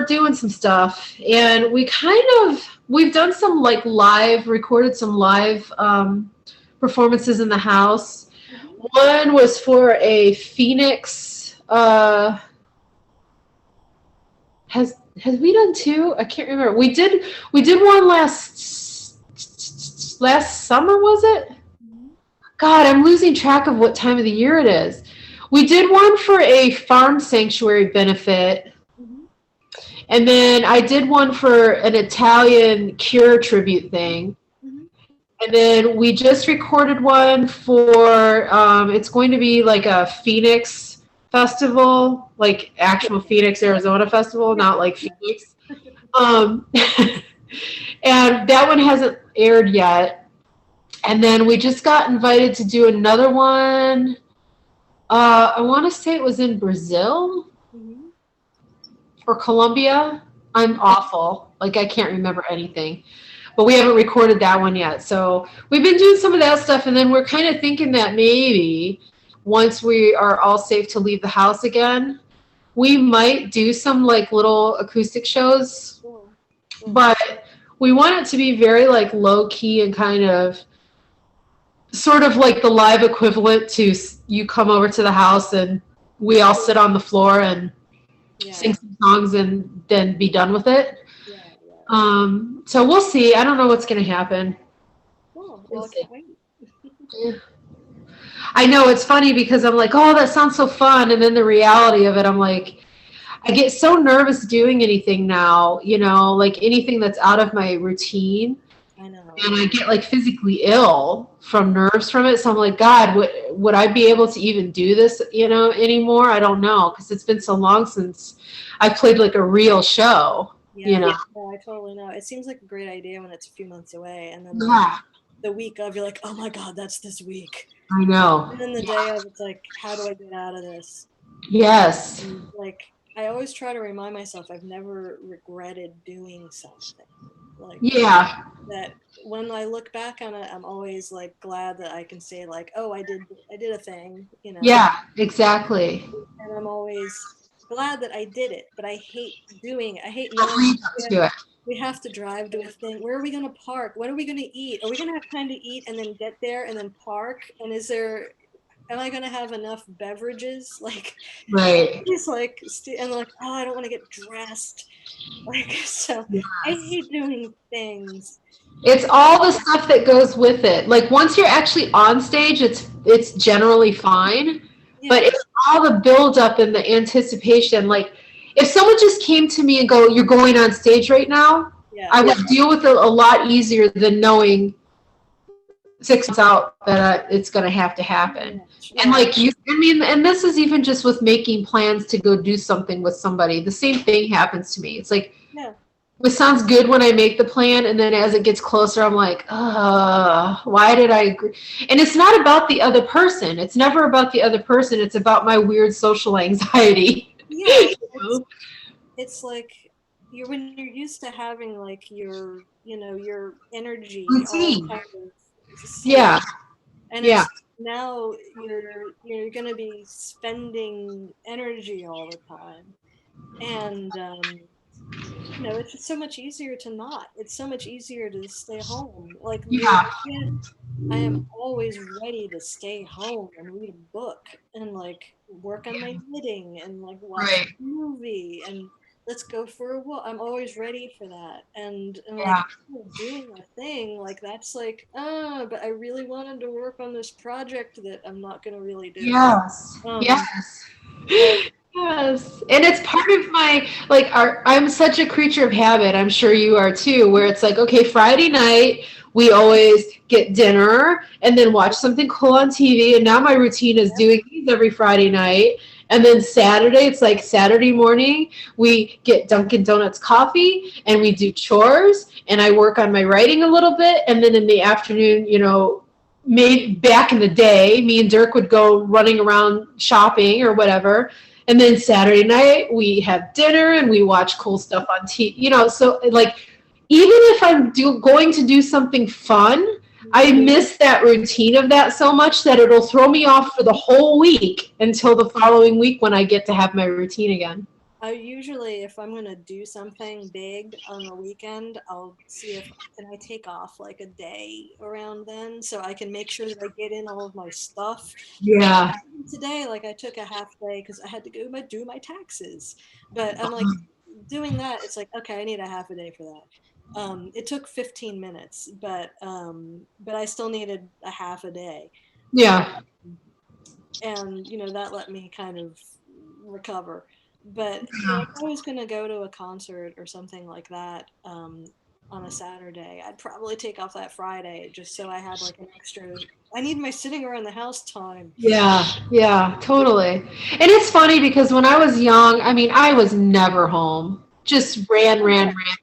doing some stuff, and we've done some like recorded some live performances in the house. Mhm. One was for a Phoenix. Has we done two? I can't remember. We did one last summer, was it? Mhm. God, I'm losing track of what time of the year it is. We did one for a farm sanctuary benefit, Mhm. and then I did one for an Italian cure tribute thing. Mhm. And then we just recorded one for, it's going to be like a Phoenix festival, like actual Phoenix, Arizona festival, Yeah. not like Phoenix. Um, and that one hasn't aired yet. And then we just got invited to do another one. I want to say it was in Brazil. Mhm. or Columbia. I'm awful. Like I can't remember anything. But we haven't recorded that one yet. So we've been doing some of that stuff, and then we're kind of thinking that maybe once we are all safe to leave the house again, we might do some like little acoustic shows. But we want it to be very like low key and kind of sort of like the live equivalent to you come over to the house and we all sit on the floor and sing some songs and then be done with it. So we'll see. I don't know what's going to happen. Cool. Well, I can't wait. I know it's funny because I'm like, oh, that sounds so fun. And then the reality of it, I'm like, I get so nervous doing anything now, you know, like anything that's out of my routine. I know. And I get like physically ill from nerves from it. So I'm like, God, would I be able to even do this, you know, anymore? I don't know. Because it's been so long since I played like a real show, you know. Yeah, I totally know. It seems like a great idea when it's a few months away. And then the week of, you're like, oh my God, that's this week. I know. And then the day of, it's like, how do I get out of this? Yes. And like, I always try to remind myself I've never regretted doing something. Like, that when I look back on it, I'm always like glad that I can say like, oh, I did a thing, you know. Yeah, exactly. And I'm always glad that I did it, but I hate doing it. I hate knowing we have to drive to a thing. Where are we going to park? What are we going to eat? Are we going to have time to eat and then get there and then park? And am I going to have enough beverages? Like, it's like, and like, oh, I don't want to get dressed. Like, so I hate doing things. It's all the stuff that goes with it. Like once you're actually on stage, it's generally fine. But it's all the build up and the anticipation. Like if someone just came to me and go, you're going on stage right now, I would deal with it a lot easier than knowing 6 months out that it's going to happen. And like and this is even just with making plans to go do something with somebody. The same thing happens to me. It's like, it sounds good when I make the plan, and then as it gets closer, I'm like, why did I agree? And it's not about the other person. It's never about the other person. It's about my weird social anxiety. Yeah, it's like when you're used to having like your energy routine. And now you're going to be spending energy all the time, and it's just so much easier to not. It's so much easier to stay home. Like, I am always ready to stay home and read a book and like work on my knitting and like watch a movie and let's go for a walk. I'm always ready for that. And like doing a thing like that's like, but I really wanted to work on this project that I'm not going to really do. Yes. Yes. And it's part of my, like, I'm such a creature of habit. I'm sure you are too, where it's like, okay, Friday night, we always get dinner and then watch something cool on TV. And now my routine is doing these every Friday night. And then Saturday, it's like Saturday morning, we get Dunkin' Donuts coffee and we do chores and I work on my writing a little bit. And then in the afternoon, maybe back in the day, me and Dirk would go running around shopping or whatever. And then Saturday night, we have dinner and we watch cool stuff on TV. So like, even if I'm going to do something fun, I miss that routine of that so much that it'll throw me off for the whole week until the following week when I get to have my routine again. I usually, if I'm going to do something big on the weekend, I'll see if I take off like a day around then so I can make sure that I get in all of my stuff. Yeah. Today, like I took a half day because I had to go do my taxes. But I'm like doing that. It's like, okay, I need a half a day for that. It took 15 minutes, but I still needed a half a day. Yeah. And, that let me kind of recover. But if I was going to go to a concert or something like that on a Saturday, I'd probably take off that Friday just so I had like an extra. I need my sitting around the house time. Yeah, totally. And it's funny because when I was young, I mean, I was never home. Just ran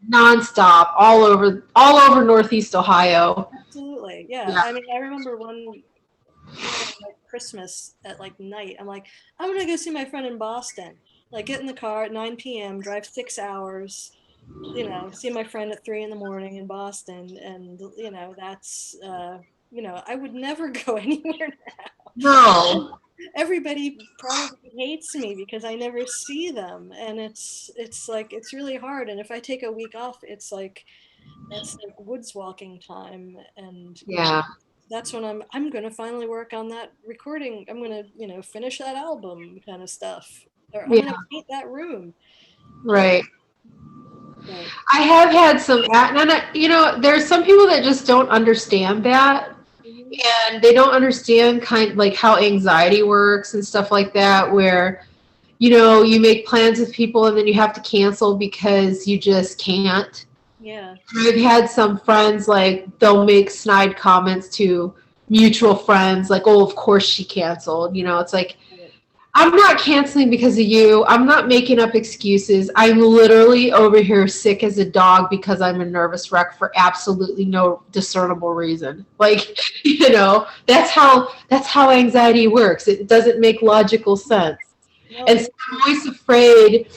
nonstop all over Northeast Ohio. Absolutely, yeah. I mean, I remember one like Christmas at like night. I'm like, I'm gonna go see my friend in Boston. Like get in the car at 9 p.m., drive 6 hours, see my friend at 3 in the morning in Boston, and that's I would never go anywhere now. No. Everybody probably hates me because I never see them, and it's like it's really hard. And if I take a week off, it's like that's like woods walking time, and Yeah. that's when I'm gonna finally work on that recording. I'm gonna finish that album kind of stuff, or I'm Yeah. gonna paint that room. Right. But I have had some, and there's some people that just don't understand that, mhm, and they don't understand like how anxiety works and stuff like that, where, you make plans with people and then you have to cancel because you just can't. yeah, I've had some friends, like, they'll make snide comments to mutual friends, like, oh, of course she canceled. It's like, I'm not canceling because of you. I'm not making up excuses. I'm literally over here sick as a dog because I'm a nervous wreck for absolutely no discernible reason. Like, that's how anxiety works. It doesn't make logical sense. no, And so I'm always afraid,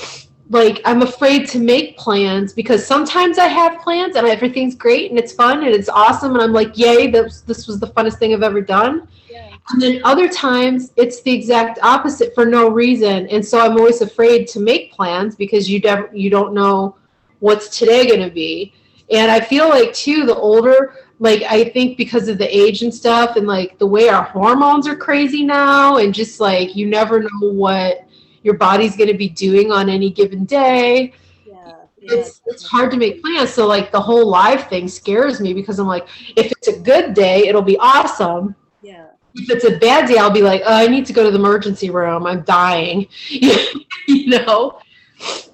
like, I'm afraid to make plans because sometimes I have plans and everything's great and it's fun and it's awesome and I'm like, yay, this was the funnest thing I've ever done. yeah, And then other times it's the exact opposite for no reason. And so I'm always afraid to make plans because you don't know what's today going to be. And I feel like too, the older, like, I think because of the age and stuff and like the way our hormones are crazy now and just like you never know what your body's going to be doing on any given day. yeah, yeah, It's hard to make plans. So like the whole live thing scares me because I'm like, if it's a good day, it'll be awesome. yeah. If it's a bad day, I'll be like, oh, I need to go to the emergency room. I'm dying. you know?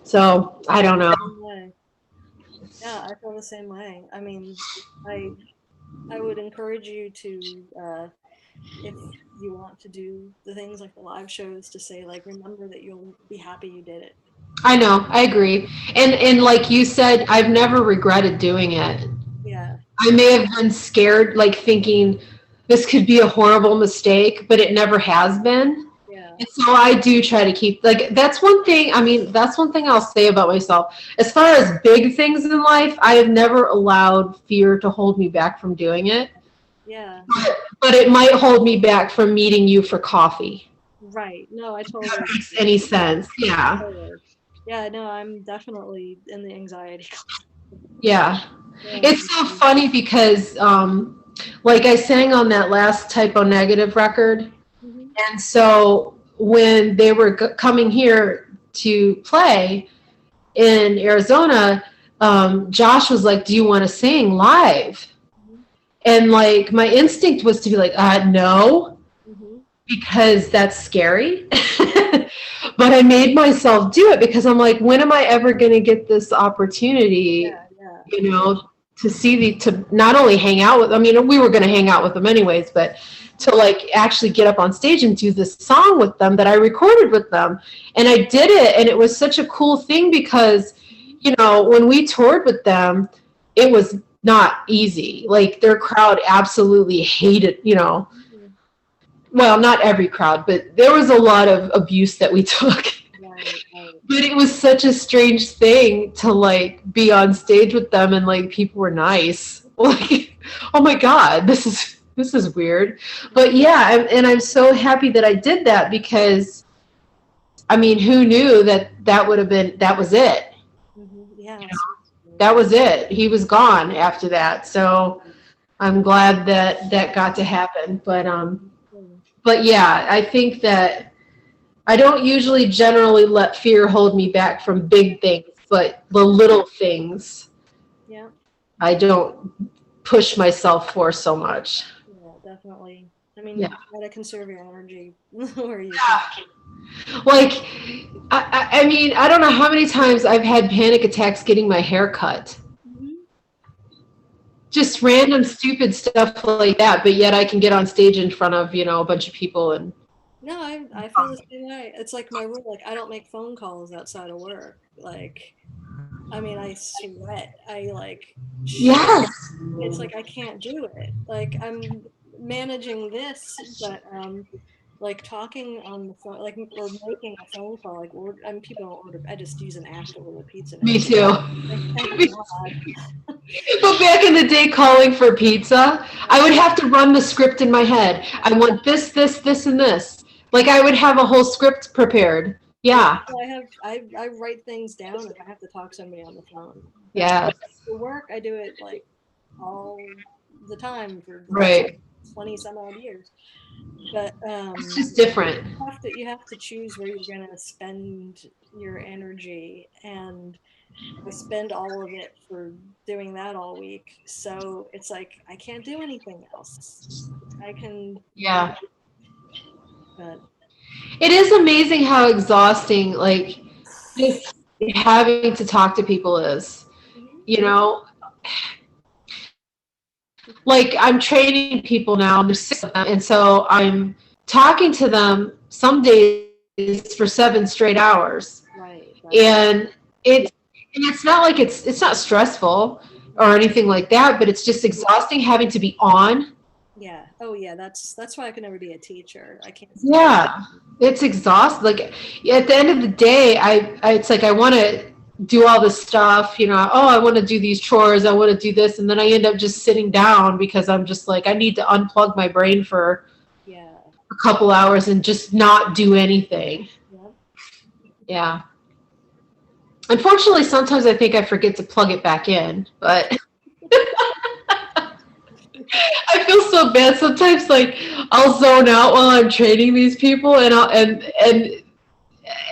So I don't know. Same way. Yeah, I feel the same way. I mean, I I would encourage you to, if you want to do the things like the live shows, to say like, remember that you'll be happy you did it. I know. I agree. And like you said, I've never regretted doing it. Yeah, I may have been scared, like thinking this could be a horrible mistake, but it never has been. yeah, And so I do try to keep, like, that's one thing, I mean, that's one thing I'll say about myself. As far as big things in life, I have never allowed fear to hold me back from doing it. yeah. But it might hold me back from meeting you for coffee. Right. No, I If that totally makes agree. any Yeah, sense. Yeah. totally. Yeah, no, I'm definitely in the anxiety club. Yeah. Yeah, It's so funny because, like, I sang on that last Typo Negative record. hmm, And so when they were coming here to play in Arizona, Josh was like, do you want to sing live? hmm, And like my instinct was to be like, no, hmm. because that's scary. But I made myself do it because I'm like, when am I ever going to get this opportunity, Yeah, yeah, to not only hang out with, I mean, we were going to hang out with them anyways, but to like actually get up on stage and do this song with them that I recorded with them. And I did it. And it was such a cool thing because, when we toured with them, it was not easy. Like their crowd absolutely hated, hmm. well, not every crowd, but there was a lot of abuse that we took. Right, right. But it was such a strange thing to like be on stage with them and like people were nice. Like, oh my God, this is weird. But yeah, I'm so happy that I did that because I mean, who knew that was it. Hmm. Yeah, That was it. He was gone after that. So I'm glad that got to happen. But yeah, I think that I don't usually generally let fear hold me back from big things, but the little things yeah, I don't push myself for so much. yeah, definitely. I mean, Yeah. you gotta conserve your energy where you can. Like, I mean, I don't know how many times I've had panic attacks getting my hair cut. Hmm. Just random stupid stuff like that, but yet I can get on stage in front of, a bunch of people and No, I feel the same way. It's like my rule. Like I don't make phone calls outside of work. Like, I mean, I sweat. I like shake. yes. It's like I can't do it. Like I'm managing this, but like talking on the phone, like or making a phone call, like people don't order. I just use an app to order pizza now. Me too. Thank God. But back in the day, calling for pizza, I would have to run the script in my head. I want this, this, this, and this. Like I would have a whole script prepared. Yeah, Yeah. so I write things down if I have to talk to somebody on the phone. But Yeah. for work, I do it like all the time for the last Right. 20 some odd years. But It's just different. you have to choose where you're gonna spend your energy, and I spend all of it for doing that all week. So it's like I can't do anything else. I can, Yeah. but It is amazing how exhausting, like, just having to talk to people is. mhm, You know, like I'm training people now, and there's 6 of them, and so I'm talking to them some days for 7 straight hours, right, right. and it's not like it's not stressful or anything like that, but it's just exhausting having to be on. Yeah. Oh, yeah. That's why I could never be a teacher. I can't stand. Yeah, it's exhausting. Like at the end of the day, it's like I want to do all this stuff, oh, I want to do these chores, I want to do this, and then I end up just sitting down because I'm just like I need to unplug my brain for Yeah. a couple hours and just not do anything. Yeah. Yeah. Unfortunately, sometimes I think I forget to plug it back in, but I feel so bad sometimes. Like I'll zone out while I'm training these people, and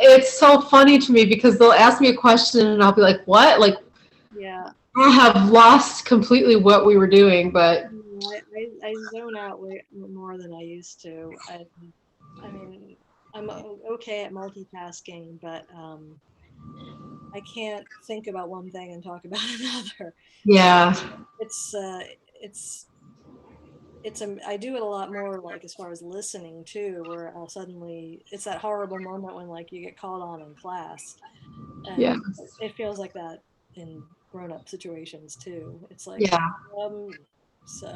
it's so funny to me because they'll ask me a question and I'll be like, "What?" Like Yeah. I have lost completely what we were doing, but I zone out way more than I used to. I mean, I'm okay at multitasking, but I can't think about one thing and talk about another. yeah, It's it's I do it a lot more like as far as listening too, where I'll suddenly it's that horrible moment when like you get called on in class, yeah, and it feels like that in grown-up situations too. It's like yeah. um so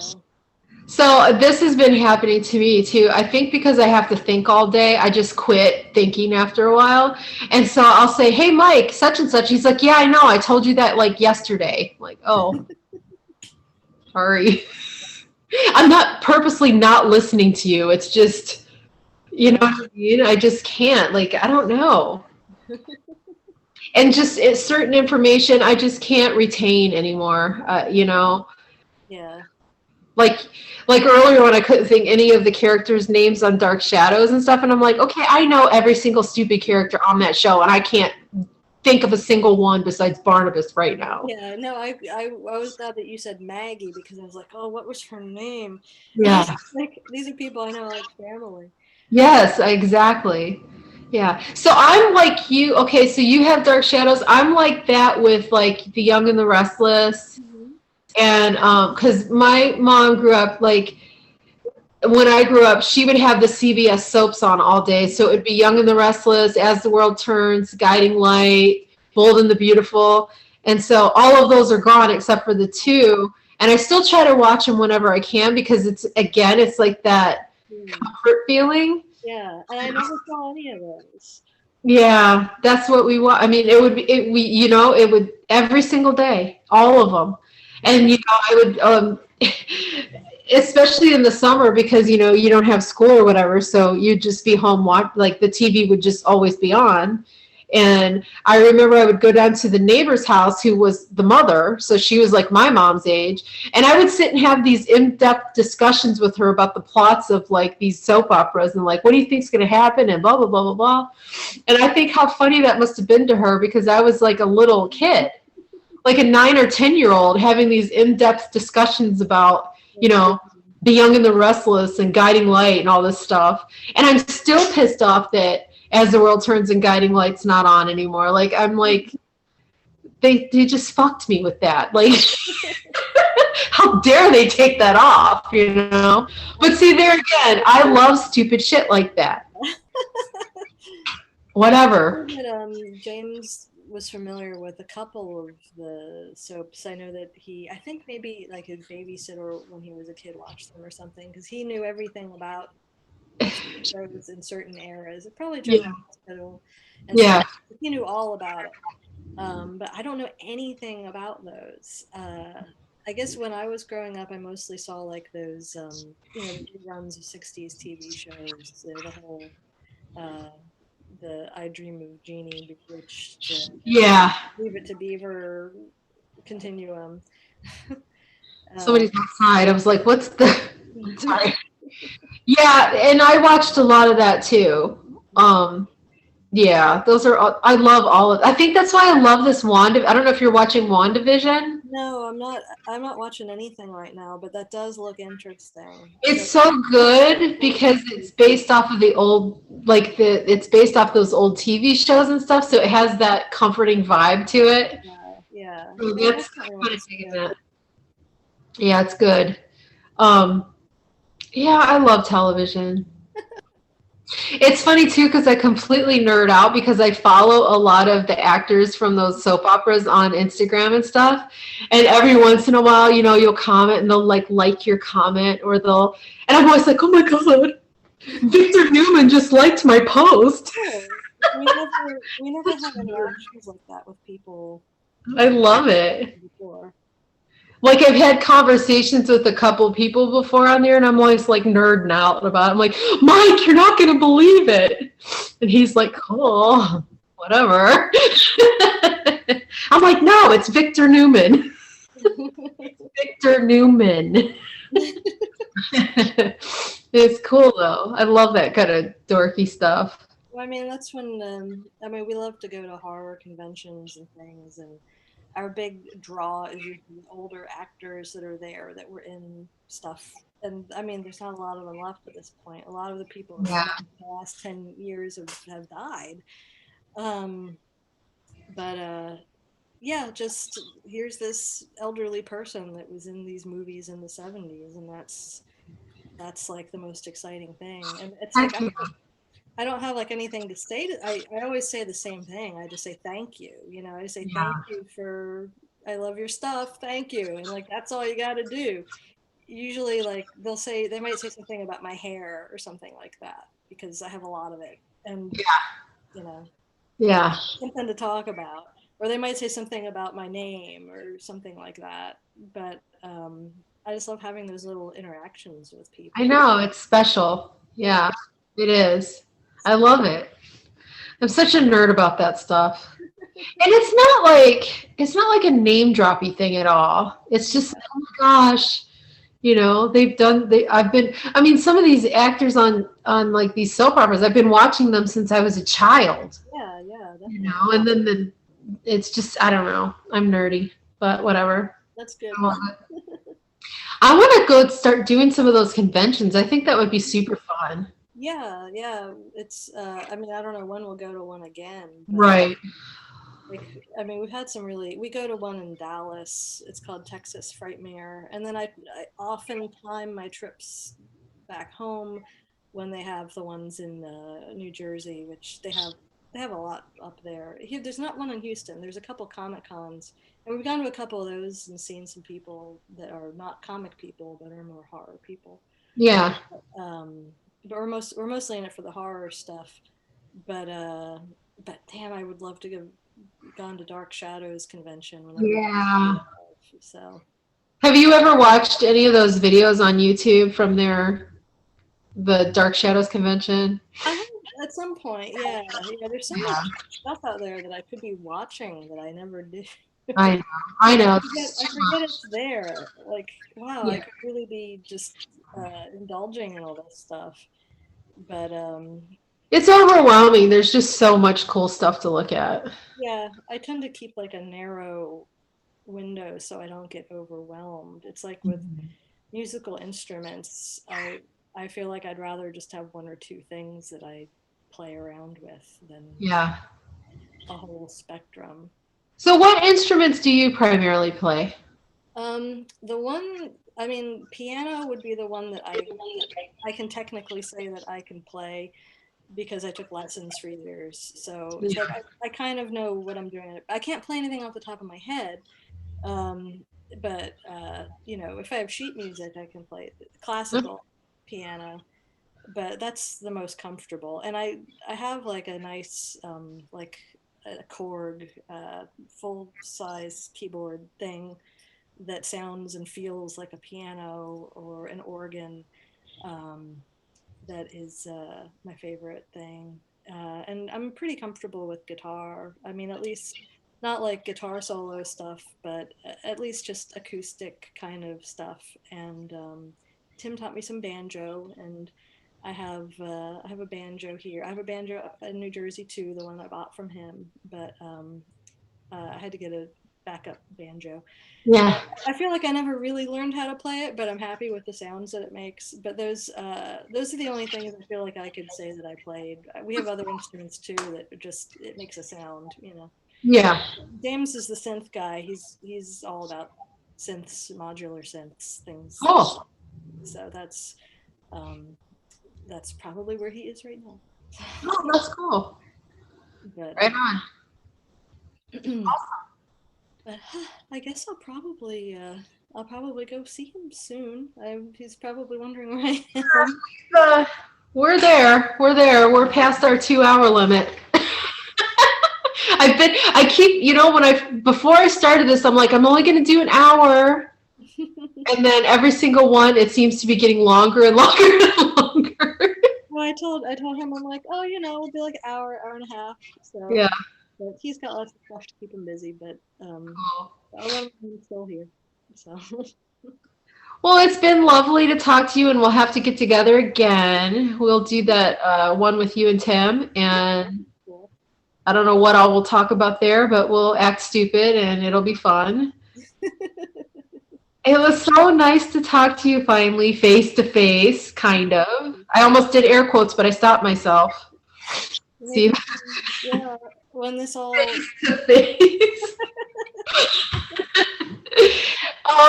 So this has been happening to me too. I think because I have to think all day, I just quit thinking after a while. And so I'll say, "Hey, Mike, such and such." He's like, "Yeah, I know. I told you that like yesterday." I'm like, "Oh, sorry." I'm not purposely not listening to you. It's just, you know yeah. what I mean? I just can't. Like, I don't know. And just it's certain information I just can't retain anymore. Yeah. Like like earlier when I couldn't think any of the characters' names on Dark Shadows and stuff, and I'm like, okay, I know every single stupid character on that show, and I can't think of a single one besides Barnabas right now. Yeah, no, I was glad that you said Maggie because I was like, oh, what was her name? Yeah. Like these are people I know like family. Yes, exactly. Yeah. So I'm like you. Okay, so you have Dark Shadows. I'm like that with like The Young and the Restless. Hmm. And because my mom grew up like when I grew up, she would have the CBS soaps on all day. So it would be Young and the Restless, As the World Turns, Guiding Light, Bold and the Beautiful. And so all of those are gone except for the two. And I still try to watch them whenever I can because it's like that Hmm. comfort feeling. Yeah, and I never saw any of those. Yeah, that's what we want. I mean, it would be it would every single day, all of them, and I would especially in the summer because you don't have school or whatever, so you'd just be home watch like the TV would just always be on, and I remember I would go down to the neighbor's house who was the mother, so she was like my mom's age, and I would sit and have these in-depth discussions with her about the plots of like these soap operas and like what do you think's going to happen and blah blah blah blah blah. And I think how funny that must have been to her because I was like a little kid, like a 9 or 10-year-old, having these in-depth discussions about, The Young and the Restless and Guiding Light and all this stuff. And I'm still pissed off that As the World Turns and Guiding Light's not on anymore. Like I'm like they just fucked me with that. Like how dare they take that off, you know? But see there again, I love stupid shit like that. Whatever. That James was familiar with a couple of the soaps. I know that I think maybe like his babysitter when he was a kid watched them or something because he knew everything about shows in certain eras, probably Yeah. General Hospital and stuff. Yeah. He knew all about it. But I don't know anything about those. I guess when I was growing up, I mostly saw like those, the reruns of 60s TV shows, the whole, uh, the I Dream of Jeannie, Bewitched, Yeah. Leave It to Beaver continuum. uh, Somebody's outside. I was like, what's the sorry. Yeah, and I watched a lot of that too. Yeah, those are I love all of I think that's why I love this I don't know if you're watching WandaVision. no, I'm not. I'm not watching anything right now, but that does look interesting. It's so good because it's based off of the old it's based off those old TV shows and stuff, so it has that comforting vibe to it. Yeah. So Yeah, I that's definitely kind want of to see digging it. that. Yeah, it's good. Um, yeah, I love television. It's funny too because I completely nerd out because I follow a lot of the actors from those soap operas on Instagram and stuff. And every once in a while, you'll comment and they'll like your comment or and I'm always like, oh my God, Victor Newman just liked my post. Cool. We never have interactions like that with people I love it. before. Like I've had conversations with a couple people before on there and I'm always like nerding out about it. I'm like, Mike, you're not going to believe it. And he's like, cool, whatever. I'm like, no, it's Victor Newman. Victor Newman. It's cool though. I love that kind of dorky stuff. Well, I mean, that's when we love to go to horror conventions and things, and our big draw is usually older actors that are there that were in stuff. And I mean, there's not a lot of them left at this point. A lot of the people that Yeah. have in the last 10 years have died. Um, but yeah, just here's this elderly person that was in these movies in the 70s, and that's like the most exciting thing. And it's like Heck yeah. I don't have like anything to say I always say the same thing. I just say thank you. I say thank you for I love your stuff. Thank you. And like that's all you got to do. Usually like they might say something about my hair or something like that because I have a lot of it. And you know, Yeah. something to talk about. Or they might say something about my name or something like that. But I just love having those little interactions with I people. know, it's special. Yeah. Yeah, it is. I love it. I'm such a nerd about that stuff. And it's not like a name droppy thing at all. It's just oh my gosh, I mean some of these actors on like these soap operas, I've been watching them since I was a child, Yeah, definitely. and then it's just I don't know. I'm nerdy, but whatever. That's good. I love it. I want to go start doing some of those conventions. I think that would be super fun. Yeah. It's I mean, I don't know when we'll go to one again, but Right. like I mean, we go to one in Dallas. It's called Texas Frightmare, and then I often time my trips back home when they have the ones in New Jersey, which they have a lot up there. Here, there's not one in Houston. There's a couple Comic Cons, and we've gone to a couple of those and seen some people that are not comic people but are more horror people. Yeah. Um, but we're mostly in it for the horror stuff. But damn, I would love to go gone to Dark Shadows convention when I was Yeah. so. Have you ever watched any of those videos on YouTube from the Dark Shadows convention? I have at some point, yeah. There's so Yeah. much stuff out there that I could be watching that I never did. I know. I know. I forget it's there. Like, wow, I Yeah. could really be just indulging in all this stuff. But It's overwhelming. There's just so much cool stuff to look at. yeah, I tend to keep like a narrow window so I don't get overwhelmed. It's like with musical instruments, I feel like I'd rather just have one or two things that I play around with than Yeah. a whole spectrum. So what instruments do you primarily play? The one, I mean, piano would be the one that I can technically say that I can play because I took lessons for years. So it's like Yeah. I kind of know what I'm doing. I can't play anything off the top of my head, um, but if I have sheet music, I can play classical piano. but that's the most comfortable. And I have like a nice like a Korg full size keyboard thing that sounds and feels like a piano or an organ. Um, that is my favorite thing. And I'm pretty comfortable with guitar. I mean, at least not like guitar solo stuff, but at least just acoustic kind of stuff. And Tim taught me some banjo, and I have a banjo here. I have a banjo in New Jersey too, the one I bought from him. But I had to get a backup banjo. Yeah. I feel like I never really learned how to play it, but I'm happy with the sounds that it makes. But those are the only things I feel like I could say that I played. We have other instruments too that just it makes a sound, you know. Yeah. James is the synth guy. He's all about synths, modular synths, things. Cool. So that's probably where he is right now. Oh, that's cool. But, Right on. but I guess I'll probably go see him soon. He's probably wondering where I am. We're there. We're past our 2-hour limit. Before I started this, I'm like, I'm only going to do an hour. And then every single one, it seems to be getting longer and longer and longer. Well, I told him, I'm like, oh, it'll be like an hour, hour and a half. So Yeah. But he's got lots of stuff to keep him busy. But Cool. I love him still here. So. Well, it's been lovely to talk to you, and we'll have to get together again. We'll do that one with you and Tim, and Cool. I don't know what all we'll talk about there, but we'll act stupid, and it'll be fun. It was so nice to talk to you finally, face to face, kind of. I almost did air quotes, but I stopped myself. See? Yeah, when this all... Face to face.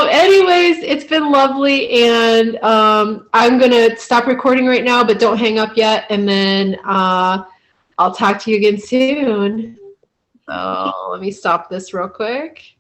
Anyways, it's been lovely, and I'm going to stop recording right now, but don't hang up yet, and then I'll talk to you again soon. So let me stop this real quick.